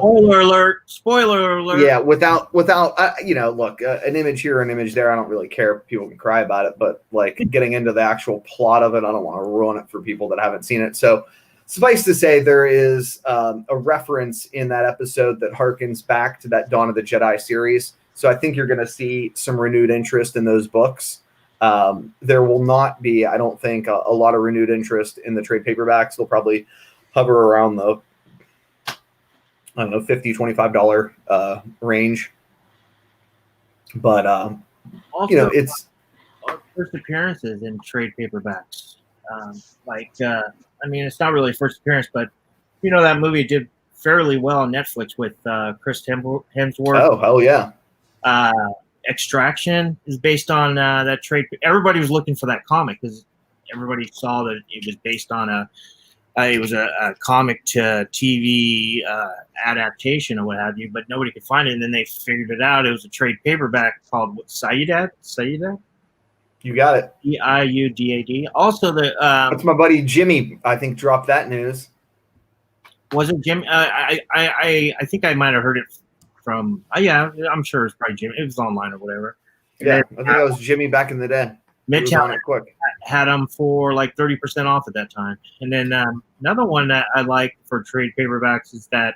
spoiler alert. Yeah, without look, an image here, an image there. I don't really care. People can cry about it, but like getting into the actual plot of it, I don't want to ruin it for people that haven't seen it. So suffice to say, there is a reference in that episode that harkens back to that Dawn of the Jedi series. So I think you're going to see some renewed interest in those books. There will not be, I don't think, a lot of renewed interest in the trade paperbacks. They'll probably hover around the, I don't know, $50, $25 range. But, also, it's first appearances in trade paperbacks. It's not really a first appearance, but that movie did fairly well on Netflix with Chris Hemsworth. Oh, hell yeah. Extraction is based on that trade. Everybody was looking for that comic because everybody saw that it was based on a comic to TV adaptation or what have you, but nobody could find it. And then they figured it out. It was a trade paperback called Sayyidat. You got it. Iudad. Also, that's my buddy Jimmy. I think dropped that news. Was it Jimmy? I think I might have heard it from. I'm sure it's probably Jimmy. It was online or whatever. Yeah, I think that was Jimmy back in the day. Midtown had them for like 30% off at that time. And then another one that I like for trade paperbacks is that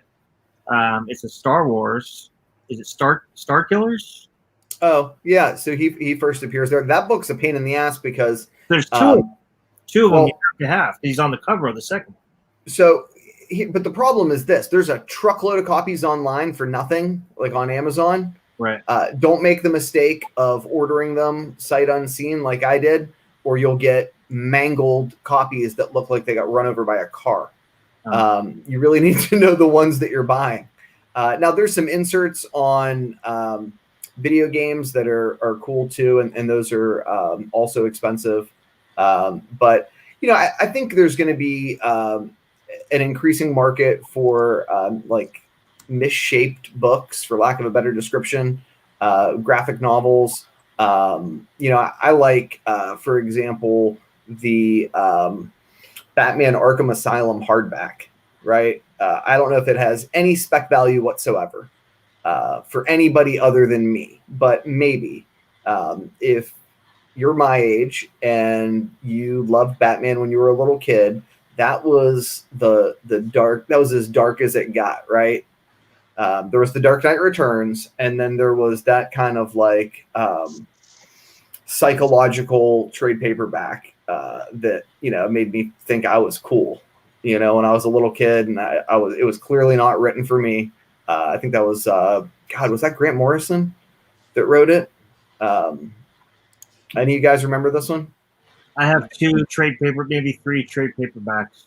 it's a Star Wars. Is it Star Killers? Oh yeah, so he first appears there. That book's a pain in the ass because there's two of them you have to have. He's on the cover of the second one. So but the problem is this: there's a truckload of copies online for nothing, like on Amazon. Right. Don't make the mistake of ordering them sight unseen like I did, or you'll get mangled copies that look like they got run over by a car. You really need to know the ones that you're buying. Now, there's some inserts on video games that are cool too, and those are also expensive. But I think there's going to be an increasing market for like misshaped books, for lack of a better description, graphic novels. I like, for example, the Batman Arkham Asylum hardback, right? I don't know if it has any spec value whatsoever for anybody other than me, but maybe if you're my age and you loved Batman when you were a little kid, that was the dark. That was as dark as it got, right? There was the Dark Knight Returns, and then there was that kind of like psychological trade paperback that made me think I was cool. When I was a little kid, and it was clearly not written for me. I think that was was that Grant Morrison that wrote it? Any of you guys remember this one? I have maybe 3 trade paperbacks.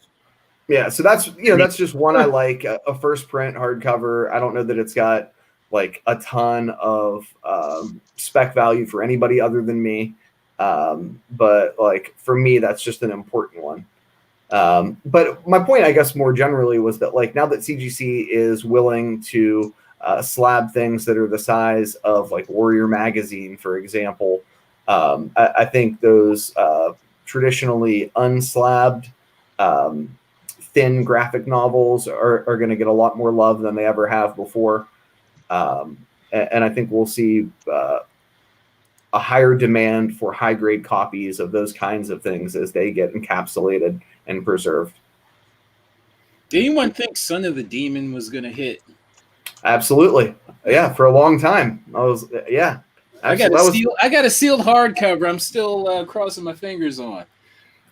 Yeah, so that's that's just one I like, a first print hardcover. I don't know that it's got like a ton of spec value for anybody other than me, but like for me, that's just an important one. But my point, I guess, more generally was that like now that CGC is willing to slab things that are the size of like Warrior Magazine, for example, I think those traditionally unslabbed thin graphic novels are going to get a lot more love than they ever have before. And I think we'll see a higher demand for high grade copies of those kinds of things as they get encapsulated and preserved. Did anyone think Son of the Demon was going to hit? Absolutely. Yeah. For a long time. I got a sealed hardcover. I'm still crossing my fingers on.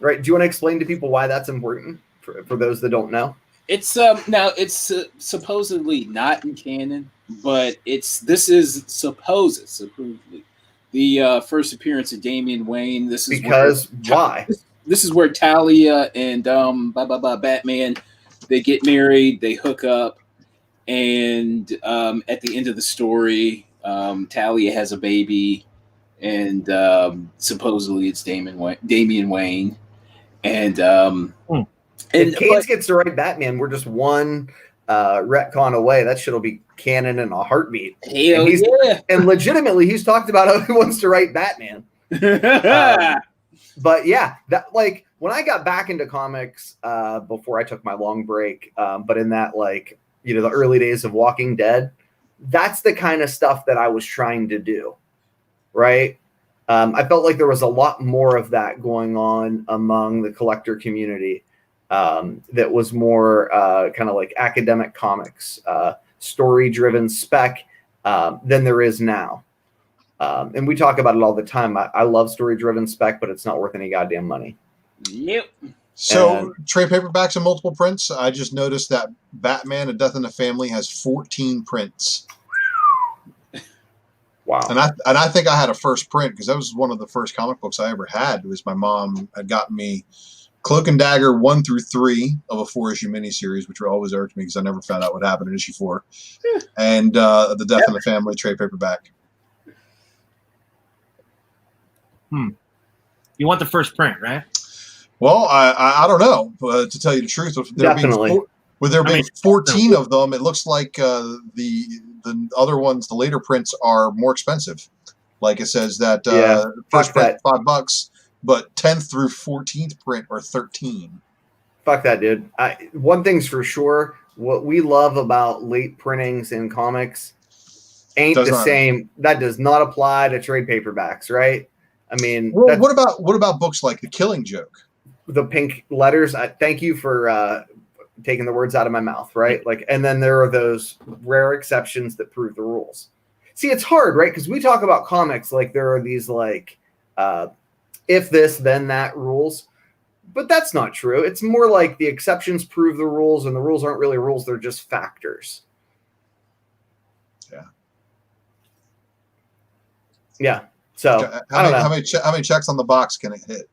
Right. Do you want to explain to people why that's important for those that don't know? It's now it's supposedly not in canon, but this is supposedly the first appearance of Damian Wayne. This is why? This is where Talia and Batman, they get married, they hook up, and at the end of the story, Talia has a baby, and supposedly it's Damian Wayne, and if Cage gets to write Batman, we're just one retcon away. That shit'll be canon in a heartbeat. Hell yeah! And legitimately, he's talked about how he wants to write Batman. But yeah, that like when I got back into comics before I took my long break, but in that like the early days of Walking Dead, that's the kind of stuff that I was trying to do, right? I felt like there was a lot more of that going on among the collector community that was more kind of like academic comics, story-driven spec than there is now. And we talk about it all the time. I love story-driven spec, but it's not worth any goddamn money. Yep. So trade paperbacks and multiple prints. I just noticed that Batman: A Death in the Family has 14 prints. Wow. And I think I had a first print because that was one of the first comic books I ever had. It was my mom had gotten me Cloak and Dagger 1 through 3 of a 4-issue miniseries, which always irked me because I never found out what happened in issue 4. And the Death in the Family trade paperback. You want the first print, right? Well, I don't know. To tell you the truth, with there being 14 of them, it looks like the other ones, the later prints, are more expensive. Like it says that first print $5, but 10th through 14th print are 13. Fuck that, dude. One thing's for sure: what we love about late printings in comics ain't the same. That does not apply to trade paperbacks, right? I mean, well, what about books like The Killing Joke? The pink letters. Thank you for taking the words out of my mouth, right? Like, and then there are those rare exceptions that prove the rules. See, it's hard, right? Because we talk about comics like there are these like if this then that rules. But that's not true. It's more like the exceptions prove the rules, and the rules aren't really rules. They're just factors. Yeah. Yeah. So I don't know. How many checks on the box can it hit?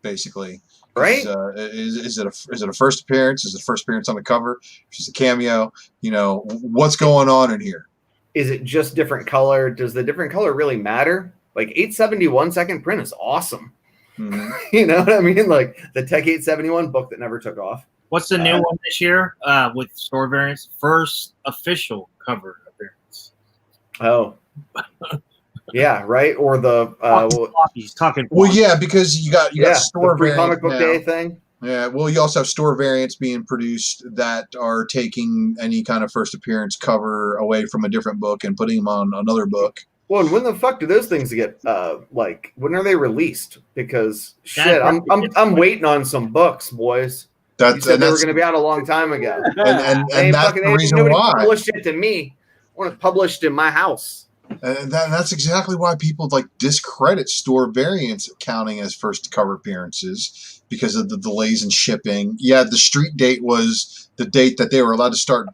Basically, right? Is it a first appearance? Is it a first appearance on the cover? Is it a cameo? What's going on in here? Is it just different color? Does the different color really matter? Like 871 second print is awesome. Mm-hmm. You know what I mean? Like the Tech 871 book that never took off. What's the new one this year with store variants? First official cover appearance. Oh. Yeah, right. Or the he's talking. Well, yeah, because you got store free variant comic book day thing. Yeah, well, you also have store variants being produced that are taking any kind of first appearance cover away from a different book and putting them on another book. Well, and when the fuck do those things get when are they released? Because shit, I'm waiting on some books, boys. You said they were going to be out a long time ago, and that's the reason why. Published it to me. I want it published in my house. And that's exactly why people discredit store variants counting as first cover appearances because of the delays in shipping. Yeah, the street date was the date that they were allowed to start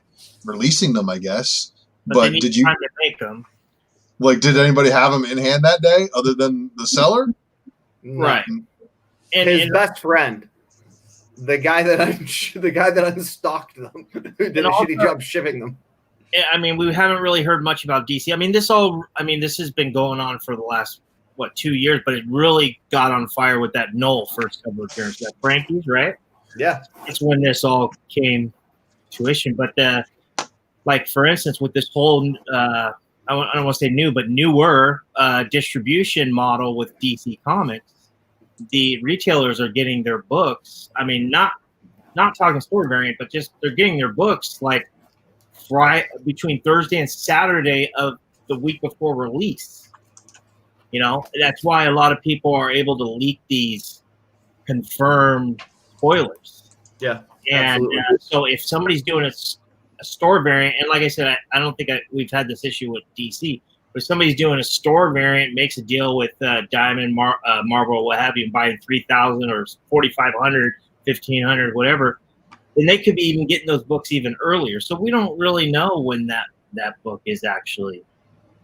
releasing them, I guess. But did you time to make them? Did anybody have them in hand that day other than the seller? Right. And his best friend, the guy that unstocked them, who did a shitty job shipping them. I mean, we haven't really heard much about DC. I mean, this has been going on for the last 2 years, but it really got on fire with that Knoll first cover appearance, that Frankie's, right? Yeah, it's when this all came to fruition. But for instance, with this whole I don't want to say new, but newer distribution model with DC Comics, the retailers are getting their books. I mean, not talking store variant, but just they're getting their books right between Thursday and Saturday of the week before release. That's why a lot of people are able to leak these confirmed spoilers. Yeah, and so if somebody's doing a store variant, and like I said, I don't think we've had this issue with DC, but if somebody's doing a store variant, makes a deal with Diamond, Marvel, what have you, buying 3,000 or 4,500, 1,500, whatever, then they could be even getting those books even earlier. So we don't really know when that book is actually.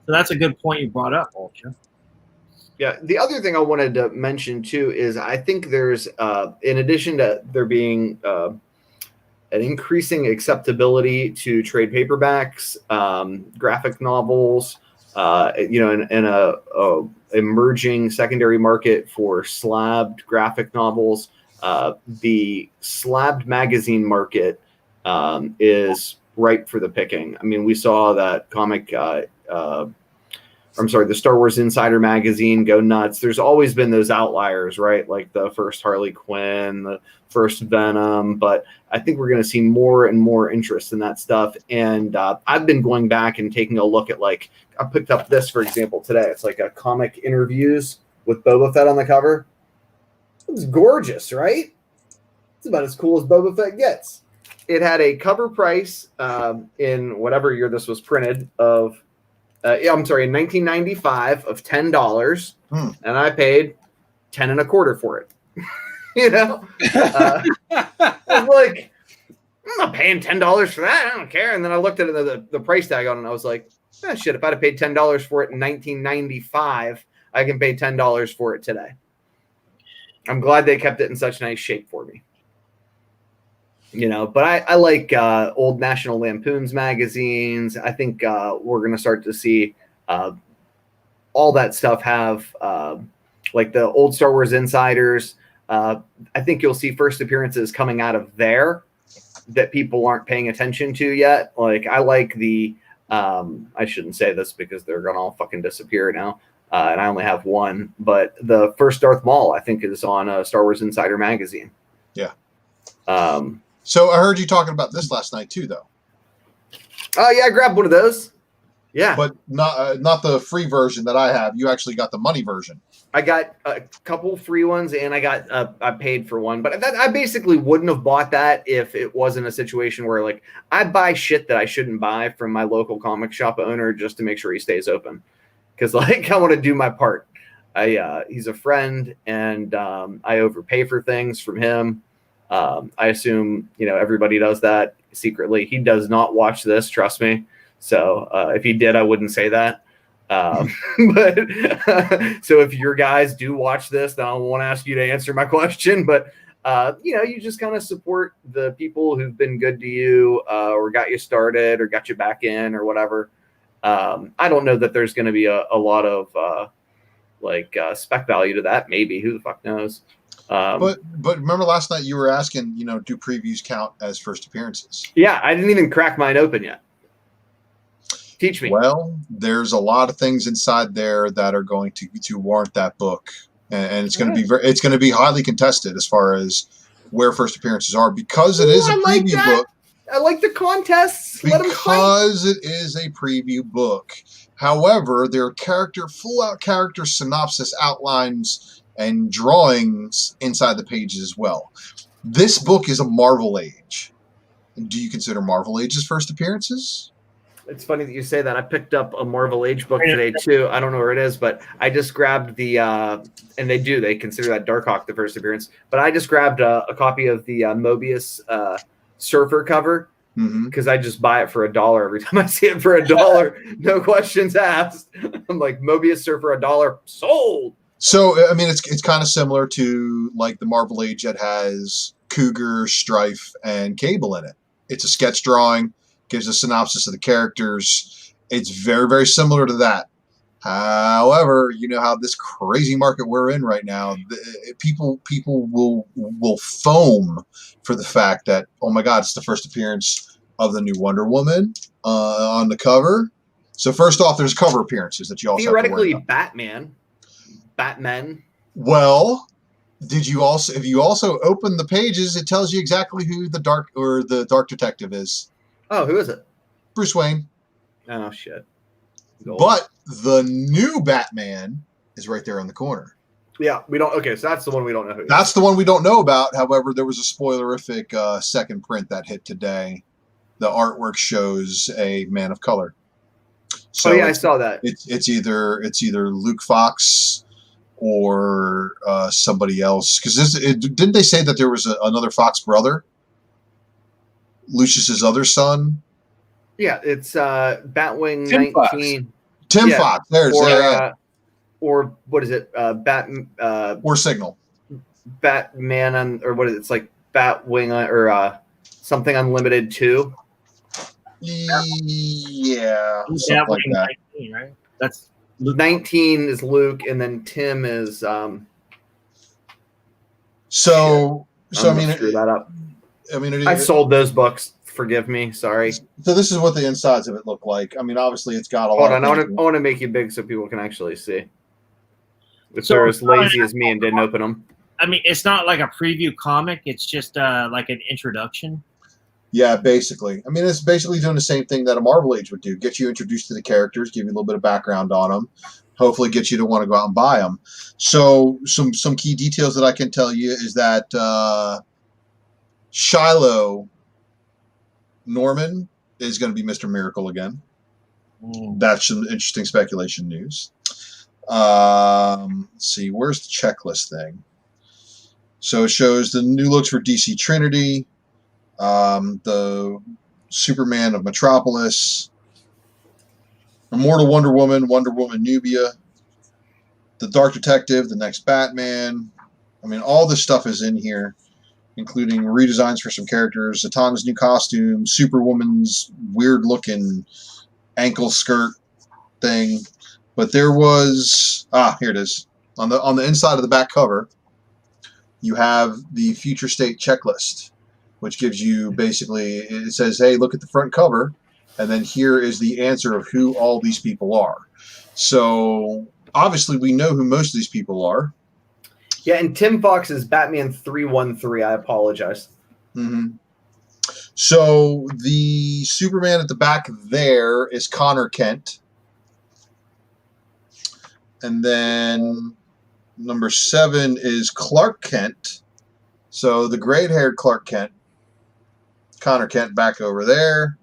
So that's a good point you brought up, Ultra. Yeah, the other thing I wanted to mention too is I think there's, in addition to there being an increasing acceptability to trade paperbacks, graphic novels, and a emerging secondary market for slabbed graphic novels. The slabbed magazine market is ripe for the picking. I mean, we saw that the Star Wars Insider magazine go nuts. There's always been those outliers, right? Like the first Harley Quinn, the first Venom, but I think we're going to see more and more interest in that stuff. And I've been going back and taking a look at, I picked up this, for example, today. It's like a comic interviews with Boba Fett on the cover. It's gorgeous, right? It's about as cool as Boba Fett gets. It had a cover price in whatever year this was printed of, in 1995 of $10, and I paid $10.25 for it. I was like, I'm not paying $10 for that. I don't care. And then I looked at the price tag on it, and I was like, shit, if I'd have paid $10 for it in 1995, I can pay $10 for it today. I'm glad they kept it in such nice shape for me. But I like old National Lampoon's magazines. I think we're going to start to see all that stuff have, the old Star Wars Insiders. I think you'll see first appearances coming out of there that people aren't paying attention to yet. I like the, I shouldn't say this because they're going to all fucking disappear now. And I only have one, but the first Darth Maul, I think, is on a Star Wars Insider magazine. Yeah. So I heard you talking about this last night too, though. Oh yeah, I grabbed one of those. Yeah, but not the free version that I have. You actually got the money version. I got a couple free ones, and I paid for one. But I basically wouldn't have bought that if it wasn't a situation where I buy shit that I shouldn't buy from my local comic shop owner just to make sure he stays open, because I want to do my part. He's a friend, and I overpay for things from him. I assume everybody does that secretly. He does not watch this, trust me. So if he did, I wouldn't say that. But so if your guys do watch this, then I won't ask you to answer my question. But you just kind of support the people who've been good to you, or got you started, or got you back in, or whatever. I don't know that there's going to be a lot of spec value to that. Maybe, who the fuck knows? But remember last night you were asking, do previews count as first appearances? Yeah, I didn't even crack mine open yet. Teach me. Well, there's a lot of things inside there that are going to warrant that book, and it's going to be it's going to be highly contested as far as where first appearances are, because it is a preview book. I like the contests. Because it is a preview book. However, there are full-out character synopsis outlines and drawings inside the pages as well. This book is a Marvel Age. Do you consider Marvel Age's first appearances? It's funny that you say that. I picked up a Marvel Age book today too. I don't know where it is, but I just grabbed the and they consider that Darkhawk the first appearance. But I just grabbed a copy of the Mobius Surfer cover, because I just buy it for $1 every time I see it for $1. No questions asked. I'm like, Mobius Surfer, $1, sold. So I mean, it's kind of similar to like the Marvel Age that has Cougar, Strife, and Cable in it. It's a sketch drawing. Gives a synopsis of the characters. It's very, very similar to that. However, you know how this crazy market we're in right now, people will foam for the fact that, oh my God, it's the first appearance of the new Wonder Woman on the cover. So first off, there's cover appearances that you also theoretically have to worry about. Batman. Well, if you also open the pages, it tells you exactly who the Dark Detective is. Oh, who is it? Bruce Wayne. Oh, shit. But the new Batman is right there in the corner. Yeah, we don't. Okay, so that's the one we don't know who. That's the one we don't know about. However, there was a spoilerific second print that hit today. The artwork shows a man of color. So I saw that. It's either Luke Fox or somebody else. Because didn't they say that there was another Fox brother? Lucius's other son. Yeah, it's Batwing Tim 19. Fox. Tim Fox. There's or what is it? Or Signal. Batman or what is it? It's like Batwing or something Unlimited 2. Yeah, something like that. 19, right? That's Luke. 19 is Luke, and then Tim is. So I mean, screw that up. I mean, I sold those books. Forgive me. Sorry. So this is what the insides of it look like. I mean, obviously, it's got a Hold lot. on, I want to make you big so people can actually see. If they're as lazy as me and didn't open them. I mean, it's not like a preview comic. It's just like an introduction. Yeah, basically. I mean, it's basically doing the same thing that a Marvel Age would do. Get you introduced to the characters, give you a little bit of background on them, hopefully get you to want to go out and buy them. So some key details that I can tell you is that Shiloh Norman is going to be Mr. Miracle again. That's some interesting speculation news. Let's see, where's the checklist thing? So it shows the new looks for DC Trinity, the Superman of Metropolis, Immortal Wonder Woman, Wonder Woman Nubia, the Dark Detective, the next Batman. I mean, all this stuff is in here, including redesigns for some characters, Zatanna's new costume, Superwoman's weird-looking ankle skirt thing. But there was here it is on the inside of the back cover. You have the future state checklist, which gives you basically, it says, hey, look at the front cover, and then here is the answer of who all these people are. So obviously we know who most of these people are. Yeah, and Tim Fox is Batman 313. I apologize. Mm-hmm. So the Superman at the back there is Connor Kent. And then number 7 is Clark Kent. So the gray-haired Clark Kent. Connor Kent back over there.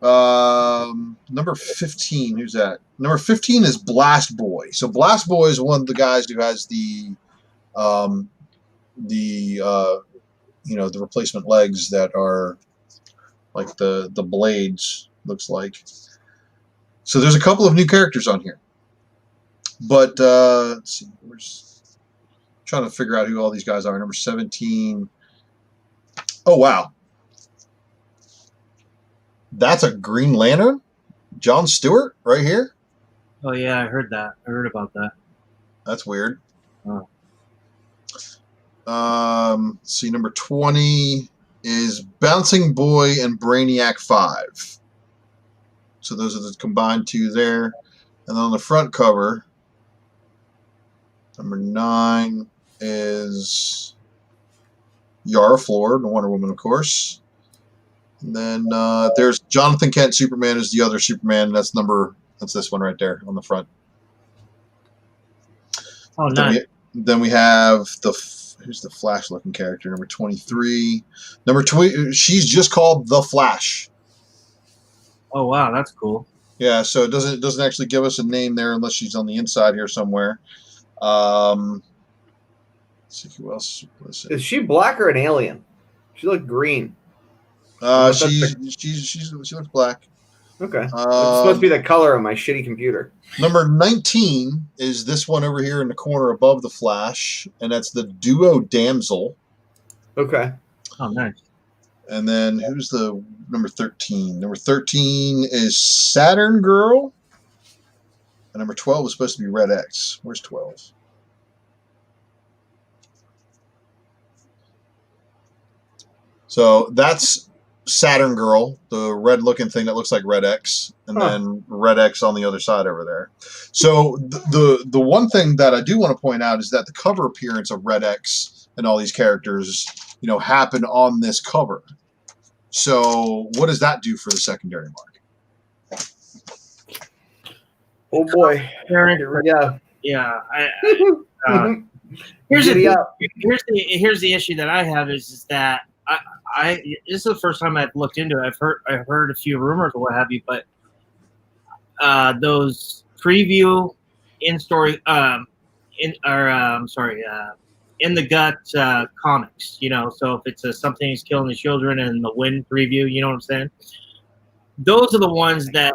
Number 15. Who's that? Number 15 is Blast Boy. So Blast Boy is one of the guys who has the the replacement legs that are like the blades. Looks like. So there's a couple of new characters on here, but let's see. We're just trying to figure out who all these guys are. Number 17. Oh wow. That's a Green Lantern? Jon Stewart right here? Oh, yeah, I heard that. I heard about that. That's weird. Oh. Let's see, number 20 is Bouncing Boy and Brainiac 5. So those are the combined two there. And then on the front cover, number 9 is Yara Flor, the Wonder Woman, of course. And then there's Jonathan Kent Superman is the other Superman. That's this one right there on the front. Oh, nice. Then we have who's the Flash looking character, number 23. Number 20, she's just called the Flash. Oh wow, that's cool. Yeah, so it doesn't actually give us a name there unless she's on the inside here somewhere. Let's see who else. Is she black or an alien? She looked green. She looks black. Okay. It's supposed to be the color of my shitty computer. Number 19 is this one over here in the corner above the Flash, and that's the Duo Damsel. Okay. Oh, nice. And then who's the number 13? Number 13 is Saturn Girl. And number 12 is supposed to be Red X. Where's 12? So that's Saturn Girl, the red-looking thing that looks like Red X, and then Red X on the other side over there. So the one thing that I do want to point out is that the cover appearance of Red X and all these characters, happen on this cover. So what does that do for the secondary market? Oh boy! Yeah. Here's the issue that I have is that this is the first time I've looked into it. I've heard a few rumors or what have you, but those preview in the gut comics, so if it's something's killing the children and the Wind preview, you know what I'm saying? Those are the ones that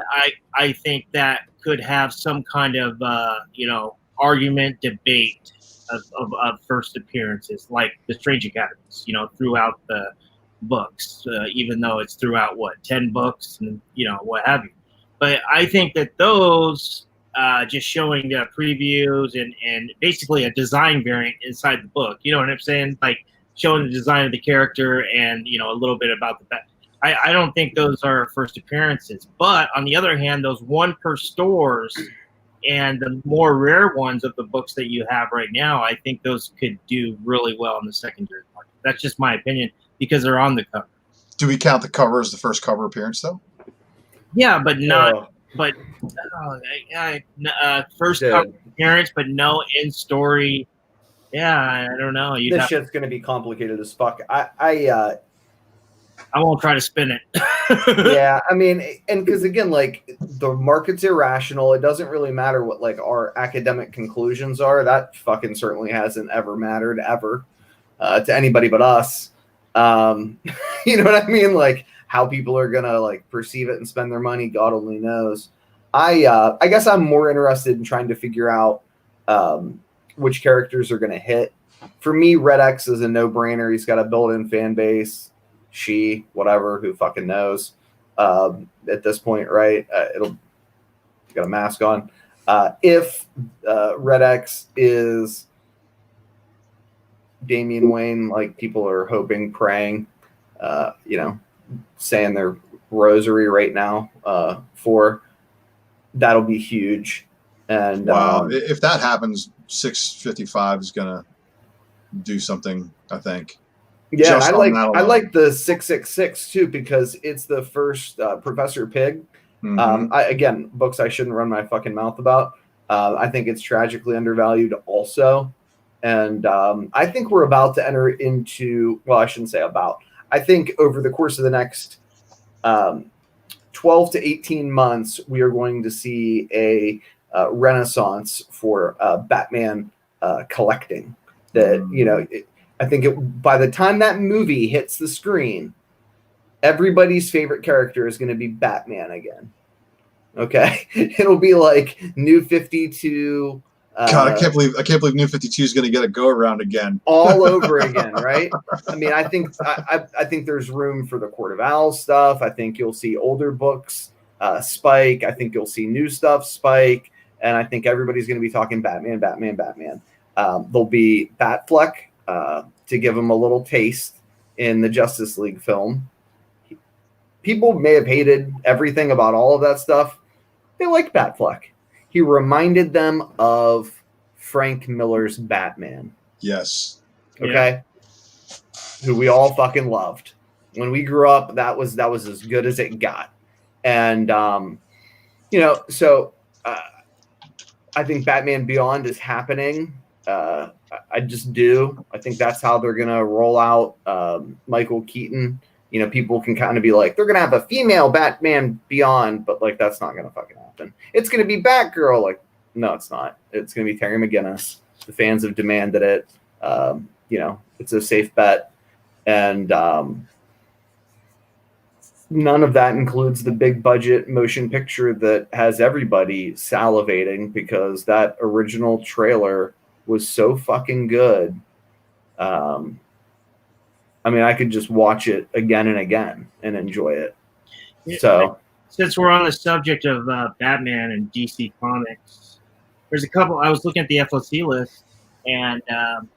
I think that could have some kind of argument, debate of first appearances, like the Strange Academies, throughout the books, even though it's throughout 10 books and what have you. But I think that those just showing previews and basically a design variant inside the book, you know what I'm saying, like showing the design of the character and a little bit about the back. I don't think those are first appearances. But on the other hand, those one per stores and the more rare ones of the books that you have right now, I think those could do really well in the secondary market. That's just my opinion because they're on the cover. Do we count the cover as the first cover appearance, though? Yeah, but not. But first cover appearance, but no in story. Yeah, I don't know. This shit's gonna be complicated as fuck. I won't try to spin it. Yeah, I mean, and because again, like the market's irrational. It doesn't really matter what like our academic conclusions are. That fucking certainly hasn't ever mattered ever to anybody but us. You know what I mean? Like how people are gonna like perceive it and spend their money, God only knows. I guess I'm more interested in trying to figure out which characters are gonna hit. For me, Red X is a no-brainer. He's got a built-in fan base. Whatever, who fucking knows at this point, right? It'll got a mask on. If Red X is Damian Wayne, like people are hoping, praying, saying their rosary right now for, that'll be huge. And wow, if that happens, 655 is gonna do something, I think. Yeah, I like the 666 too because it's the first Professor Pig. Again, books I shouldn't run my fucking mouth about. I think it's tragically undervalued also, and I think we're about to enter into. Well, I shouldn't say about. I think over the course of the next 12 12 to 18 months, we are going to see a renaissance for Batman collecting. That, you know, I think by the time that movie hits the screen, everybody's favorite character is going to be Batman again. Okay, it'll be like New 52. God, I can't believe New 52 is going to get a go around again, all over again, right? I mean, I think there's room for the Court of Owls stuff. I think you'll see older books spike. I think you'll see new stuff spike, and I think everybody's going to be talking Batman. There'll be Batfleck to give him a little taste in the Justice League film. People may have hated everything about all of that stuff. They liked Batfleck. He reminded them of Frank Miller's Batman. Yes. Okay. Yeah. Who we all fucking loved. When we grew up, that was as good as it got. And, you know, so I think Batman Beyond is happening. I just do. I think that's how they're going to roll out Michael Keaton. You know, people can kind of be like, they're going to have a female Batman Beyond, but like, that's not going to fucking happen. It's going to be Batgirl. Like, no, it's not. It's going to be Terry McGinnis. The fans have demanded it. You know, it's a safe bet. And none of that includes the big budget motion picture that has everybody salivating because that original trailer was so fucking good. I mean, I could just watch it again and again and enjoy it. So, since we're on the subject of Batman and DC Comics, there's a couple. I was looking at the FOC list, and to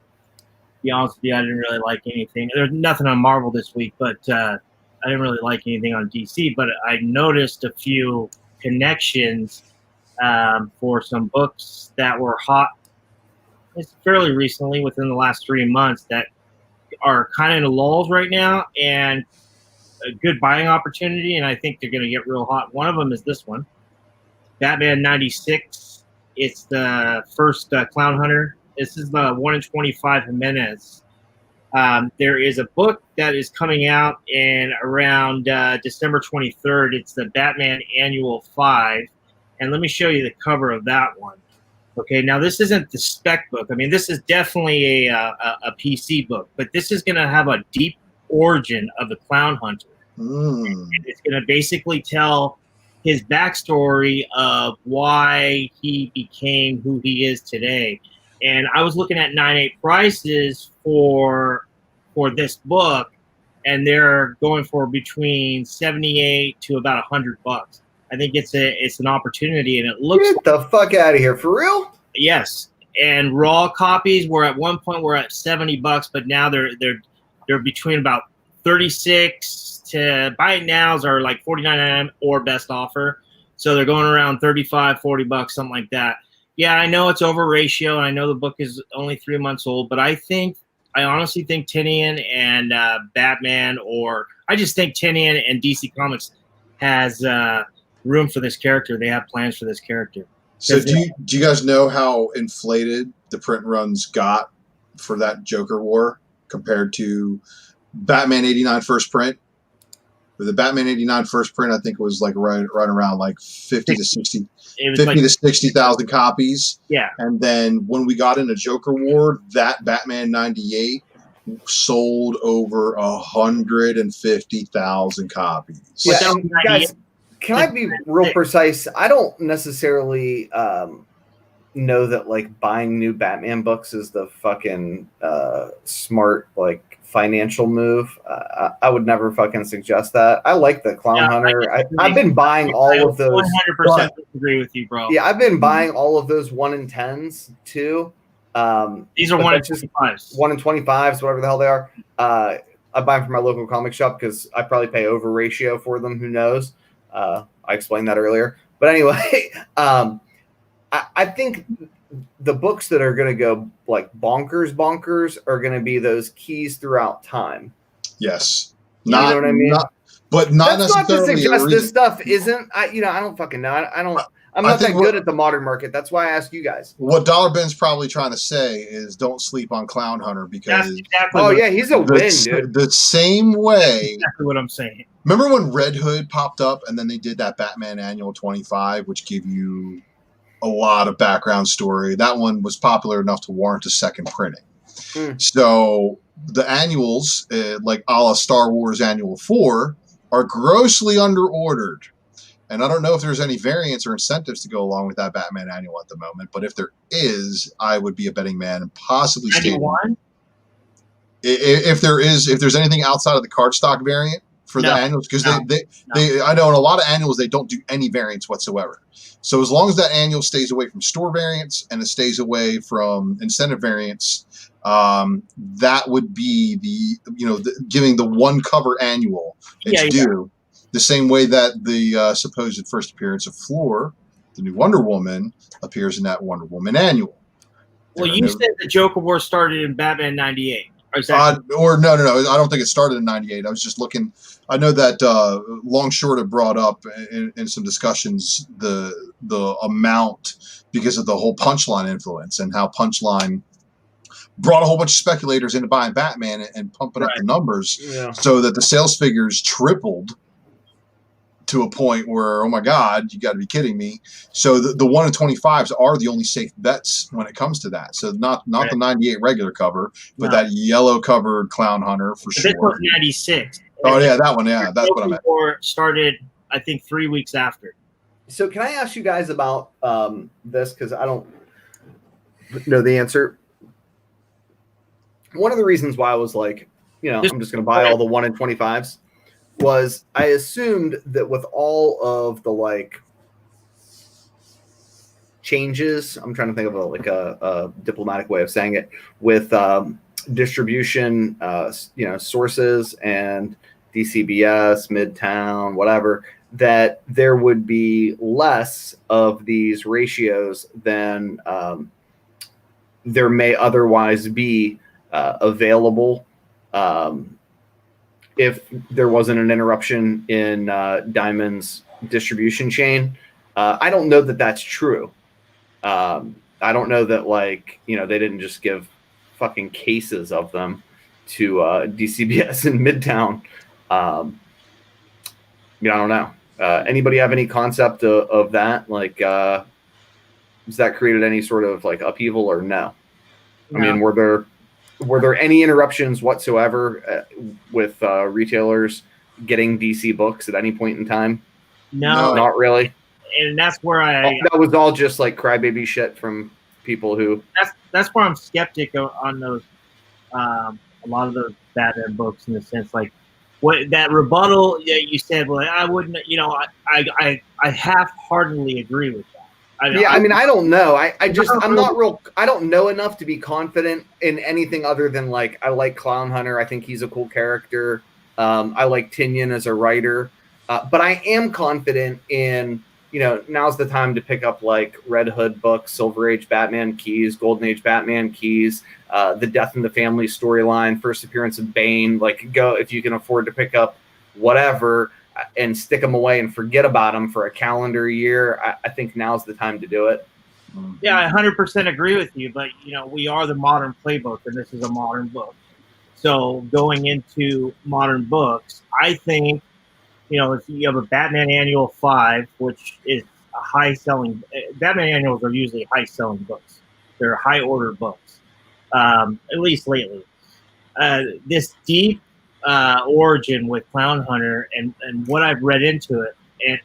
be honest with you, I didn't really like anything. There's nothing on Marvel this week, but I didn't really like anything on DC. But I noticed a few connections for some books that were hot. It's fairly recently, within the last 3 months, that are kind of in the lulls right now and a good buying opportunity, and I think they're going to get real hot. One of them is this one, Batman 96. It's the first Clown Hunter. This is the 1 in 25 Jimenez. There is a book that is coming out in around December 23rd. It's the Batman Annual 5, and let me show you the cover of that one. Okay, now this isn't the spec book. I mean, this is definitely a PC book, but this is going to have a deep origin of the Clown Hunter. And it's going to basically tell his backstory of why he became who he is today. And I was looking at 9.8 prices for this book, and they're going for between 78 to about $100. I think it's an opportunity, and it looks. Get the fuck out of here, for real? Yes, and raw copies were at one point at $70, but now they're between about 36 to buy it nows are like $49.99 or best offer, so they're going around $35-$40, something like that. Yeah, I know it's over ratio, and I know the book is only 3 months old, but I honestly think Tinian and Batman, or I just think Tinian and DC Comics has room for this character. They have plans for this character. So do you guys know how inflated the print runs got for that Joker War compared to Batman 89 first print? For the Batman 89 first print, I think it was like right around like 50 to 60,000 copies. Yeah. And then when we got into Joker War, that Batman 98 sold over 150,000 copies. Yeah, guys, can I be real precise? I don't necessarily know that like buying new Batman books is the fucking smart like financial move. I would never fucking suggest that. I like the Clown Hunter. I've been buying all of those. 100% agree with you, bro. Yeah, I've been buying all of those 1 in 10s too. These are 1 in 25s. 1 in 25s, whatever the hell they are. I buy them from my local comic shop because I probably pay over ratio for them. Who knows? I explained that earlier. But anyway, I think the books that are going to go like bonkers are going to be those keys throughout time. Yes. You know what I mean? Not That's necessarily. Not to suggest this stuff isn't. I don't fucking know. I I'm not that good at the modern market. That's why I asked you guys. What Dollar Ben's probably trying to say is don't sleep on Clown Hunter because he's a win, dude. The same way. That's exactly what I'm saying. Remember when Red Hood popped up and then they did that Batman Annual 25, which gave you a lot of background story. That one was popular enough to warrant a second printing. So the annuals, like a la Star Wars Annual 4, are grossly underordered. And I don't know if there's any variants or incentives to go along with that Batman Annual at the moment. But if there is, I would be a betting man and possibly stay. If there's anything outside of the cardstock variant for the annuals, because they I know in a lot of annuals they don't do any variants whatsoever. So as long as that annual stays away from store variants and it stays away from incentive variants, that would be giving the one cover annual its due. The same way that the supposed first appearance of Floor, the new Wonder Woman, appears in that Wonder Woman annual. Well, you said the Joker War started in Batman 98. No. I don't think it started in 98. I was just looking. I know that Long Short had brought up in some discussions the amount because of the whole Punchline influence and how Punchline brought a whole bunch of speculators into buying Batman and pumping up the numbers so that the sales figures tripled to a point where, oh my God, you got to be kidding me. So the 1 in 25s are the only safe bets when it comes to that. So not the 98 regular cover, but that yellow covered Clown Hunter for sure. This was 96. Oh yeah, that one. Yeah, that's what I meant. Started, I think, 3 weeks after. So can I ask you guys about this? Because I don't know the answer. One of the reasons why I was like, I'm just going to buy all the 1 in 25s was I assumed that with all of the changes, I'm trying to think of a diplomatic way of saying it, with distribution, sources and DCBS, Midtown, whatever, that there would be less of these ratios than there may otherwise be available if there wasn't an interruption in Diamond's distribution chain. I don't know that that's true. I don't know that they didn't just give fucking cases of them to DCBS in Midtown. I don't know. Anybody have any concept of that? Has that created any sort of upheaval or no? I mean, were there any interruptions whatsoever with retailers getting DC books at any point in time? No, not really. And that's where that was all just crybaby shit from people who. That's where I'm skeptic on those. A lot of those Batman books, in the sense what that rebuttal that you said. Well, I wouldn't. I half-heartedly agree with that. I mean, I don't know. I'm not real. I don't know enough to be confident in anything other than I like Clown Hunter. I think he's a cool character. I like Tynion as a writer, but I am confident in now's the time to pick up Red Hood books, Silver Age Batman keys, Golden Age Batman keys, the Death in the Family storyline, first appearance of Bane. Go if you can afford to pick up whatever and stick them away and forget about them for a calendar year. I think now's the time to do it. Yeah, I 100% agree with you. But, we are the modern playbook, and this is a modern book. So going into modern books, I think, if you have a Batman Annual 5, which is a high-selling – Batman Annuals are usually high-selling books. They're high-order books, at least lately. This deep origin with Clown Hunter and what I've read into it, and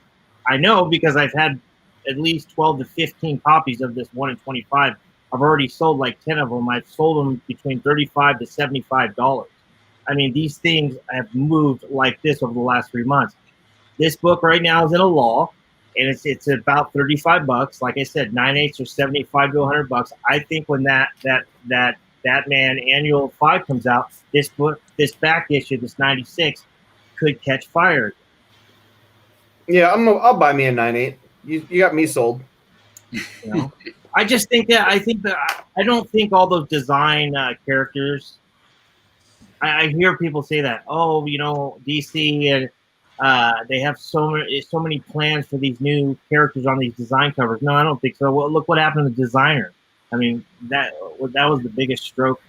I know because I've had at least 12 to 15 copies of this 1 in 25. I've already sold 10 of them. I've sold them between $35 to $75. I mean, these things have moved like this over the last 3 months. This book right now is in a lull, and it's about $35. Like I said, 9/8 or $75 to $100. I think when that Batman Annual 5 comes out, this book, this back issue, this 96, could catch fire. Yeah, I'll buy me a 9/8. You got me sold. I just think that I don't think all those design characters. I hear people say that, DC, and they have so many plans for these new characters on these design covers. No, I don't think so. Well, look what happened to the designer. I mean, that was the biggest stroke.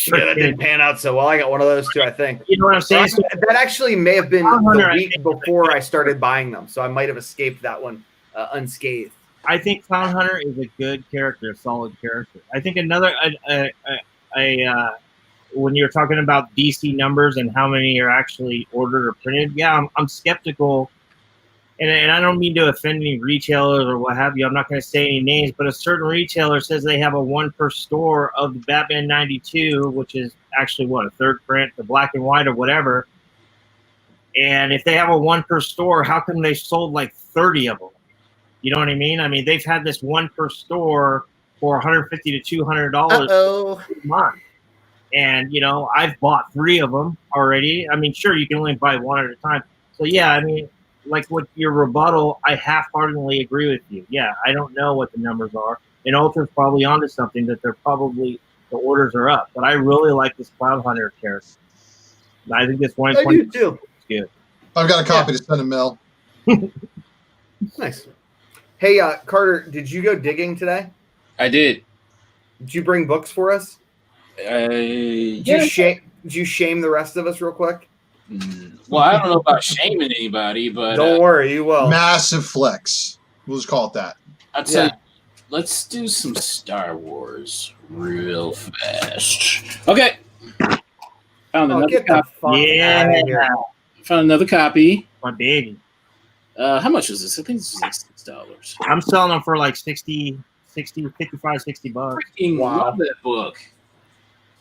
Yeah, that didn't pan out so well. I got one of those too, I think. You know what I'm saying? So, that actually may have been Clown Hunter, the week before I started buying them, so I might have escaped that one unscathed. I think Clown Hunter is a good character, a solid character. I think another when you're talking about DC numbers and how many are actually ordered or printed, yeah, I'm skeptical. And I don't mean to offend any retailers or what have you. I'm not going to say any names, but a certain retailer says they have a 1 per store of the Batman 92, which is actually a third print, the black and white or whatever. And if they have a 1 per store, how come they sold like 30 of them? You know what I mean? I mean, they've had this 1 per store for $150 to $200 a month. And, I've bought 3 of them already. I mean, sure, you can only buy one at a time. So, yeah, I mean, like with your rebuttal, I half-heartedly agree with you. Yeah, I don't know what the numbers are. And Ultra's probably onto something that they're probably the orders are up. But I really like this Cloud Hunter character. I think this one. I do too. Is good. I've got a copy to send to Mel. Nice. Hey, Carter, did you go digging today? I did. Did you bring books for us? Did you shame the rest of us real quick? Well, I don't know about shaming anybody, but don't worry, you will. Massive flex. We'll just call it that. I'll tell you, let's do some Star Wars real fast. Okay. Found another copy. Found another copy. My baby. How much was this? I think this was like $6. I'm selling them for like 60, 55, 60 bucks. Freaking love that book.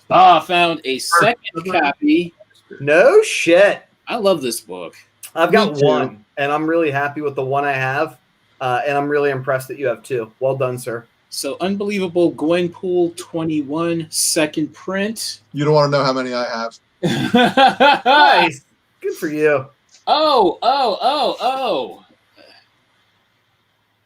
I found a second copy. No shit. I love this book. I've got one, and I'm really happy with the one I have, and I'm really impressed that you have 2. Well done, sir. So, Unbelievable Gwenpool 21, second print. You don't want to know how many I have. Nice. Good for you. Oh.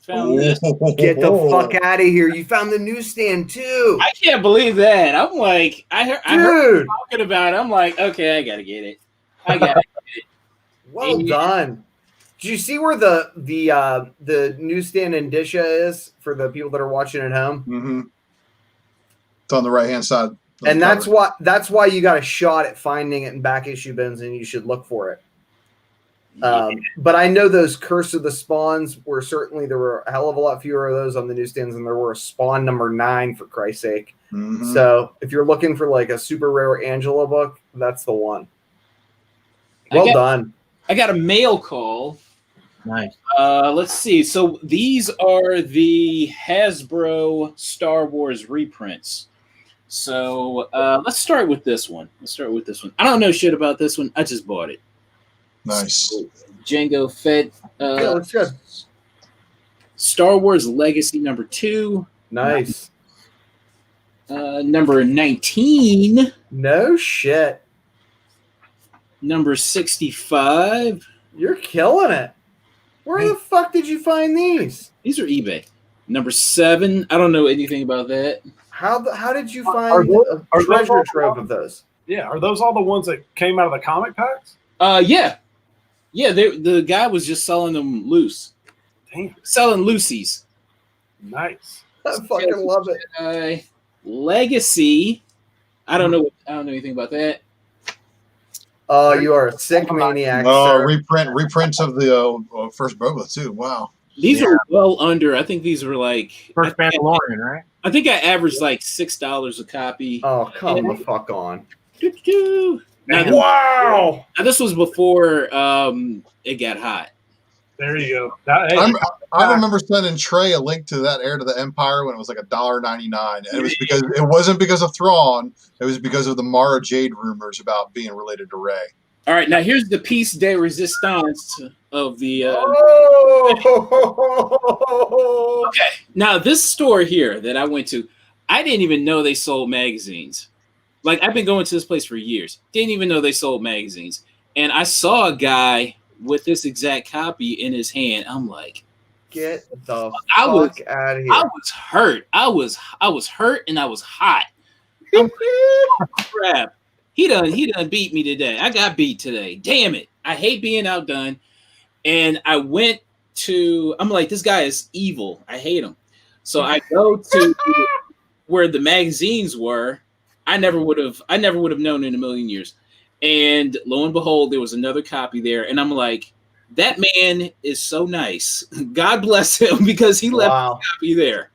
Found this. Get the fuck out of here. You found the newsstand, too. I can't believe that. I'm like, I heard you talking about it. I'm like, okay, I got to get it. Well done. Did you see where the newsstand indicia is for the people that are watching at home? Mm-hmm. It's on the right-hand side. And that's why you got a shot at finding it in back issue bins, and you should look for it. But I know those Curse of the Spawns were certainly, there were a hell of a lot fewer of those on the newsstands, and there were a Spawn number 9 for Christ's sake. Mm-hmm. So if you're looking for like a super rare Angela book, that's the one. Well done. I got a mail call. Nice. Let's see. So these are the Hasbro Star Wars reprints. So let's start with this one. I don't know shit about this one. I just bought it. Nice. So, Jango Fett. Let's go. Star Wars Legacy number 2. Nice. Number 19. No shit. Number 65. You're killing it. Where the fuck did you find these? These are eBay. Number 7. I don't know anything about that. How did you find a treasure trove of those? Yeah, are those all the ones that came out of the comic packs? Yeah. The guy was just selling them loose. Damn. Selling loosies. Nice. I fucking love it. Legacy. I don't know anything about that. Oh, you are a sick maniac. Oh, sir. reprints of the first Boba too. Wow. These are well under. I think these were like First Mandalorian, right? I think I averaged like $6 a copy. Oh, come the fuck on. Now, this was before it got hot. There you go. I remember sending Trey a link to that Heir to the Empire when it was like $1.99, and it was because it wasn't because of Thrawn. It was because of the Mara Jade rumors about being related to Rey. All right, now here's the piece de resistance of the. Okay, now this store here that I went to, I didn't even know they sold magazines. Like, I've been going to this place for years. Didn't even know they sold magazines. And I saw a guy with this exact copy in his hand. I'm like, get the fuck out of here. I was hurt. I was hurt and I was hot. Crap. He done beat me today. I got beat today. Damn it. I hate being outdone. And I went to, I'm like, this guy is evil. I hate him. So I go to where the magazines were. I never would have known in a million years. And lo and behold, there was another copy there. And I'm like, that man is so nice. God bless him, because he left a copy there.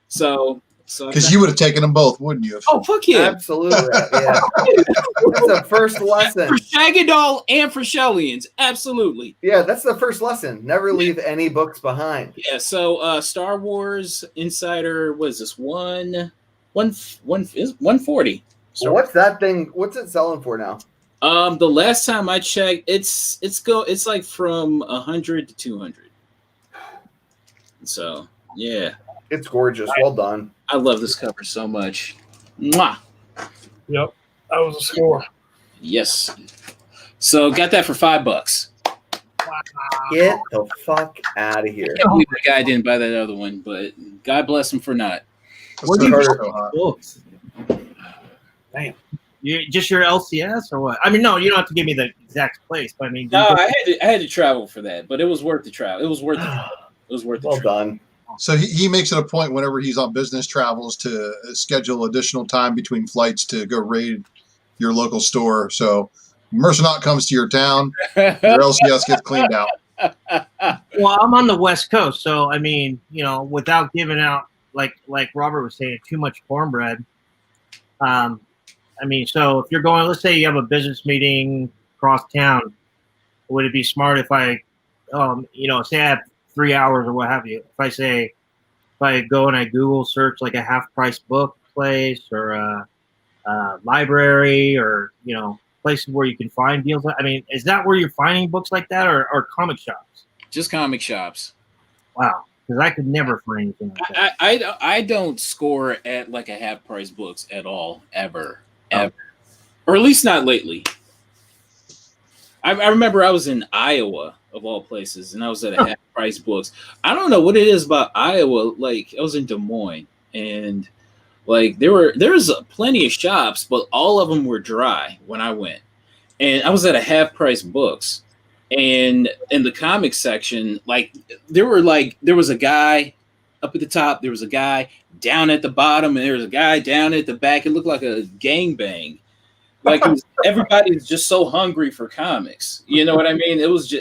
So because you would have taken them both, wouldn't you? Oh, fuck yeah. Absolutely. Yeah. That's the first lesson. For Shaggy-Doll and for Shellians. Absolutely. Yeah, that's the first lesson. Never leave any books behind. Yeah, so Star Wars Insider, what is this? 140. So what's that thing? What's it selling for now? The last time I checked, it's like from 100 to 200. So yeah. It's gorgeous. Well done. I love this cover so much. Mwah. Yep, that was a score. Yes. So got that for $5. Get the fuck out of here. I can't believe the guy didn't buy that other one, but God bless him for not. What do you Carter- get books? Damn. Just your LCS or what? I mean, no, you don't have to give me the exact place, but I mean, No, I had to travel for that, but it was worth the travel. It was worth it. It was worth the Well travel. done. So he makes it a point whenever he's on business travels to schedule additional time between flights to go raid your local store. So Mercenaut comes to your town, your LCS gets cleaned out. well, I'm on the West Coast, so I mean, without giving out like Robert was saying, too much cornbread. I mean, so if you're going, let's say you have a business meeting across town, would it be smart if I, say I have 3 hours or what have you? If I go and I Google search like a half-price book place or a library or places where you can find deals. I mean, is that where you're finding books like that, or comic shops? Just comic shops. Wow, because I could never find anything like that. I don't score at like a half price books at all, ever, or at least not lately. I remember I was in Iowa of all places, and I was at a half price books. I don't know what it is about Iowa. Like I was in Des Moines, and like there's plenty of shops, but all of them were dry when I went. And I was at a half price books, and in the comic section, like there was a guy up at the top, there was a guy down at the bottom, and there was a guy down at the back. It looked like a gangbang. Like everybody was just so hungry for comics. You know what I mean? It was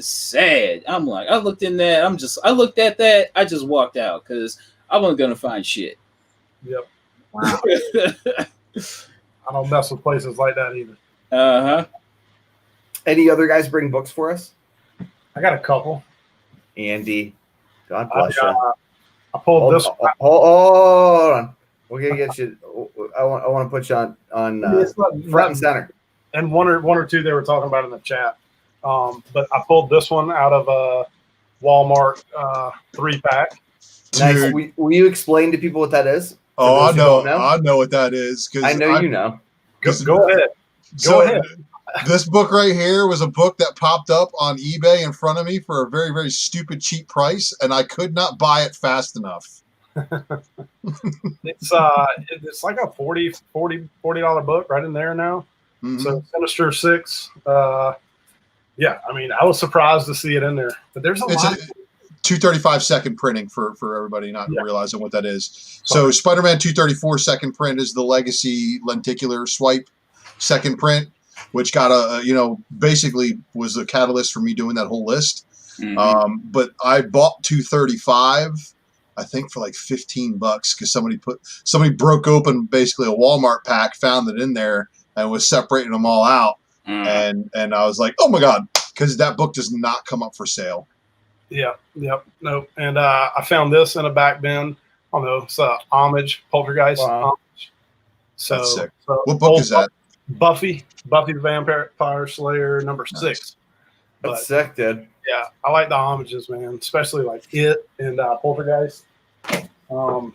sad. I'm like, I looked at that. I just walked out because I wasn't gonna find shit. Yep. Wow. I don't mess with places like that either. Uh-huh. Any other guys bring books for us? I got a couple. Andy, God bless you. I pulled this. Hold on. We're gonna get you. I want to put you on front and center. And one or two they were talking about in the chat. But I pulled this one out of a Walmart 3-pack. Nice. Will you explain to people what that is? Oh, I know what that is. I know you know. Go ahead. Go ahead. This book right here was a book that popped up on eBay in front of me for a very, very stupid cheap price, and I could not buy it fast enough. It's like a $40 book right in there now. Mm-hmm. So Sinister 6. Yeah, I mean, I was surprised to see it in there, but there's a lot. 235 second printing for everybody not realizing what that is. So Spider-Man 234 second print is the legacy lenticular swipe second print, which got basically was the catalyst for me doing that whole list. Mm-hmm. But I bought 235, I think for like $15 because somebody broke open basically a Walmart pack, found it in there, and was separating them all out. And I was like, oh my God, because that book does not come up for sale. Yeah, yep, nope. And I found this in a back bin. I don't know, it's Homage, Poltergeist. Wow. Homage. That's sick. What book is that? Buffy the Vampire Slayer #6. That's sick, dude. Yeah, I like the homages, man, especially like It and Poltergeist. All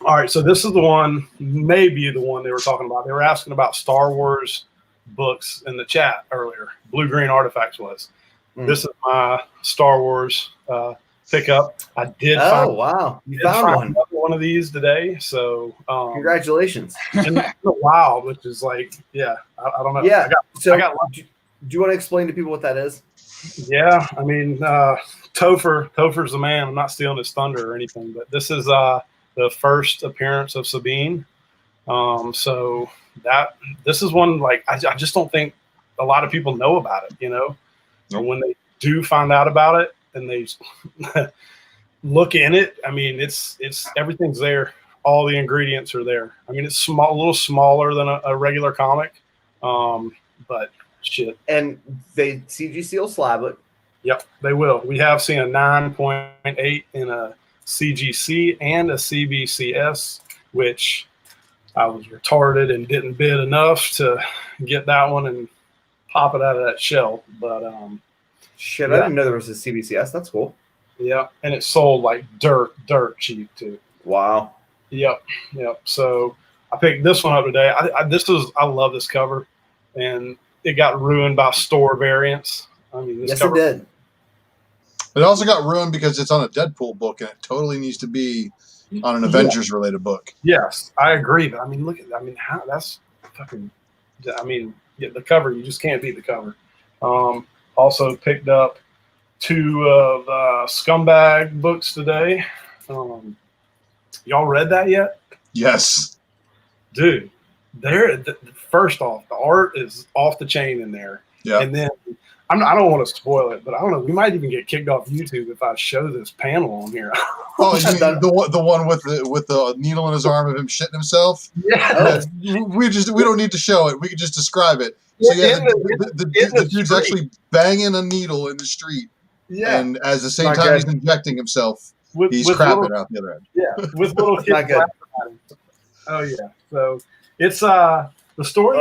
right, so this is the one, maybe the one they were talking about. They were asking about Star Wars books in the chat earlier. Blue Green Artifacts was. This is my Star Wars pickup. I did. Wow! You found one of these today. So congratulations! And it's wild, which is like, yeah, I don't know. Yeah. I got you want to explain to people what that is? Yeah, I mean, Topher's the man. I'm not stealing his thunder or anything, but this is the first appearance of Sabine. So this is one like I just don't think a lot of people know about it, you know. And when they do find out about it and they look in it, I mean, it's everything's there. All the ingredients are there. I mean, it's small, a little smaller than a regular comic, but shit. And they CGC will slab it. Yep, they will. We have seen a 9.8 in a CGC and a CBCS, which I was retarded and didn't bid enough to get that one and pop it out of that shell. But shit, I didn't know there was a CBCS. That's cool. Yeah, and it sold like dirt cheap too. Wow. Yep. So I picked this one up today. I love this cover, and it got ruined by store variants. I mean, this cover, it did. It also got ruined because it's on a Deadpool book, and it totally needs to be on an Avengers related book. Yes, I agree. But I mean, look at. I mean, how that's fucking. I mean, yeah, the cover. You just can't beat the cover. Also picked up 2 of Scumbag books today. Y'all read that yet? Yes. Dude, first off, the art is off the chain in there. Yeah. And then I don't want to spoil it, but I don't know. We might even get kicked off YouTube if I show this panel on here. Oh, you mean the one with the needle in his arm of him shitting himself? Yeah. We don't need to show it. We can just describe it. So yeah, the dude's actually banging a needle in the street. Yeah. And at the same time he's injecting himself, he's crapping out the other end. Yeah, with little kids laughing at him. Oh yeah. So it's the story.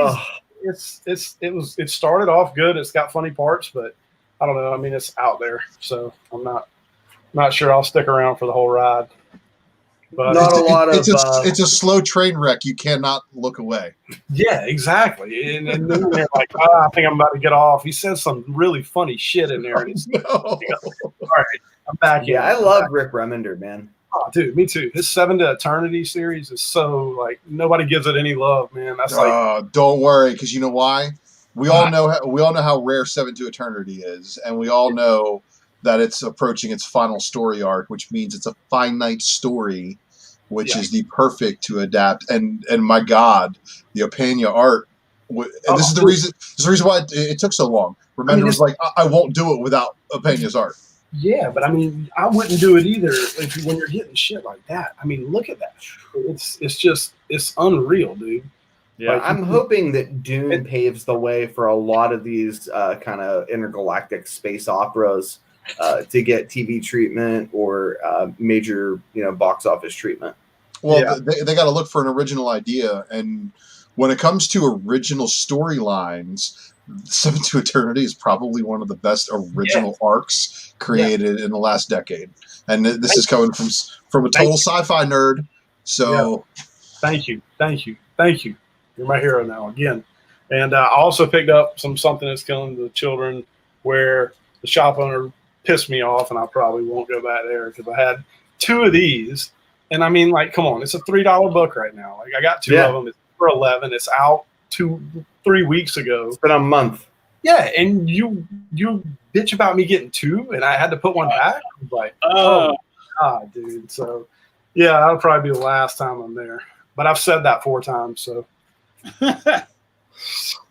It started off good. It's got funny parts, but I don't know. I mean, it's out there, so I'm not sure I'll stick around for the whole ride. But it's a slow train wreck. You cannot look away. Yeah, exactly. And then they're like, I think I'm about to get off. He says some really funny shit in there. And it's, all right, I'm back. Yeah, I love Rick Remender, man. Oh, dude, me too. His 7 to Eternity series is so like nobody gives it any love, man. That's like, don't worry, because you know why? We all know how rare 7 to Eternity is, and we all know that it's approaching its final story arc, which means it's a finite story, which is the perfect to adapt. And my God, the Opeña art. And this is the reason why it took so long. Remender was like, I won't do it without Opeña's art. Yeah, but I mean, I wouldn't do it either when you're getting shit like that. I mean, look at that. It's unreal, dude. Yeah, like, I'm hoping that Dune paves the way for a lot of these kind of intergalactic space operas to get TV treatment or major, box office treatment. Well, they got to look for an original idea, and when it comes to original storylines, 7 to Eternity is probably one of the best original arcs created in the last decade. And this is coming from a total sci-fi nerd. So thank you. You're my hero now again. And I also picked up something that's killing the children where the shop owner pissed me off, and I probably won't go back there because I had 2 of these. And I mean, like, come on, it's a $3 book right now. Like, I got 2 of them. It's for $11. It's out 3 weeks ago. It's been a month. Yeah, and you bitch about me getting 2, and I had to put one back. I was like, God, dude. So, yeah, that'll probably be the last time I'm there. But I've said that 4 times, so the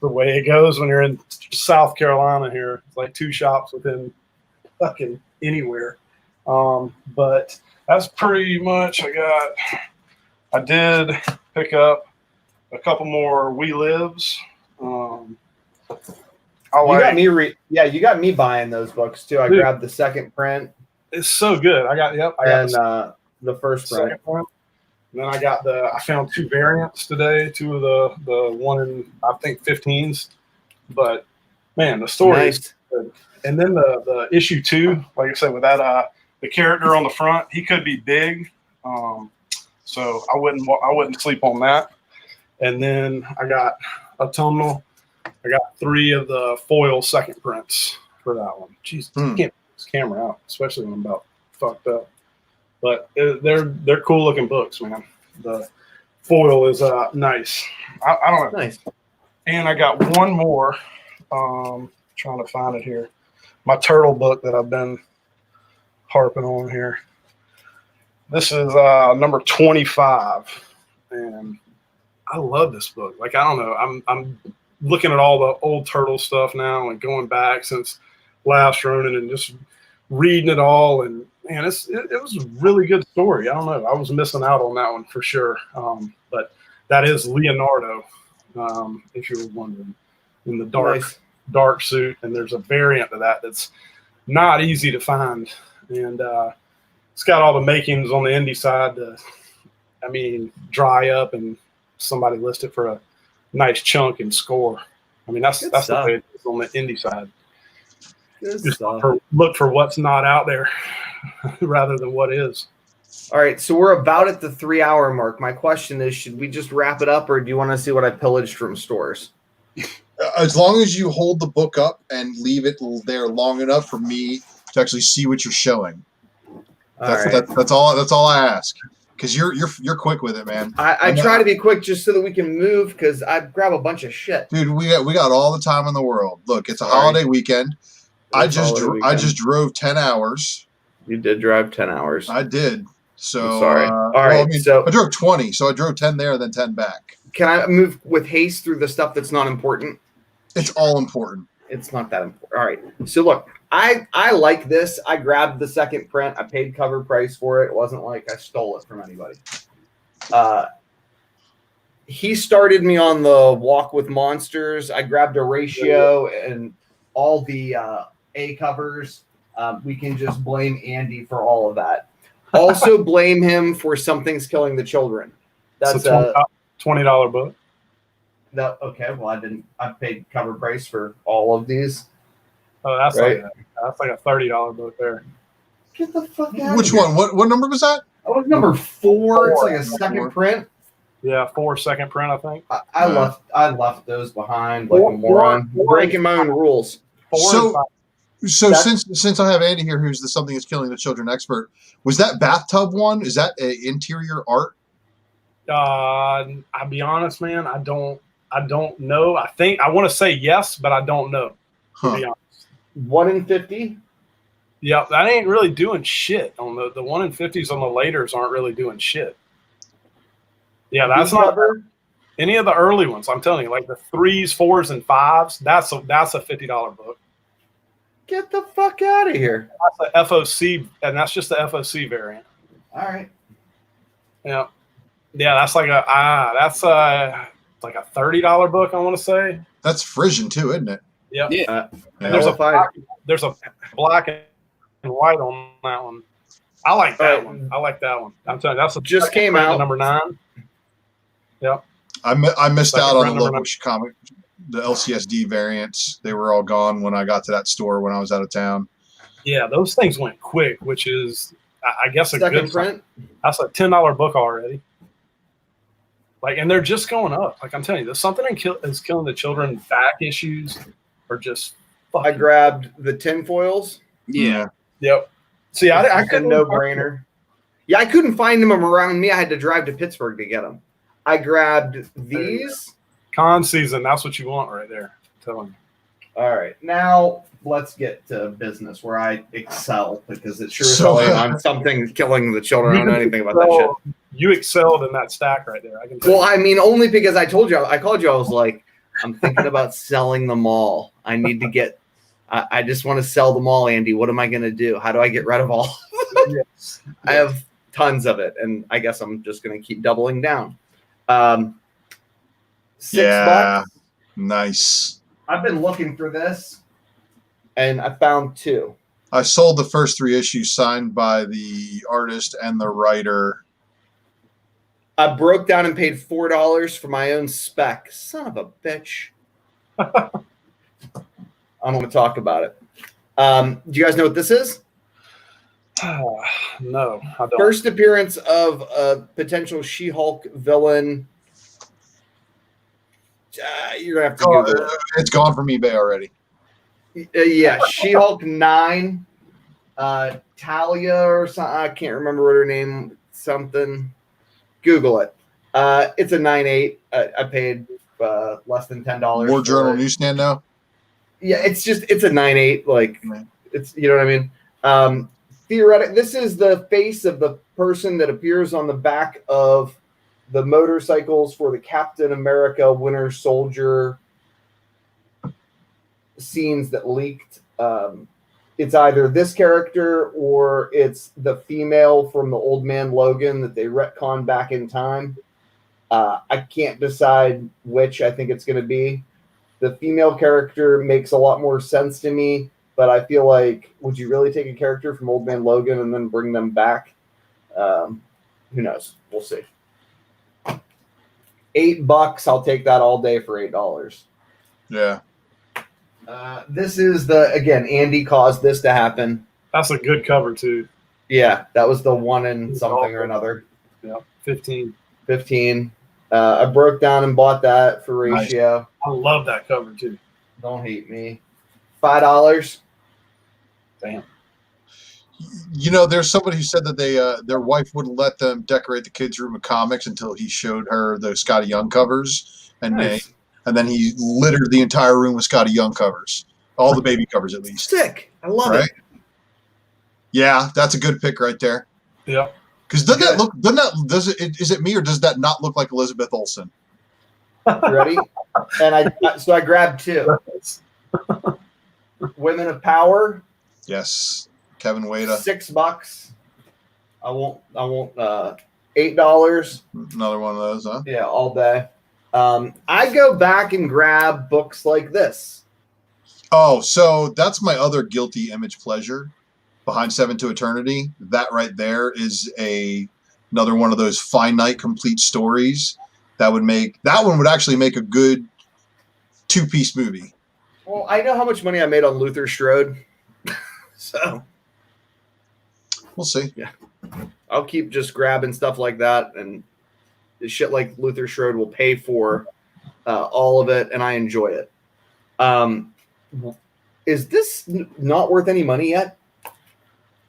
way it goes when you're in South Carolina here. It's like 2 shops within fucking anywhere. But that's pretty much I did pick up a couple more We Lives. You got me buying those books too. I grabbed the second print. It's so good. I got the first print. And then I found 2 variants today, 2 of the one in I think 15s. But man, the story is good. And then the issue 2, like I said, with that the character on the front, he could be big. So I wouldn't sleep on that. And then I got autumnal. I got 3 of the foil second prints for that one. Jesus, I can't put this camera out, especially when I'm about fucked up. But they're cool looking books, man. The foil is nice. I don't know. Nice. And I got one more Trying to find it here. My turtle book that I've been harping on here. This is number 25, and I love this book. Like, I don't know, I'm looking at all the old turtle stuff now and going back since Last Ronin and just reading it all. And man, it was a really good story. I don't know, I was missing out on that one for sure. But that is Leonardo, if you were wondering, in the dark suit. And there's a variant of that that's not easy to find. And it's got all the makings on the indie side to, dry up and somebody list it for a nice chunk and score. That's the way it is on the indie side. Just look for what's not out there rather than what is. All right, so we're about at the 3-hour mark. My question is, should we just wrap it up, or do you want to see what I pillaged from stores? As long as you hold the book up and leave it there long enough for me to actually see what you're showing. That's all I ask. Because you're quick with it, man. I try to be quick just so that we can move, because I grab a bunch of shit. Dude, we got all the time in the world. Look, it's a holiday weekend. I just drove 10 hours. You did drive 10 hours. I did. So I'm sorry. All right. I drove 20, so I drove 10 there, then 10 back. Can I move with haste through the stuff that's not important? It's all important. It's not that important. All right. So look, I like this. I grabbed the second print. I paid cover price for it. It wasn't like I stole it from anybody. He started me on the Walk with Monsters. I grabbed a ratio and all the A covers. We can just blame Andy for all of that. Also blame him for Something's Killing the Children. That's a $20 book. No, okay. Well, I paid cover price for all of these. Oh, that's right. That's like a $30 book there. Get the fuck out! Which one? What number was that? That was number 4. It's like a second print. Yeah, 4 second print, I think. I left those behind like a moron, breaking my own rules. So since I have Andy here, who's the Something Is Killing the Children expert, was that bathtub one? Is that interior art? I'll be honest, man. I don't know. I want to say yes, but I don't know. To be honest. 1 in 50. Yeah, that ain't really doing shit. On the 1 in 50s on the laters aren't really doing shit. Yeah, that's not any of the early ones. I'm telling you, like the 3s, 4s, and 5s. That's a $50 book. Get the fuck out of here. That's the FOC, and that's just the FOC variant. All right. Yeah, that's like a $30 book. I want to say. That's Frisian too, isn't it? Yep. Yeah. There's a black and white on that one. I like that one. I'm telling you, that's just came out. Number 9. Yep. I missed out on the local comic, the LCSD variants. They were all gone when I got to that store when I was out of town. Yeah, those things went quick, which is, I guess, a second good print. That's a $10 book already. Like, and they're just going up. Like I'm telling you, there's Something is Killing the Children back issues are just. I grabbed the tinfoils. Yeah. Yep. See, I couldn't. No brainer. Yeah, I couldn't find them around me. I had to drive to Pittsburgh to get them. I grabbed these. Con season. That's what you want right there. I'm telling you. All right, now let's get to business where I excel, because it sure is on Something Killing the Children. I don't know anything about that shit. You excelled in that stack right there. I can. Well, I mean, only because I called you. I was like, I'm thinking about selling them all. I need to get. I just want to sell them all, Andy. What am I going to do? How do I get rid of all? Yes. I have tons of it, and I guess I'm just going to keep doubling down. $6. Nice. I've been looking for this, and I found 2. I sold the first 3 issues signed by the artist and the writer. I broke down and paid $4 for my own spec. Son of a bitch. I don't want to talk about it. Do you guys know what this is? No, I don't. First appearance of a potential She-Hulk villain. You're going to have to Google it. It's gone from eBay already. Yeah, She-Hulk 9. Talia or something. I can't remember what her name. Something. Google it. It's a 9.8. I paid less than $10. War Journal newsstand now? Yeah, it's a 9.8. Like, it's, you know what I mean? Theoretic. This is the face of the person that appears on the back of the motorcycles for the Captain America Winter Soldier scenes that leaked. It's either this character or it's the female from the Old Man Logan that they retconned back in time. I can't decide which I think it's going to be. The female character makes a lot more sense to me, but I feel like, would you really take a character from Old Man Logan and then bring them back? Who knows? We'll see. $8. I'll take that all day for $8. Yeah. This is again, Andy caused this to happen. That's a good cover too. Yeah, that was the one in something or another. Yeah, 15. 15. I broke down and bought that for ratio. Nice. I love that cover too. Don't hate me. $5. Damn. You know, there's somebody who said that their wife wouldn't let them decorate the kids' room with comics until he showed her the Scotty Young covers, and then he littered the entire room with Scotty Young covers, all the baby covers at least. Sick. I love it. Yeah, that's a good pick right there. Yeah. Because is it me or does that not look like Elizabeth Olsen? You ready? And I grabbed 2. Women of Power. Yes. Kevin Wada. $6. I won't $8. Another one of those, huh? Yeah, all day. I go back and grab books like this. Oh, so that's my other guilty image pleasure. Behind Seven to Eternity. That right there is another one of those finite complete stories that one would actually make a good 2-piece movie. Well, I know how much money I made on Luther Strode. So we'll see. Yeah. I'll keep just grabbing stuff like that, and shit like Luther Strode will pay for all of it, and I enjoy it. Is this not worth any money yet?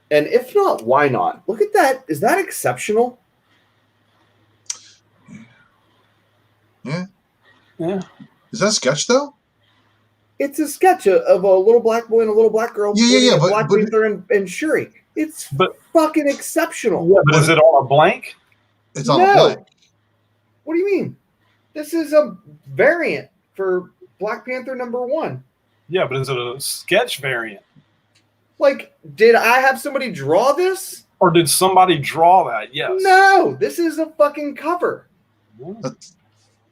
And if not, why not? Look at that. Is that exceptional? Yeah. Yeah. Is that a sketch, though? It's a sketch of a little black boy and a little black girl. Yeah. Black Panther and Shuri. It's fucking exceptional. Yeah, but is it on a blank? It's on a blank. What do you mean? This is a variant for Black Panther #1. Yeah, but is it a sketch variant? Like, did I have somebody draw this? Or did somebody draw that? Yes. No, this is a fucking cover.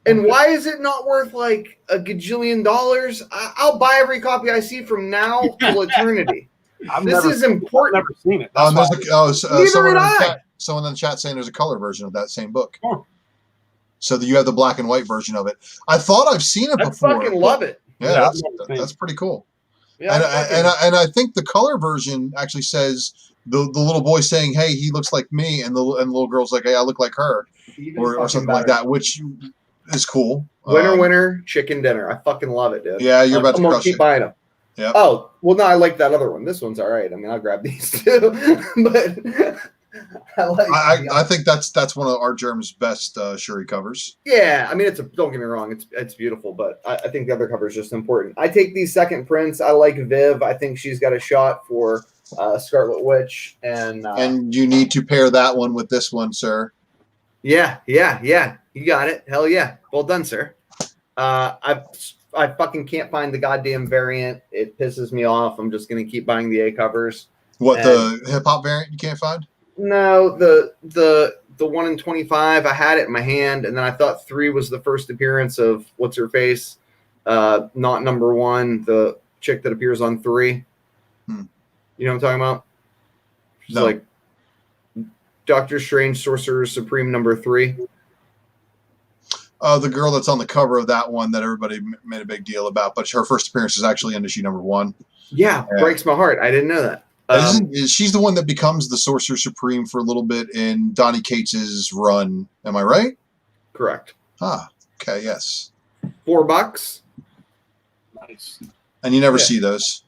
And why is it not worth like a gajillion dollars? I'll buy every copy I see from now till eternity. This is important. I've never seen it. Someone in the chat saying there's a color version of that same book. Oh. So that you have the black and white version of it. I thought I've seen it before. I fucking love it. Yeah, that's pretty cool. Yeah, and I think the color version actually says the little boy saying, "Hey, he looks like me," and the little girl's like, "Hey, I look like her," or something like that, which is cool. Winner, chicken dinner. I fucking love it, dude. Yeah, you're about to crush keep buying them. Yeah. Oh well, no, I like that other one. This one's all right. I mean, I'll grab these too, but I think that's one of Art Germ's best Shuri covers. Yeah, I mean, don't get me wrong, it's beautiful, but I think the other cover is just important. I take these second prints. I like Viv. I think she's got a shot for Scarlet Witch, and you need to pair that one with this one, sir. Yeah. You got it. Hell yeah. Well done, sir. I fucking can't find the goddamn variant. It pisses me off. I'm just gonna keep buying the A covers. What, the hip hop variant you can't find? No, the 1 in 25. I had it in my hand, and then I thought 3 was the first appearance of what's her face, not #1, the chick that appears on 3. You know what I'm talking about? She's like Doctor Strange, Sorcerer Supreme #3. The girl that's on the cover of that one that everybody made a big deal about, but her first appearance is actually in issue #1. Yeah, breaks my heart. I didn't know that. She's the one that becomes the Sorcerer Supreme for a little bit in Donny Cates's run. Am I right? Correct. Ah, okay, yes. $4. Nice. And you never see those.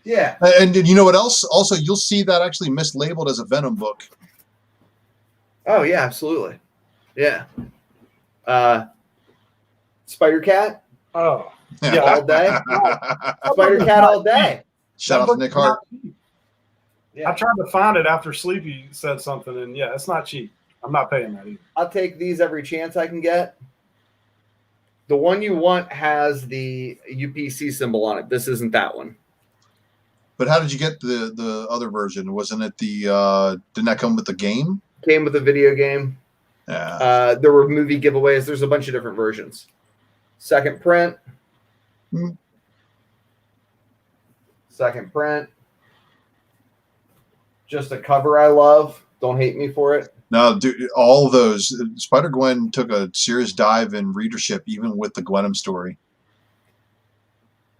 Yeah. And you know what else? Also, you'll see that actually mislabeled as a Venom book. Oh, yeah, absolutely. Yeah. Spider-Cat. Oh. Yeah. all day. Spider Cat all day. Shout out to Nick Hart. Yeah. I tried to find it after Sleepy said something, and yeah, it's not cheap. I'm not paying that either. I'll take these every chance I can get. The one you want has the UPC symbol on it. This isn't that one. But how did you get the other version? Wasn't it didn't that come with the game? Came with a video game. Yeah. There were movie giveaways. There's a bunch of different versions. Second print. Second print. Just a cover I love. Don't hate me for it. No, dude, all those. Spider-Gwen took a serious dive in readership, even with the Gwenum story.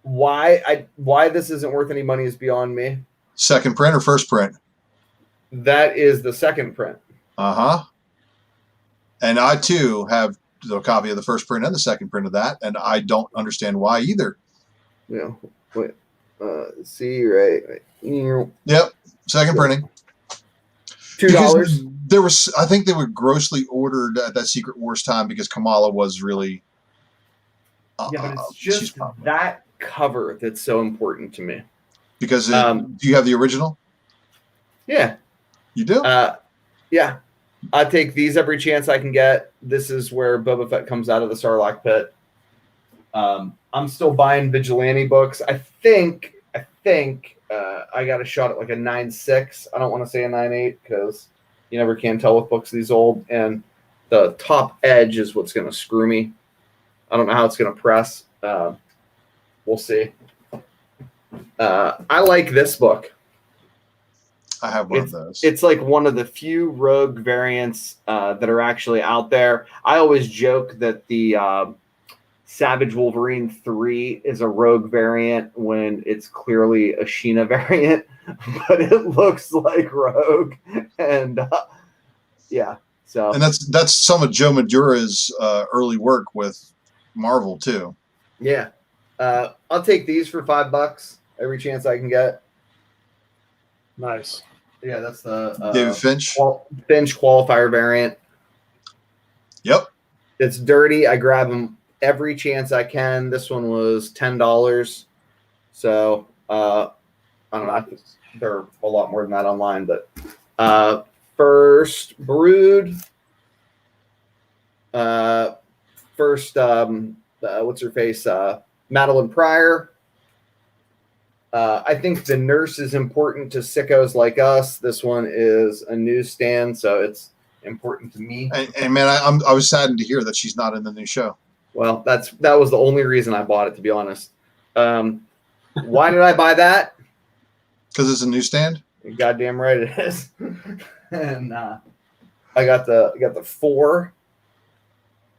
Why this isn't worth any money is beyond me. Second print or first print? That is the second print. Uh-huh. And I, too, have the copy of the first print and the second print of that, and I don't understand why either. Yeah. Wait. See, right. Yep. Second printing. $2. There was, I think they were grossly ordered at that Secret Wars time because Kamala was really. Yeah, but it's just that cover that's so important to me. Because do you have the original? Yeah. You do? Yeah. I take these every chance I can get. This is where Boba Fett comes out of the Sarlacc pit. I'm still buying Vigilante books. I think I got a shot at like a 9.6. I don't want to say a 9.8 because you never can tell with books these old. And the top edge is what's going to screw me. I don't know how it's going to press. We'll see. I like this book. I have one of those. It's like one of the few rogue variants that are actually out there. I always joke that the Savage Wolverine 3 is a rogue variant when it's clearly a Sheena variant, but it looks like rogue. And yeah, so. And that's some of Joe Madura's early work with Marvel too. Yeah. I'll take these for $5 every chance I can get. Nice. Yeah, that's the David Finch. Finch qualifier variant. Yep. It's dirty. I grab them every chance I can. This one was $10. So I don't know. I think they're a lot more than that online, but first Brood. First what's her face? Madeline Pryor. I think the nurse is important to sickos like us. This one is a newsstand, so it's important to me. And man, I was saddened to hear that she's not in the new show. Well, that was the only reason I bought it, to be honest. Why did I buy that? Because it's a newsstand. You're goddamn right it is. And I got the 4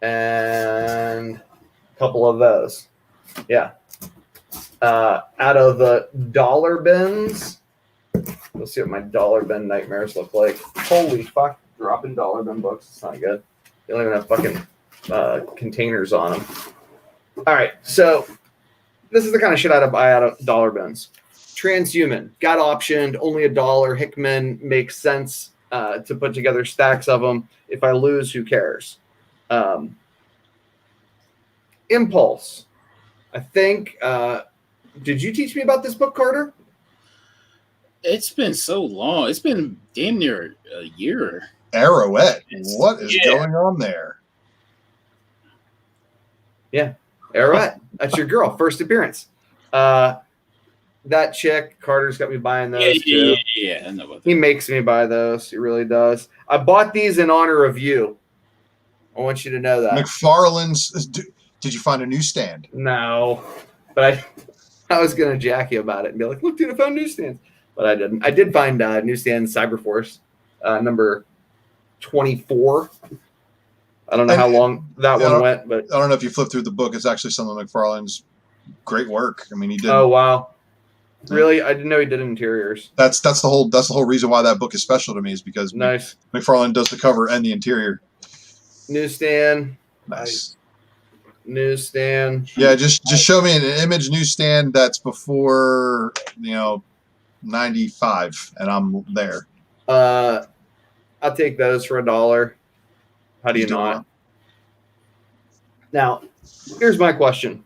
and a couple of those. Yeah. Out of the dollar bins, let's see what my dollar bin nightmares look like. Holy fuck, dropping dollar bin books. It's not good. They don't even have fucking containers on them. All right, so this is the kind of shit I'd buy out of dollar bins. Transhuman, got optioned, only $1. Hickman makes sense to put together stacks of them. If I lose, who cares? Impulse. I think, did you teach me about this book, Carter? It's been so long. It's been damn near a year. Arrowette. What is going on there? Yeah, Arrowette. That's your girl. First appearance. That chick, Carter's got me buying those too. Yeah, I know about that. He makes me buy those. He really does. I bought these in honor of you. I want you to know that. McFarlane's. Did you find a newsstand? No, but I was gonna jack you about it and be like, "Look, dude, I found newsstands," but I didn't. I did find newsstand Cyberforce number 24. I don't know how long that one went, but I don't know if you flip through the book. It's actually some of McFarlane's great work. I mean, he did. Oh wow, really? I didn't know he did interiors. That's the whole reason why that book is special to me is because nice. McFarlane does the cover and the interior. Newsstand. Nice. Newsstand. Yeah, just show me an image newsstand that's before 95, and I'm there. I'll take those for $1. How do you not? Now, here's my question.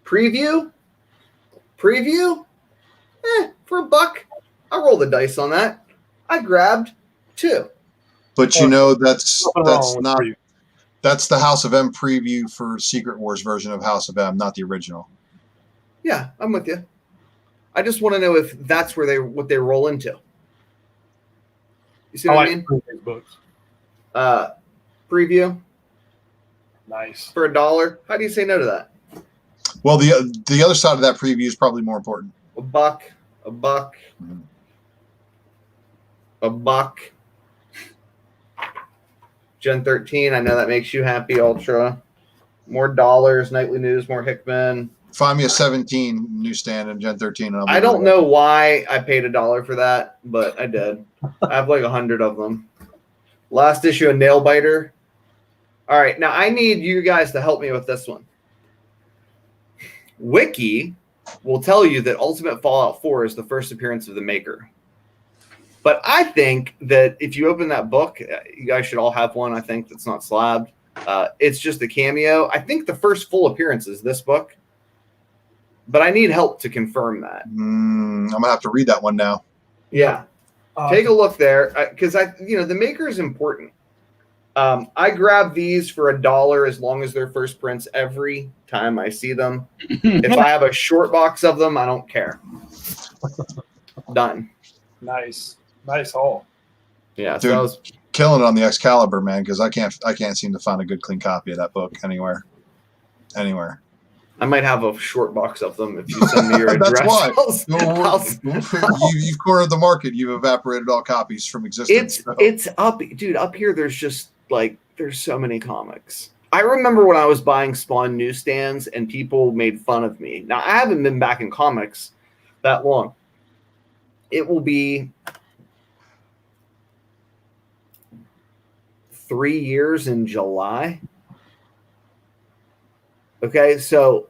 Preview, for $1, I rolled the dice on that. I grabbed 2. But you know that's Nothing wrong with not preview. that's the House of M preview for Secret Wars version of House of M, not the original. Yeah, I'm with you. I just want to know if that's what they roll into. You see what I mean? Preview books. Preview Nice. for $1. How do you say no to that? Well, the other side of that preview is probably more important. $1, $1. Gen 13, I know that makes you happy, Ultra. More dollars, nightly news, more Hickman. Find me a 17 newsstand and Gen 13. And I don't know why I paid $1 for that, but I did. I have like 100 of them. Last issue of Nail Biter. All right, now I need you guys to help me with this one. Wiki will tell you that Ultimate Fallout 4 is the first appearance of the Maker. But I think that if you open that book, you guys should all have one, I think, that's not slabbed. It's just a cameo. I think the first full appearance is this book. But I need help to confirm that. I'm going to have to read that one now. Yeah. Take a look there. Because, the Maker is important. I grab these for $1 as long as they're first prints every time I see them. If I have a short box of them, I don't care. Done. Nice haul. Yeah, Dude, so that was killing it on the Excalibur, man, because I can't seem to find a good clean copy of that book anywhere. I might have a short box of them if you send me your address. That's why. You've cornered the market. You've evaporated all copies from existence. It's up, dude. Up here, there's just there's so many comics. I remember when I was buying Spawn newsstands and people made fun of me. Now I haven't been back in comics that long. It will be 3 years in July. Okay, so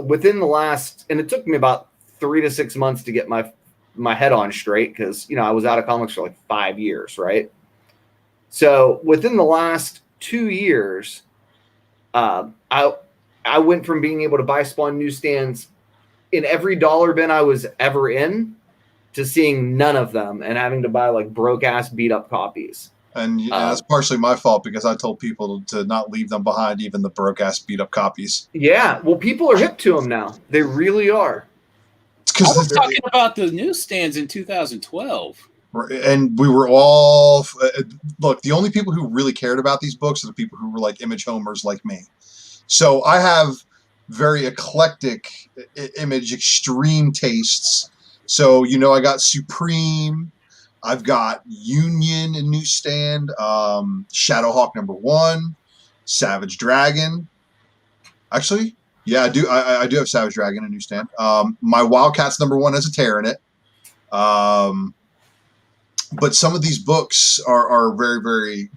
within the last, and it took me about 3 to 6 months to get my head on straight because I was out of comics for like 5 years, right? So within the last 2 years, I went from being able to buy Spawn newsstands in every dollar bin I was ever in to seeing none of them and having to buy like broke ass beat up copies. And that's partially my fault because I told people to not leave them behind, even the broke-ass beat-up copies. Yeah, well, people are hip to them now. They really are. I was talking about the newsstands in 2012. And we were all look. The only people who really cared about these books are the people who were like image homers, like me. So I have very eclectic image, extreme tastes. So I got Supreme. I've got Union in newsstand, Shadowhawk #1, Savage Dragon. Actually, yeah, I do. I do have Savage Dragon in newsstand. My Wildcats #1 has a tear in it. But some of these books are very, very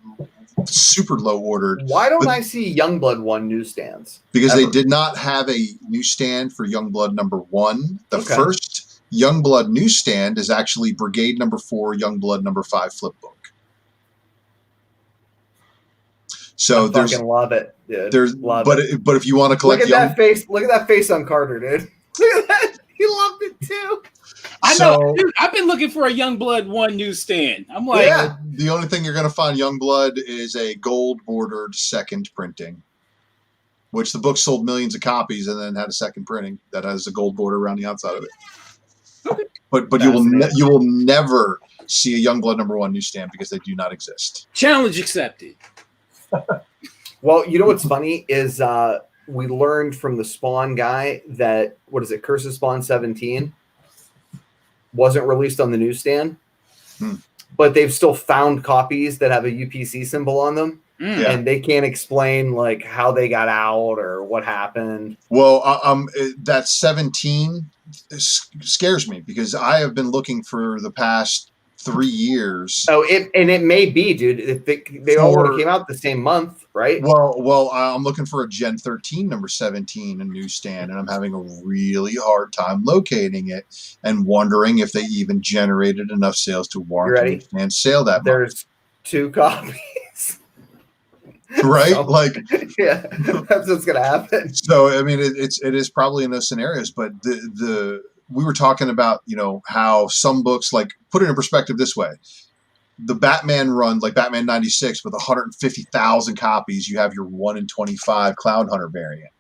super low ordered. Why don't I see Youngblood 1 newsstands? Because they did not have a newsstand for Youngblood #1. The Okay. first Youngblood newsstand is actually Brigade #4, Youngblood #5 flip book. So I fucking love it, dude. But if you want to collect, look at that face on Carter, dude. Look at that. He loved it too. I know, dude. I've been looking for a Youngblood 1 newsstand. I'm like, the only thing you're going to find Youngblood is a gold bordered second printing, which the book sold millions of copies and then had a second printing that has a gold border around the outside of it. But you will never see a Youngblood #1 newsstand because they do not exist. Challenge accepted. Well, you know what's funny is we learned from the Spawn guy that Curse of Spawn 17 wasn't released on the newsstand, but they've still found copies that have a UPC symbol on them, and they can't explain like how they got out or what happened. Well, that 17 scares me because I have been looking for the past 3 years. Oh, it may be, dude. They all would have came out the same month, right? Well, I'm looking for a Gen 13 #17 in newsstand, and I'm having a really hard time locating it and wondering if they even generated enough sales to warrant a newsstand sale that month. There's 2 copies. right? So, yeah, that's what's gonna happen. So I mean, it is probably in those scenarios, but we were talking about how some books, like, put it in perspective this way: the Batman run, like Batman 96 with 150,000 copies, you have your 1 in 25 Cloud Hunter variant.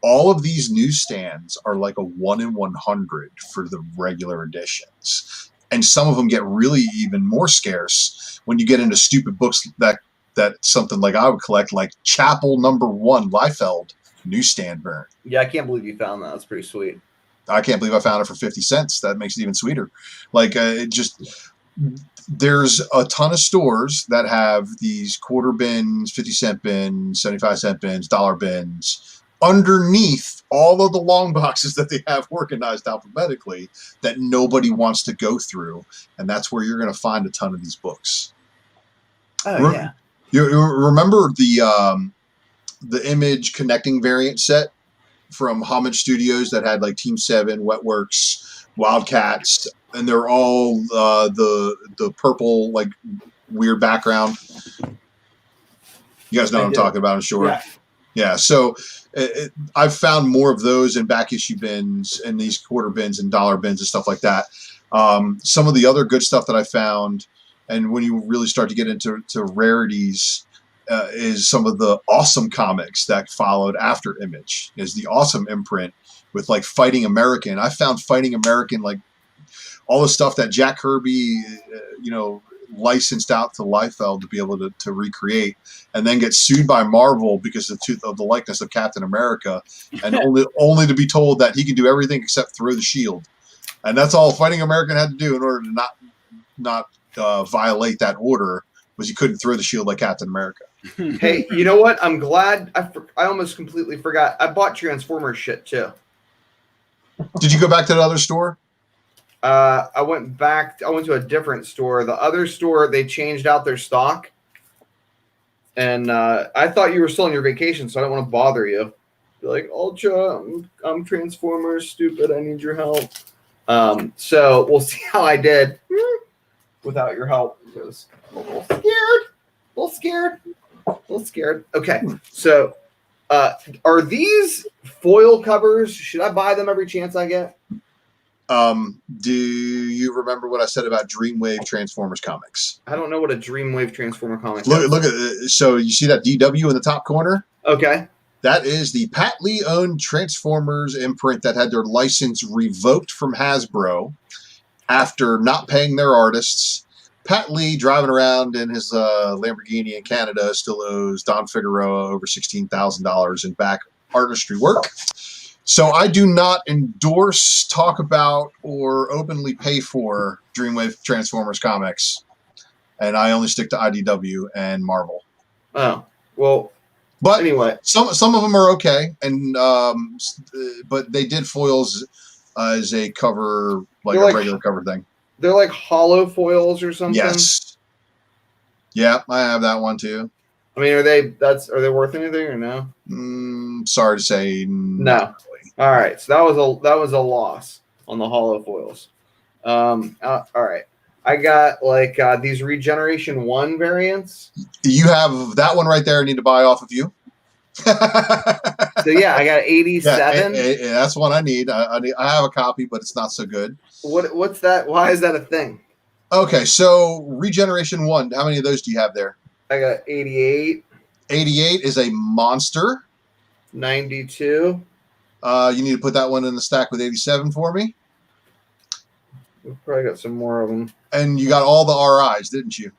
All of these newsstands are like a 1 in 100 for the regular editions. And some of them get really even more scarce when you get into stupid books that something like I would collect, like Chapel #1 Liefeld newsstand variant. Yeah, I can't believe you found that. That's pretty sweet. I can't believe I found it for 50 cents. That makes it even sweeter. Like, there's a ton of stores that have these quarter bins, 50-cent bins, 75-cent bins, dollar bins underneath all of the long boxes that they have organized alphabetically that nobody wants to go through. And that's where you're going to find a ton of these books. Oh, yeah. You remember the Image connecting variant set from Homage Studios that had like Team 7, Wetworks, Wildcats, and they're all the purple, like, weird background. You guys know what I'm talking about, I'm sure. Yeah. So I've found more of those in back issue bins and these quarter bins and dollar bins and stuff like that. Some of the other good stuff that I found, and when you really start to get into rarities, is some of the Awesome comics that followed after Image. Is the Awesome imprint with like Fighting American. I found Fighting American, like all the stuff that Jack Kirby, licensed out to Liefeld to be able to recreate, and then get sued by Marvel because of the likeness of Captain America, and only to be told that he can do everything except throw the shield, and that's all Fighting American had to do in order to not violate that order, was he couldn't throw the shield like Captain America. Hey, you know what? I'm glad. I almost completely forgot. I bought Transformers shit too. Did you go back to the other store? I went to a different store. The other store, they changed out their stock. And I thought you were still on your vacation, so I don't want to bother you. Be like, Ultra, I'm Transformers, stupid, I need your help. So we'll see how I did without your help. Because I'm a little scared. Okay, so are these foil covers? Should I buy them every chance I get? Do you remember what I said about Dreamwave Transformers comics? I don't know what a Dreamwave Transformer comic is. Look at so you see that DW in the top corner? Okay. That is the Pat Lee owned Transformers imprint that had their license revoked from Hasbro after not paying their artists. Pat Lee, driving around in his Lamborghini in Canada, still owes Don Figueroa over $16,000 in back artistry work. So I do not endorse, talk about, or openly pay for Dreamwave Transformers comics. And I only stick to IDW and Marvel. Oh, well, but anyway, some of them are okay, and but they did foils as a cover, like a regular cover thing. They're like hollow foils or something. Yes. Yeah, I have that one too. I mean, are they worth anything or no? Sorry to say, no. All right, so that was a loss on the hollow foils. All right, I got like these Regeneration 1 variants. You have that one right there. I need to buy off of you. So yeah, I got 87. Yeah, that's one I need. I have a copy, but it's not so good. What's that? Why is that a thing? Okay, so Regeneration 1. How many of those do you have there? I got 88. 88 is a monster. 92. You need to put that one in the stack with 87 for me. We've probably got some more of them. And you got all the RIs, didn't you?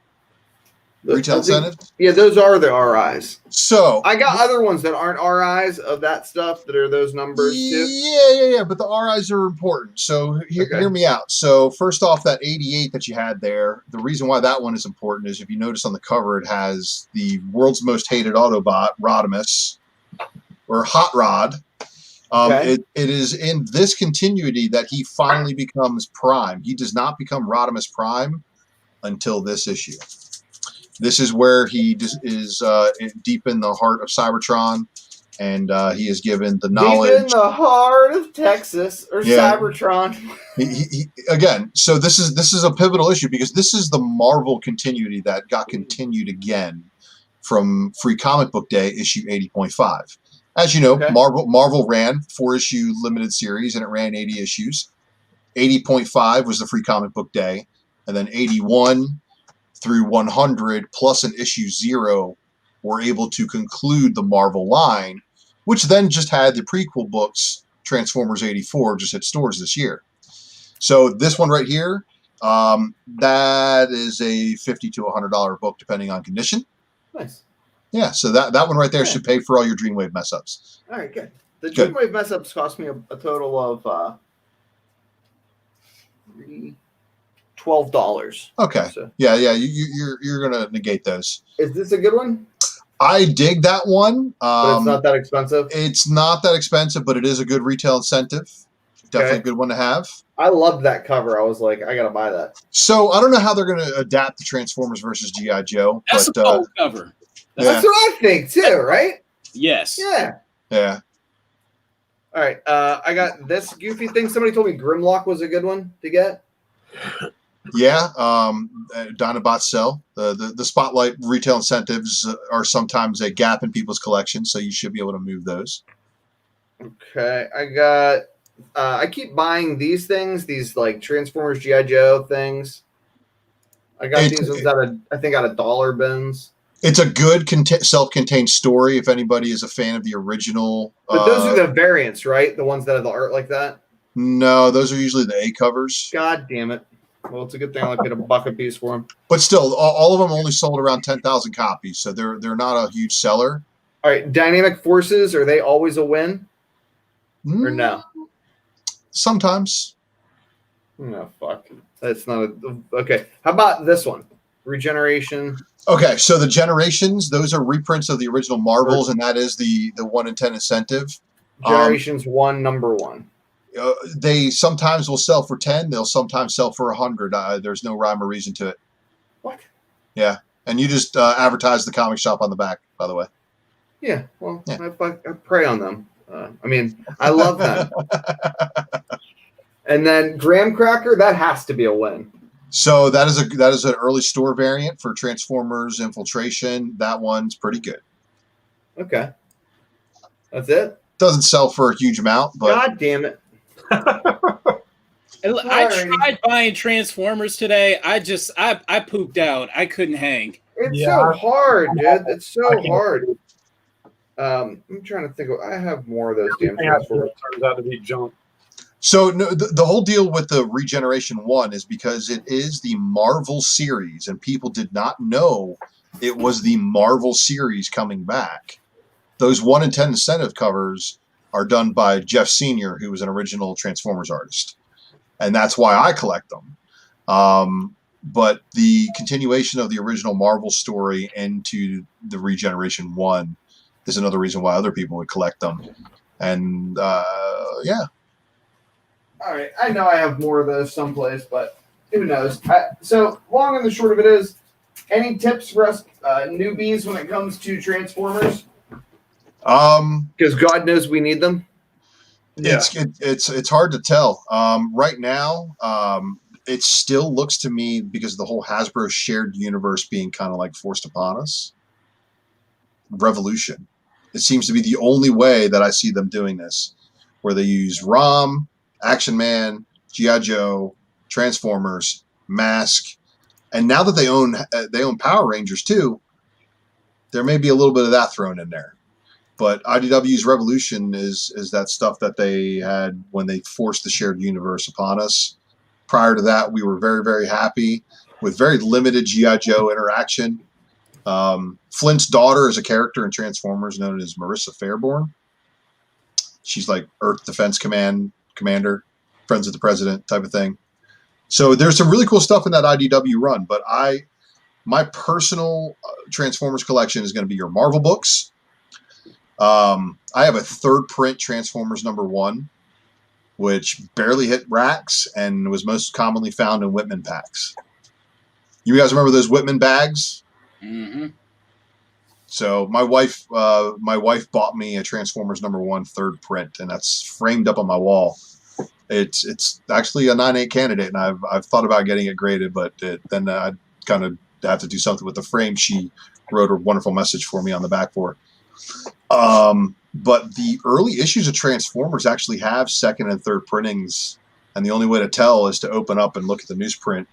Retail incentives? Yeah, those are the RIs. So I got other ones that aren't RIs of that stuff that are those numbers too. Yeah. But the RIs are important. So hear me out. So first off, that 88 that you had there, the reason why that one is important is if you notice on the cover, it has the world's most hated Autobot, Rodimus, or Hot Rod. It is in this continuity that he finally becomes Prime. He does not become Rodimus Prime until this issue. This is where he is deep in the heart of Cybertron, and he is given the knowledge. Deep in the heart of Texas, or Cybertron. He again, so this is a pivotal issue because this is the Marvel continuity that got continued again from Free Comic Book Day, issue 80.5. As you know, Okay. Marvel ran 4-issue limited series, and it ran 80 issues. 80.5 was the Free Comic Book Day, and then 81 through 100 plus an issue 0 were able to conclude the Marvel line, which then just had the prequel books, Transformers 84, just hit stores this year. So this one right here, that is a $50 to $100 book, depending on condition. Nice. Yeah, so that one right there should pay for all your Dreamwave mess-ups. All right, good. The Good. Dreamwave mess-ups cost me a total of $12. Okay. So, Yeah, you're gonna negate those. is this a good one? I dig that one. But it's not that expensive? It's not that expensive, but it is a good retail incentive. Definitely a good one to have. I loved that cover. I was like, I got to buy that. So I don't know how they're going to adapt the Transformers versus G.I. Joe. That's but, a cool cover. That's what I think, too, right? Yes. Yeah. Yeah. All right. I got this goofy thing. Somebody told me Grimlock was a good one to get. Yeah. Dinobot sell. The Spotlight retail incentives are sometimes a gap in people's collections, so you should be able to move those. Okay. I got... I keep buying these things, these like Transformers G.I. Joe things. I got these ones out of, I think, out of dollar bins. It's a good self-contained story if anybody is a fan of the original. But those are the variants, right? The ones that have the art like that? No, those are usually the A covers. God damn it. Well, it's a good thing I only paid $1 a piece for them. But still, all of them only sold around 10,000 copies, so they're not a huge seller. All right, Dynamic Forces, are they always a win? Or no? Sometimes. No, fuck. That's not a... Okay. How about this one? Regeneration. Okay, so the Generations, those are reprints of the original Marvels, and that is the 1 in 10 incentive. Generations 1, number 1. They sometimes will sell for 10. They'll sometimes sell for 100. There's no rhyme or reason to it. What? Yeah, and you just advertise the comic shop on the back, by the way. Yeah, well, Yeah. I prey on them. I mean, I love them. And then Graham Cracker, that has to be a win. So that is an early store variant for Transformers Infiltration. That one's pretty good. Okay. That's it? Doesn't sell for a huge amount, but God damn it. I tried buying Transformers today. I pooped out. I couldn't hang. It's so hard, dude. It's so hard. I'm trying to think. I have more of those damn Transformers. Turns out to be junk. So no, the whole deal with the Regeneration 1 is because it is the Marvel series, and people did not know it was the Marvel series coming back. Those 1 in 10 incentive covers are done by Jeff Sr., who was an original Transformers artist. And that's why I collect them. But the continuation of the original Marvel story into the Regeneration 1 is another reason why other people would collect them. And, yeah. All right. I know I have more of those someplace, but who knows? So long and the short of it is, any tips for us newbies when it comes to Transformers? Because God knows we need them. Yeah. It's hard to tell. Right now, it still looks to me, because of the whole Hasbro shared universe being kind of like forced upon us, Revolution. It seems to be the only way that I see them doing this, where they use ROM, Action Man, G.I. Joe, Transformers, Mask, and now that they own Power Rangers too, there may be a little bit of that thrown in there. But IDW's Revolution is that stuff that they had when they forced the shared universe upon us. Prior to that, we were very, very happy with very limited G.I. Joe interaction. Flint's daughter is a character in Transformers known as Marissa Fairborn. She's like Earth Defense Commander, Friends of the President type of thing. So there's some really cool stuff in that IDW run. But my personal Transformers collection is going to be your Marvel books. I have a 3rd print Transformers #1, which barely hit racks and was most commonly found in Whitman packs. You guys remember those Whitman bags? Mm-hmm. So my wife bought me a Transformers #1 3rd print, and that's framed up on my wall. It's actually a 9/8 candidate, and I've thought about getting it graded, but then I'd kind of have to do something with the frame. She wrote a wonderful message for me on the back for. But the early issues of Transformers actually have second and third printings, and the only way to tell is to open up and look at the newsprint.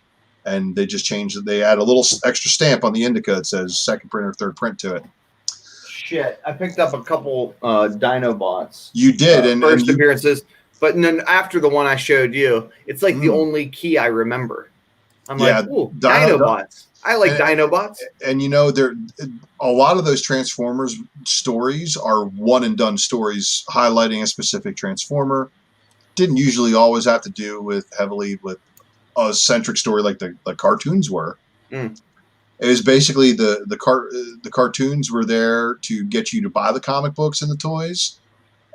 And they just changed it. They add a little extra stamp on the indica that says second print or third print to it. Shit, I picked up a couple Dino bots. You did, and first appearances, but then after the one I showed you, it's like the only key I remember. I'm like, ooh, Dinobots. I like Dinobots. And you know, there a lot of those Transformers stories are one and done stories highlighting a specific Transformer. Didn't usually always have to do with heavily with a centric story like the cartoons were. It was basically the cartoons were there to get you to buy the comic books and the toys,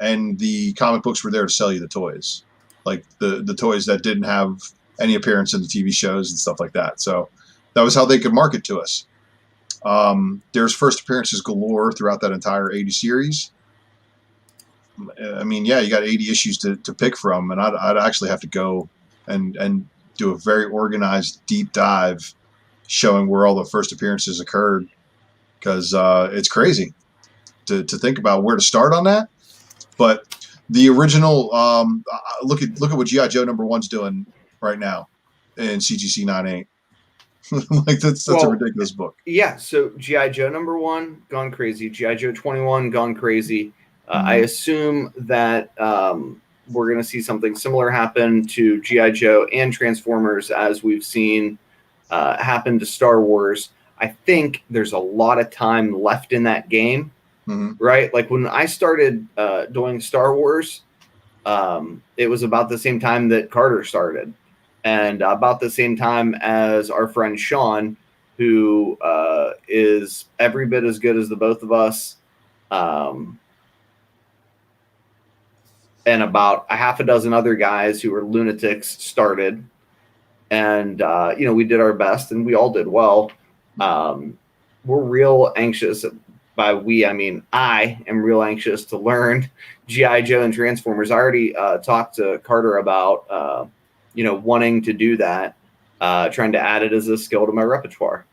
and the comic books were there to sell you the toys, like the toys that didn't have any appearance in the TV shows and stuff like that. So that was how they could market to us. There's first appearances galore throughout that entire 80 series. I mean, yeah, you got 80 issues to pick from, and I'd actually have to go and do a very organized deep dive showing where all the first appearances occurred, because it's crazy to think about where to start on that. But the original, look at what G.I. Joe #1's doing right now in CGC 98. Like that's a ridiculous book. Yeah, so G.I. Joe #1 gone crazy, G.I. Joe 21 gone crazy. I assume that we're going to see something similar happen to G.I. Joe and Transformers as we've seen happen to Star Wars. I think there's a lot of time left in that game, right? Like when I started doing Star Wars, it was about the same time that Carter started, and about the same time as our friend Sean, who is every bit as good as the both of us. And about a half a dozen other guys who were lunatics started. And, we did our best and we all did well. We're real anxious. By we, I mean, I am real anxious to learn G.I. Joe and Transformers. I already talked to Carter about, wanting to do that, trying to add it as a skill to my repertoire.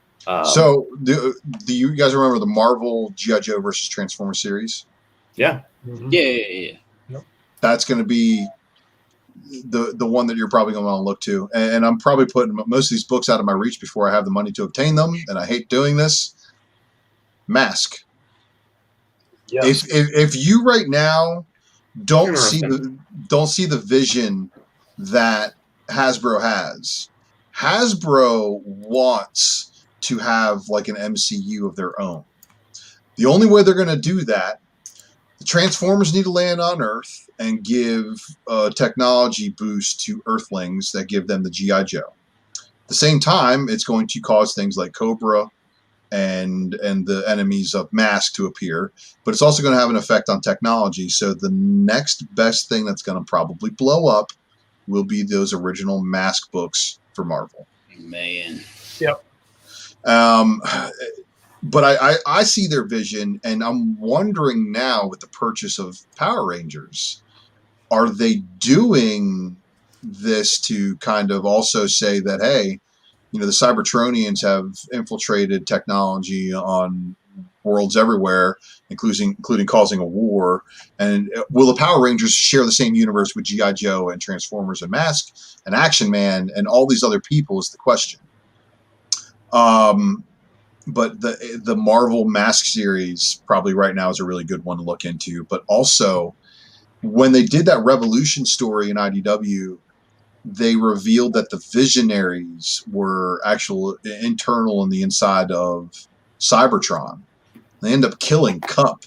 So do you guys remember the Marvel G.I. Joe versus Transformers series? Yeah. Yeah. That's going to be the one that you're probably going to want to look to. And I'm probably putting most of these books out of my reach before I have the money to obtain them. And I hate doing this. Mask. Yes. If you right now don't see the vision that Hasbro has, Hasbro wants to have like an MCU of their own. The only way they're going to do that, the Transformers need to land on Earth and give a technology boost to Earthlings that give them the G.I. Joe. At the same time, it's going to cause things like Cobra and the enemies of Mask to appear, but it's also going to have an effect on technology. So the next best thing that's going to probably blow up will be those original Mask books for Marvel. Man. Yep. But I see their vision, and I'm wondering now with the purchase of Power Rangers, are they doing this to kind of also say that, hey, the Cybertronians have infiltrated technology on worlds everywhere, including causing a war, and will the Power Rangers share the same universe with G.I. Joe and Transformers and Mask and Action Man and all these other people is the question. But the Marvel Mask series probably right now is a really good one to look into. But also, when they did that Revolution story in IDW, they revealed that the Visionaries were actual internal in the inside of Cybertron. They end up killing Cup.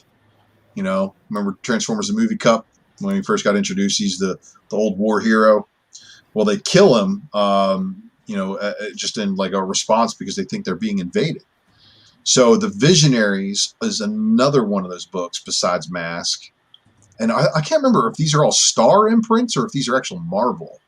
Remember Transformers the movie Cup? When he first got introduced, he's the old war hero. Well, they kill him, just in like a response because they think they're being invaded. So the Visionaries is another one of those books besides Mask. And I can't remember if these are all Star imprints or if these are actual Marvel.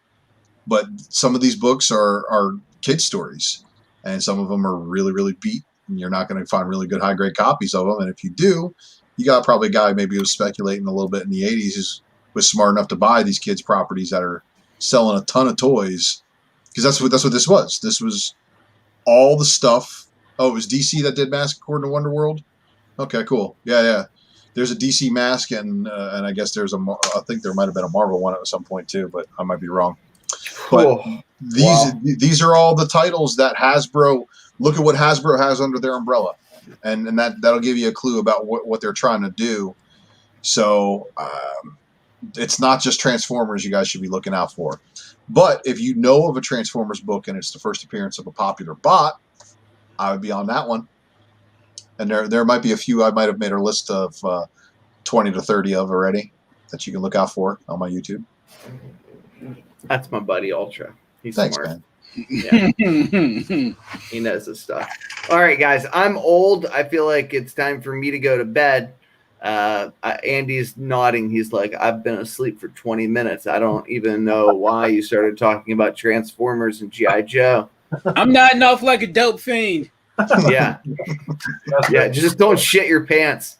But some of these books are kid stories. And some of them are really, really beat. And you're not going to find really good high-grade copies of them. And if you do, you got probably a guy maybe who was speculating a little bit in the 80s who was smart enough to buy these kids' properties that are selling a ton of toys. Because that's what this was. This was all the stuff Oh, it was DC that did Mask according to Wonderworld? Okay, cool. Yeah. There's a DC Mask, and I guess there's I think there might have been a Marvel one at some point too, but I might be wrong. But these are all the titles that Hasbro. Look at what Hasbro has under their umbrella, and that'll give you a clue about what they're trying to do. So it's not just Transformers you guys should be looking out for. But if you know of a Transformers book and it's the first appearance of a popular bot, I would be on that one. And there might be a few I might have made a list of 20 to 30 of already that you can look out for on my YouTube. That's my buddy Ultra. He's Thanks, smart. man. Yeah. He knows his stuff. All right, guys. I'm old. I feel like it's time for me to go to bed. Andy's nodding. He's like, I've been asleep for 20 minutes. I don't even know why you started talking about Transformers and G.I. Joe. I'm nodding off like a dope fiend. Yeah. Yeah. Just don't shit your pants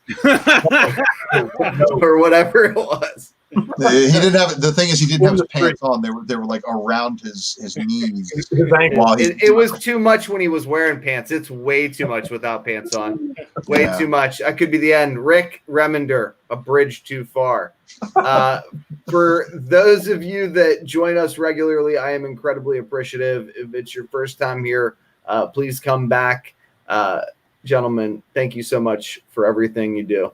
or whatever it was. He didn't have. The thing is, he didn't have his pants on. They were like around his knees. It was too much when he was wearing pants. It's way too much without pants on. Way too much. I could be the end. Rick Remender, a bridge too far. For those of you that join us regularly, I am incredibly appreciative. If it's your first time here, please come back. Gentlemen, thank you so much for everything you do.